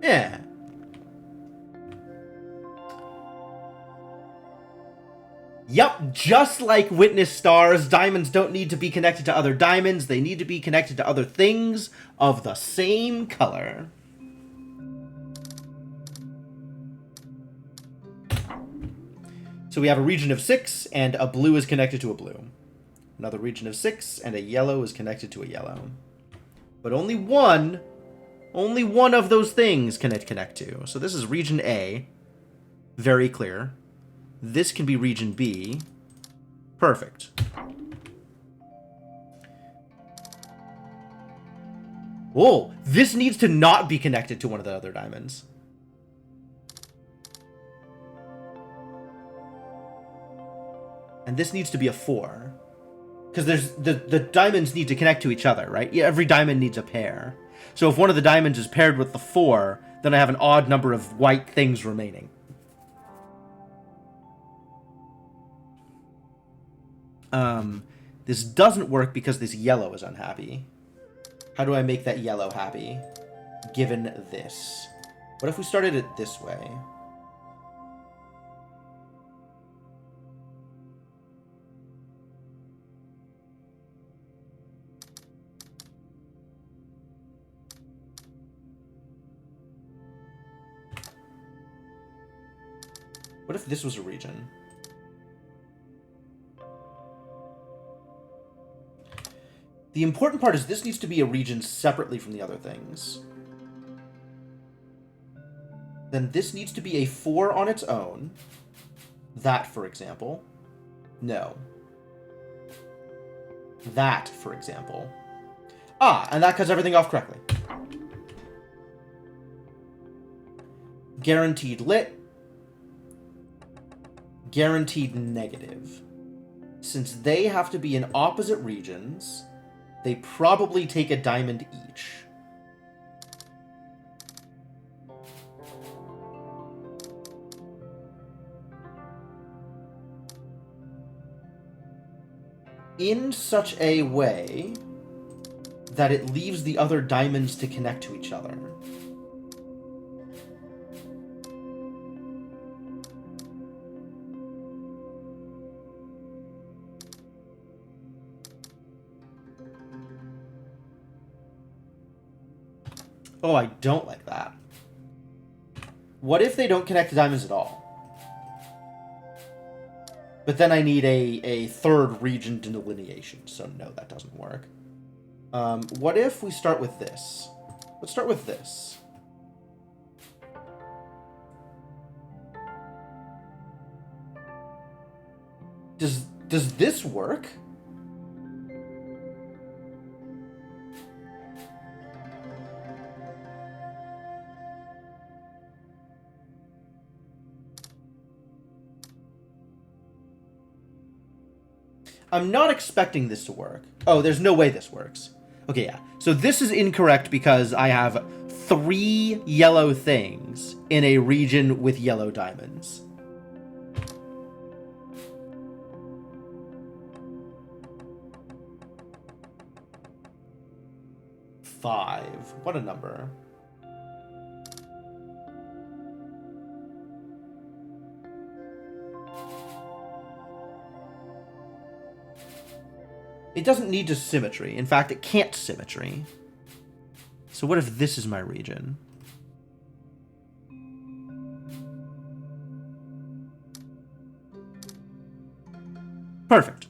Yeah. Yup, just like witness stars, diamonds don't need to be connected to other diamonds. They need to be connected to other things of the same color. So we have a region of 6, and a blue is connected to a blue. Another region of 6, and a yellow is connected to a yellow. But only one of those things can it connect to. So this is region A. Very clear. This can be region B. Perfect. Whoa, this needs to not be connected to one of the other diamonds. And this needs to be a 4. Because there's the diamonds need to connect to each other, right? Yeah, every diamond needs a pair. So if one of the diamonds is paired with the 4, then I have an odd number of white things remaining. This doesn't work because this yellow is unhappy. How do I make that yellow happy? Given this. What if we started it this way? What if this was a region? The important part is this needs to be a region separately from the other things. Then this needs to be a 4 on its own. That, for example. No. That, for example. Ah, and that cuts everything off correctly. Guaranteed lit. Guaranteed negative. Since they have to be in opposite regions, they probably take a diamond each. In such a way that it leaves the other diamonds to connect to each other. Oh, I don't like that. What if they don't connect to diamonds at all? But then I need a third region delineation, so no, that doesn't work. What if we start with this? Let's start with this. Does this work? I'm not expecting this to work. Oh, there's no way this works. Okay, yeah. So this is incorrect because I have 3 yellow things in a region with yellow diamonds. Five. What a number. It doesn't need to symmetry. In fact, it can't symmetry. So what if this is my region? Perfect.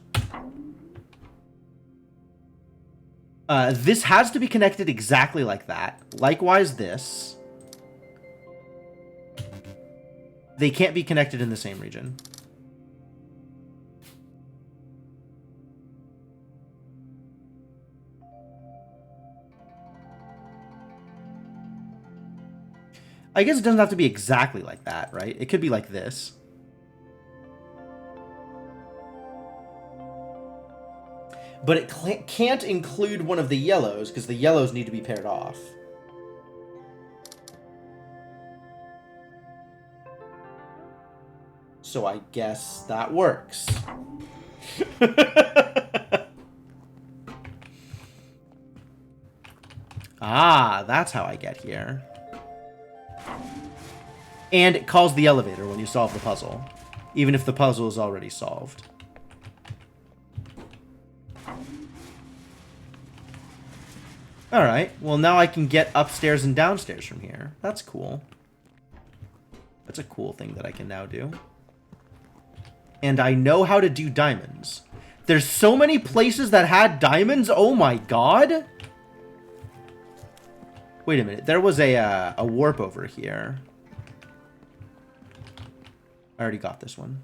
This has to be connected exactly like that. Likewise, this. They can't be connected in the same region. I guess it doesn't have to be exactly like that, right? It could be like this. But it can't include one of the yellows, because the yellows need to be paired off. So I guess that works. Ah, that's how I get here. And it calls the elevator when you solve the puzzle, even if the puzzle is already solved. Alright, well now I can get upstairs and downstairs from here. That's cool. That's a cool thing that I can now do. And I know how to do diamonds. There's so many places that had diamonds, oh my god! Wait a minute, there was a warp over here. I already got this one.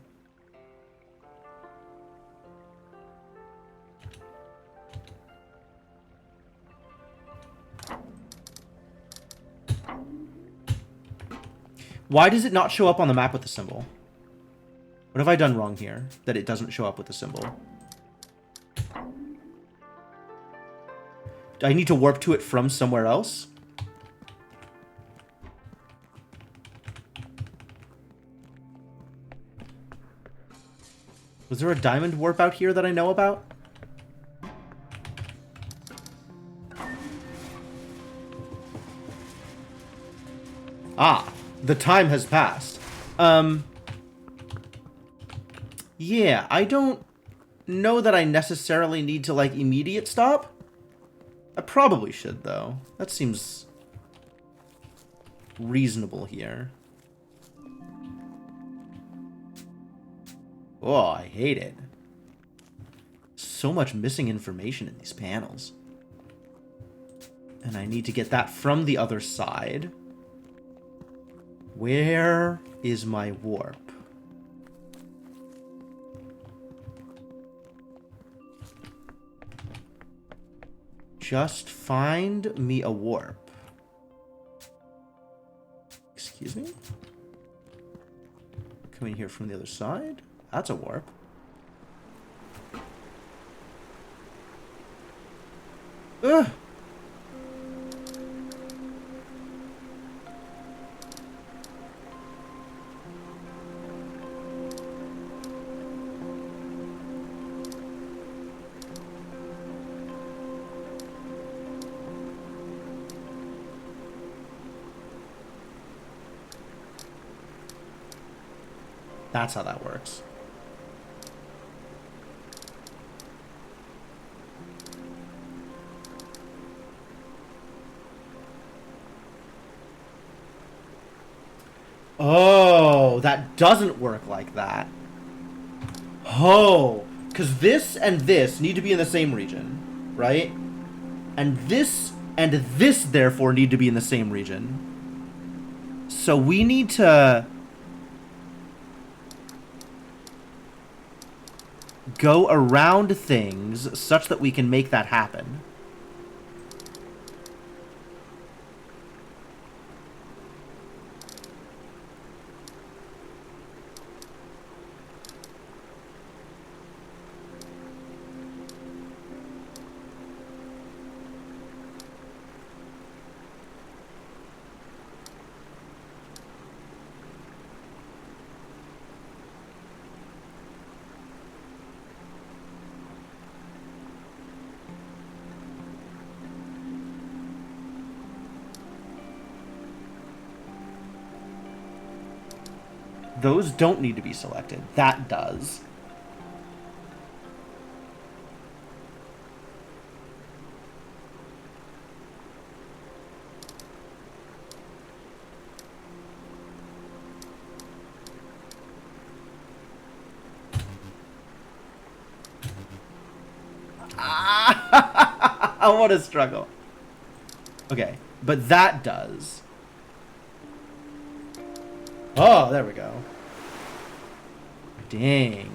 Why does it not show up on the map with the symbol? What have I done wrong here that it doesn't show up with the symbol? Do I need to warp to it from somewhere else? Was there a diamond warp out here that I know about? Ah, the time has passed. Yeah, I don't know that I necessarily need to, like, immediate stop. I probably should, though. That seems reasonable here. Oh, I hate it. So much missing information in these panels. And I need to get that from the other side. Where is my warp? Just find me a warp. Excuse me? Coming here from the other side? That's a warp. Ugh! That's how that works. Oh, that doesn't work like that. Oh, because this and this need to be in the same region, right? And this, therefore, need to be in the same region. So we need to go around things such that we can make that happen. Those don't need to be selected. That does. Ah, what a struggle. Okay, but that does. Oh, there we go. Dang.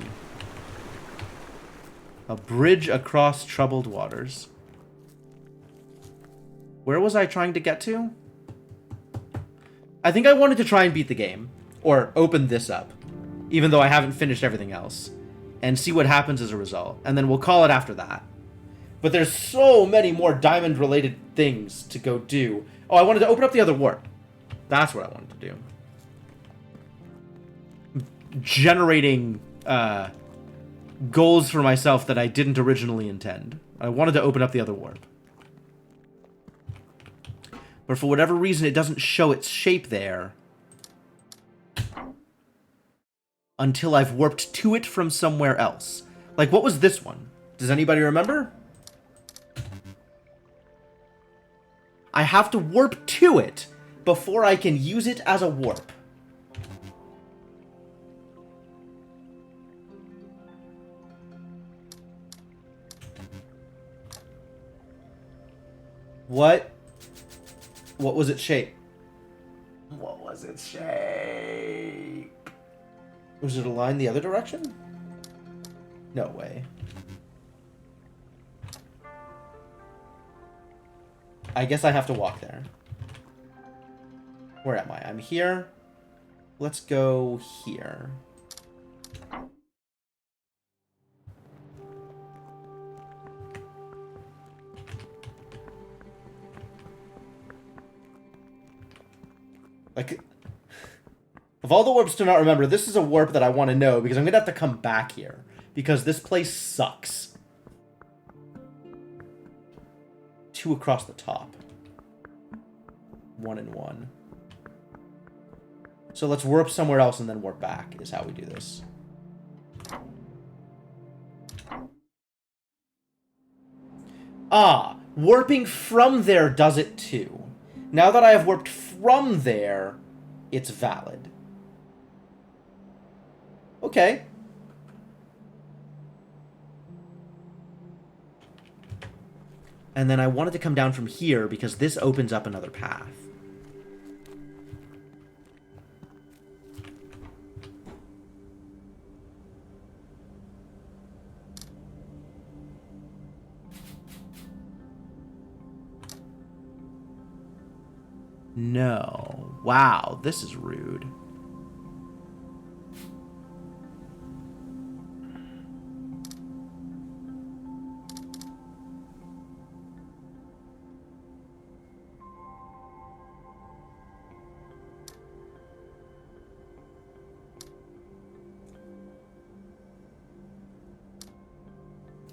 A bridge across troubled waters. Where was I trying to get to? I think I wanted to try and beat the game. Or open this up. Even though I haven't finished everything else. And see what happens as a result. And then we'll call it after that. But there's so many more diamond-related things to go do. Oh, I wanted to open up the other warp. That's what I wanted to do. Generating goals for myself that I didn't originally intend. I wanted to open up the other warp. But for whatever reason, it doesn't show its shape there until I've warped to it from somewhere else. Like, what was this one? Does anybody remember? I have to warp to it before I can use it as a warp. What was its shape? What was its shape? Was it aligned the other direction? No way. I guess I have to walk there. Where am I? I'm here. Let's go here. Like, of all the warps to not remember, this is a warp that I want to know because I'm going to have to come back here. Because this place sucks. 2 across the top. 1 and 1. So let's warp somewhere else and then warp back is how we do this. Ah, warping from there does it too. Now that I have warped from there, it's valid. Okay. And then I wanted to come down from here because this opens up another path. No. Wow, this is rude.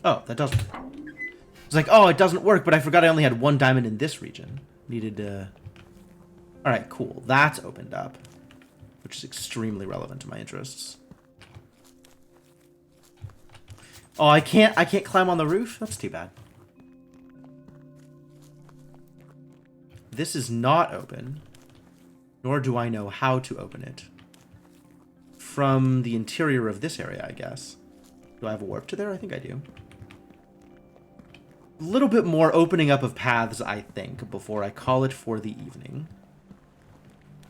Oh, that doesn't. It's like, oh, it doesn't work, but I forgot I only had 1 diamond in this region. Needed to... Alright, cool. That's opened up. Which is extremely relevant to my interests. Oh, I can't climb on the roof? That's too bad. This is not open. Nor do I know how to open it. From the interior of this area, I guess. Do I have a warp to there? I think I do. A little bit more opening up of paths, I think, before I call it for the evening.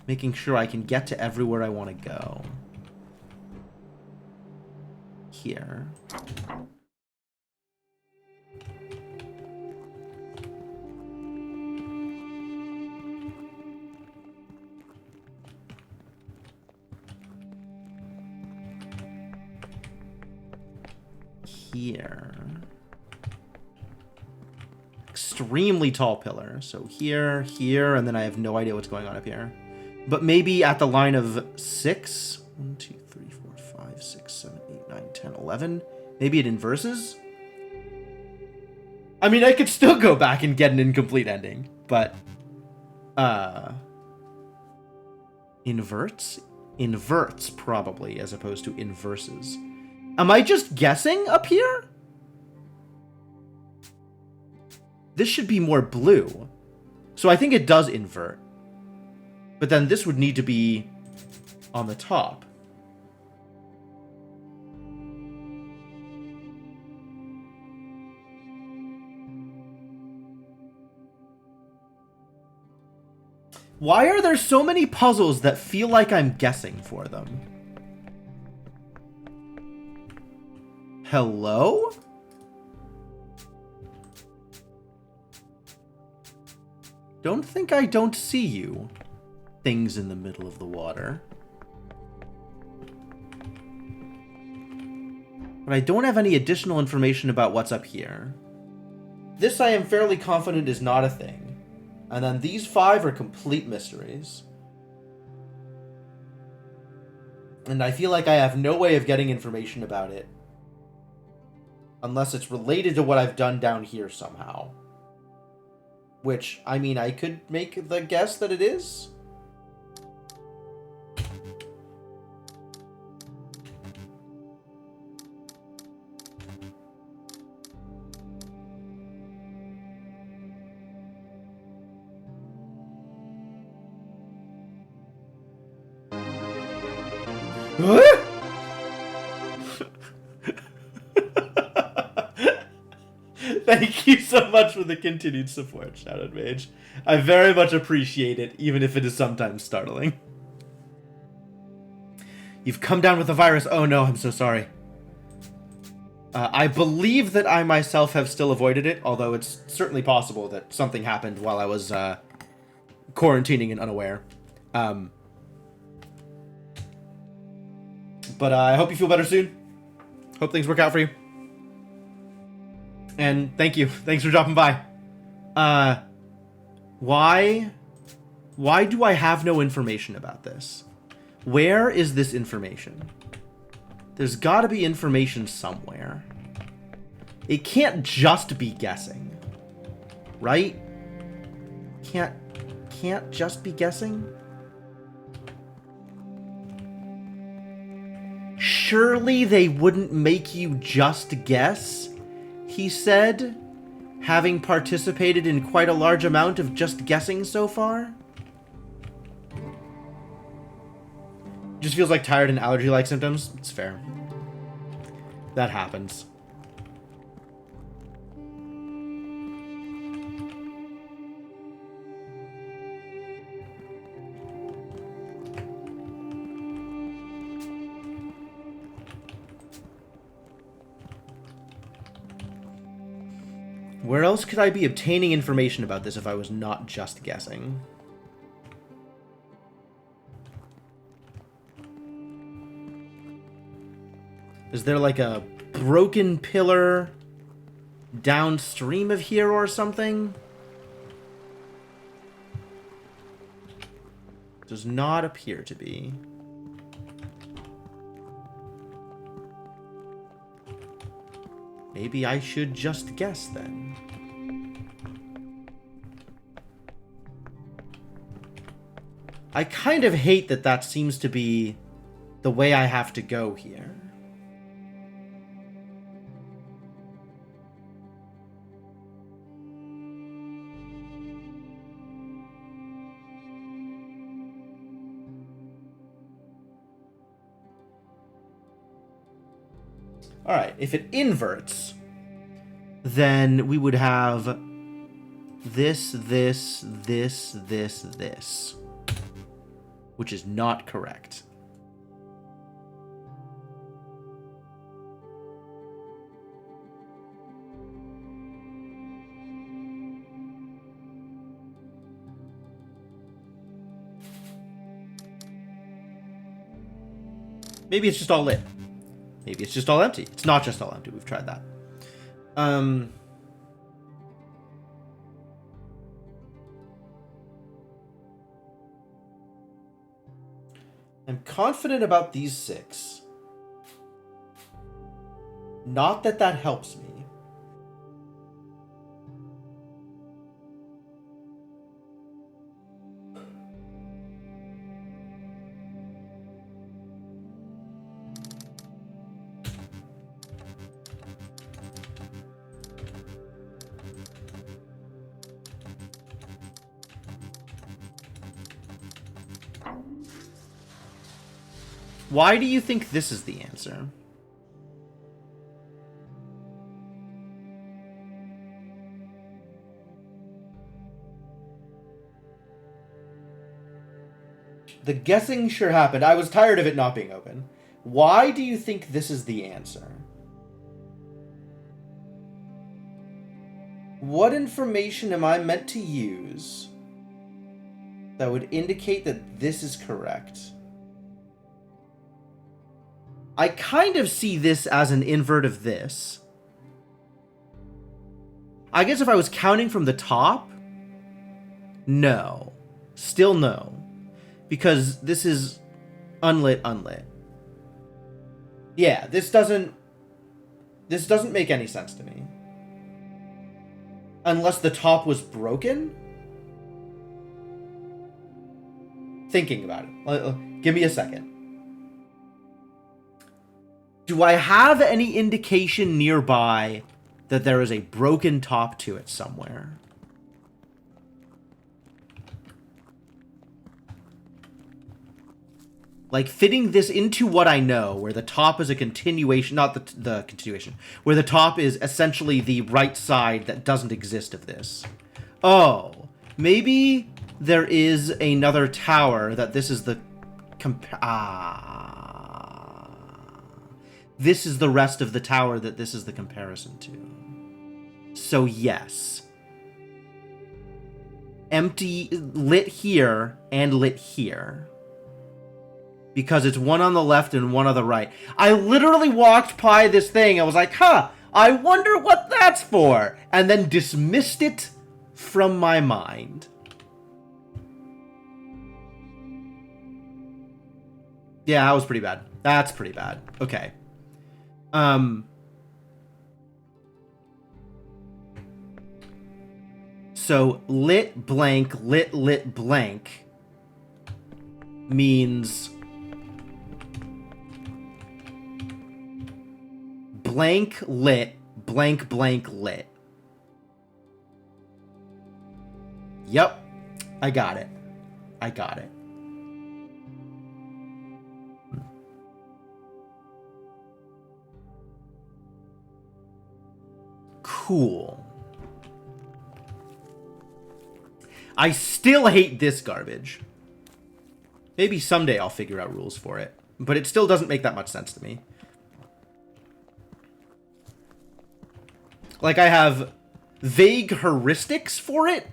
Making sure I can get to everywhere I want to go. Here. Here. Extremely tall pillar. So here, here, and then I have no idea what's going on up here. But maybe at the line of 6. 1, 2, 3, 4, 5, 6, 7, 8, 9, 10, 11. Maybe it inverses? I mean, I could still go back and get an incomplete ending, but... Inverts? Inverts, probably, as opposed to inverses. Am I just guessing up here? This should be more blue. So I think it does invert. But then this would need to be on the top. Why are there so many puzzles that feel like I'm guessing for them? Hello? Don't think I don't see you. Things in the middle of the water. But I don't have any additional information about what's up here. This I am fairly confident is not a thing. And then these 5 are complete mysteries. And I feel like I have no way of getting information about it. Unless it's related to what I've done down here somehow. Which, I mean, I could make the guess that it is. Thank you so much for the continued support, Shadowed Mage. I very much appreciate it, even if it is sometimes startling. You've come down with the virus. Oh no, I'm so sorry. I believe that I myself have still avoided it, although it's certainly possible that something happened while I was quarantining and unaware. But I hope you feel better soon. Hope things work out for you. And thank you. Thanks for dropping by. Why Why do I have no information about this? Where is this information? There's got to be information somewhere. It can't just be guessing. Right? Can't just be guessing? Surely they wouldn't make you just guess, he said, having participated in quite a large amount of just guessing so far. Just feels like tired and allergy-like symptoms. It's fair. That happens. Where else could I be obtaining information about this if I was not just guessing? Is there like a broken pillar downstream of here or something? Does not appear to be. Maybe I should just guess then. I kind of hate that that seems to be the way I have to go here. Alright, if it inverts, then we would have this, which is not correct. Maybe it's just all lit. Maybe it's just all empty. It's not just all empty. We've tried that. I'm confident about these 6. Not that that helps me. Why do you think this is the answer? The guessing sure happened. I was tired of it not being open. Why do you think this is the answer? What information am I meant to use that would indicate that this is correct? I kind of see this as an invert of this. I guess if I was counting from the top, no. Still no. Because this is unlit, unlit. Yeah, this doesn't make any sense to me. Unless the top was broken? Thinking about it. Give me a second. Do I have any indication nearby that there is a broken top to it somewhere? Like, fitting this into what I know, where the top is a continuation, not the continuation, where the top is essentially the right side that doesn't exist of this. Oh, maybe there is another tower that this is the... This is the rest of the tower that this is the comparison to. So yes. Empty, lit here, and lit here. Because it's one on the left and one on the right. I literally walked by this thing. I was like, huh, I wonder what that's for. And then dismissed it from my mind. Yeah, that was pretty bad. That's pretty bad. Okay. So lit blank lit blank means blank lit blank blank lit. Yep. I got it. I got it. Cool. I still hate this garbage. Maybe someday I'll figure out rules for it. But it still doesn't make that much sense to me. Like, I have vague heuristics for it.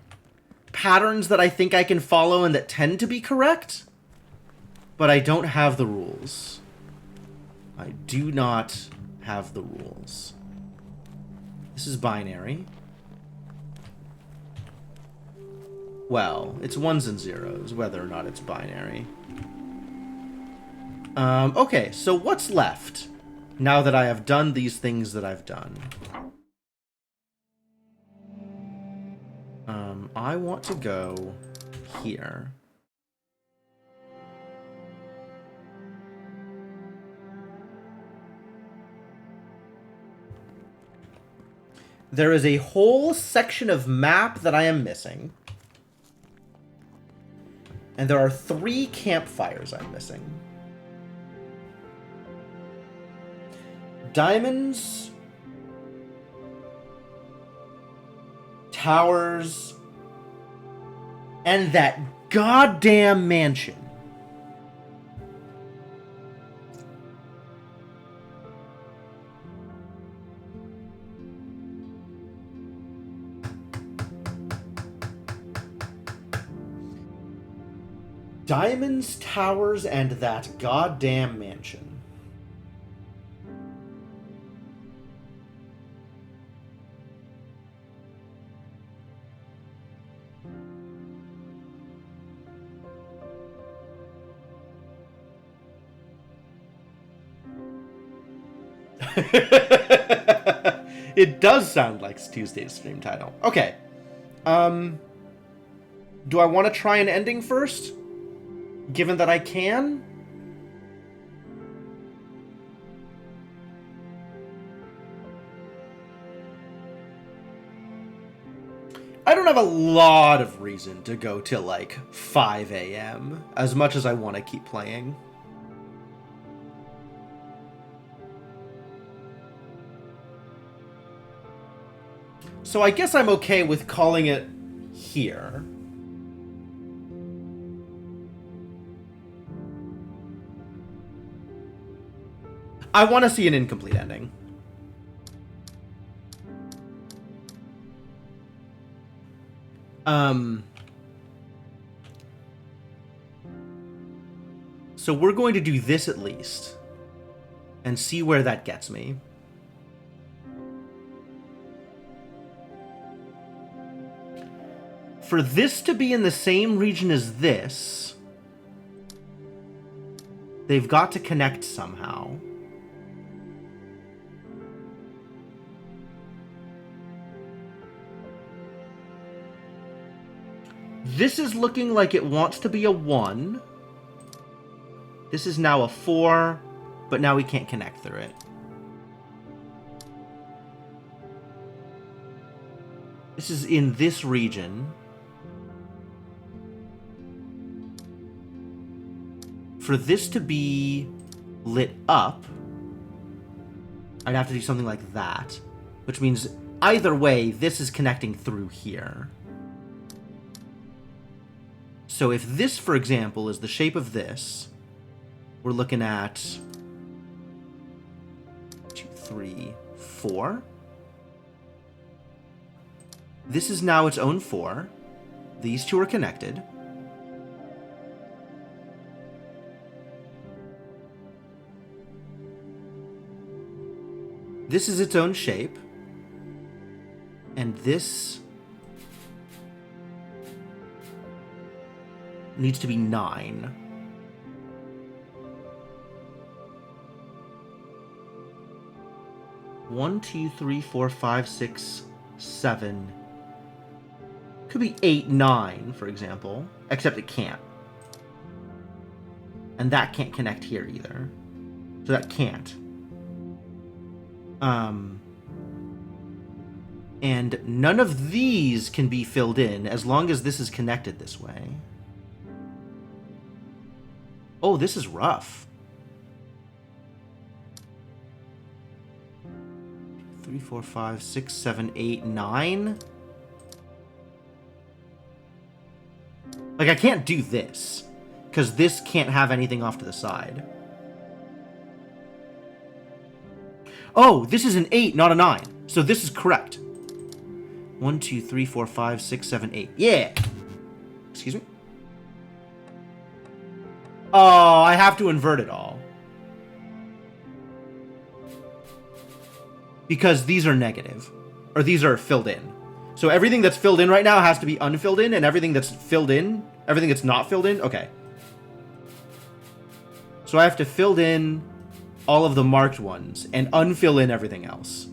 Patterns that I think I can follow and that tend to be correct. But I don't have the rules. I do not have the rules. This is binary. Well, it's ones and zeros, whether or not it's binary. Okay, so what's left now that I have done these things that I've done? I want to go here. There is a whole section of map that I am missing. And there are 3 campfires I'm missing. Diamonds, towers, and that goddamn mansion. Diamonds, towers, and that goddamn mansion. It does sound like Tuesday's stream title. Okay. Do I want to try an ending first? Given that I can? I don't have a lot of reason to go till like 5 a.m. as much as I want to keep playing. So I guess I'm okay with calling it here. I want to see an incomplete ending. So we're going to do this at least. And see where that gets me. For this to be in the same region as this, they've got to connect somehow. This is looking like it wants to be a 1. This is now a 4, but now we can't connect through it. This is in this region. For this to be lit up, I'd have to do something like that. Which means, either way, this is connecting through here. So if this, for example, is the shape of this, we're looking at 2, 3, 4. This is now its own 4. These two are connected. This is its own shape. And this needs to be 9. 1, 2, 3, 4, 5, 6, 7. Could be 8, 9, for example. Except it can't. And that can't connect here either. So that can't. And none of these can be filled in as long as this is connected this way. Oh, this is rough. 3, 4, 5, 6, 7, 8, 9. Like, I can't do this, because this can't have anything off to the side. Oh, this is an 8, not a 9. So this is correct. 1, 2, 3, 4, 5, 6, 7, 8. Yeah! Excuse me? Oh, I have to invert it all. Because these are negative. Or these are filled in. So everything that's filled in right now has to be unfilled in, and everything that's filled in, everything that's not filled in, okay. So I have to fill in all of the marked ones, and unfill in everything else.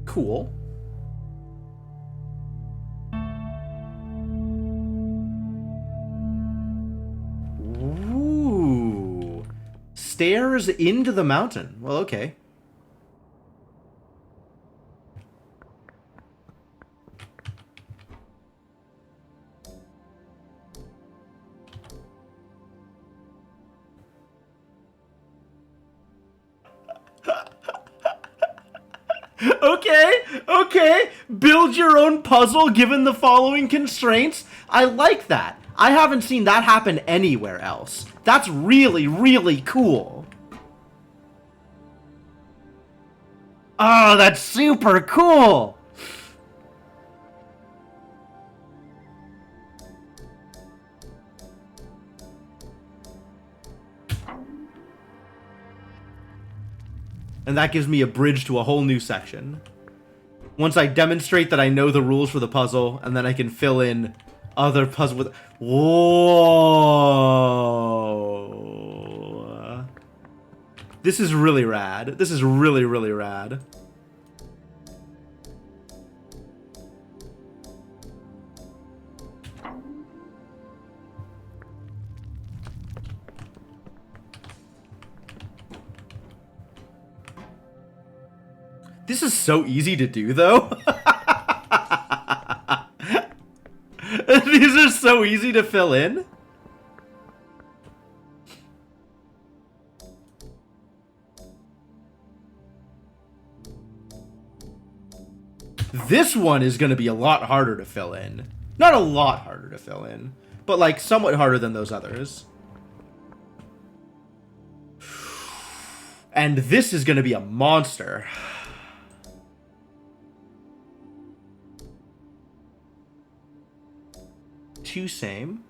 Cool. Ooh. Stairs into the mountain. Well, okay. Okay. Build your own puzzle given the following constraints. I like that. I haven't seen that happen anywhere else. That's really, really cool. Oh, that's super cool. And that gives me a bridge to a whole new section. Once I demonstrate that I know the rules for the puzzle, and then I can fill in other puzzle with... Whoa! This is really rad. This is really, really rad. This is so easy to do, though. These are so easy to fill in. This one is going to be a lot harder to fill in. Not a lot harder to fill in, but like somewhat harder than those others. And this is going to be a monster. Two same.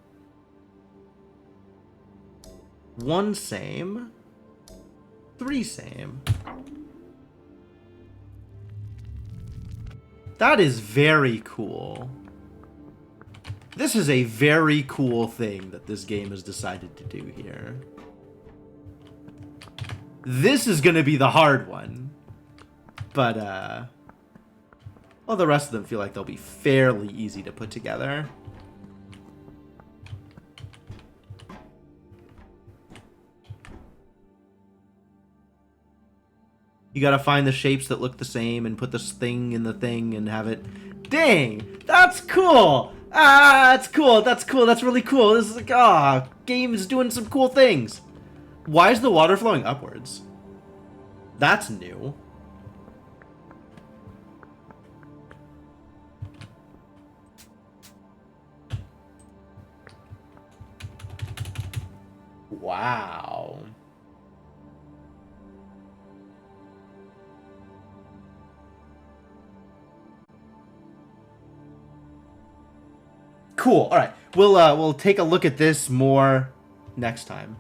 One same. Three same. That is very cool. This is a very cool thing that this game has decided to do here. This is going to be the hard one. But, well, the rest of them feel like they'll be fairly easy to put together. You gotta find the shapes that look the same and put this thing in the thing and have it... Dang! That's cool! Ah, that's cool, that's cool, that's really cool. This is like, game is doing some cool things. Why is the water flowing upwards? That's new. Wow. Cool. All right. We'll take a look at this more next time.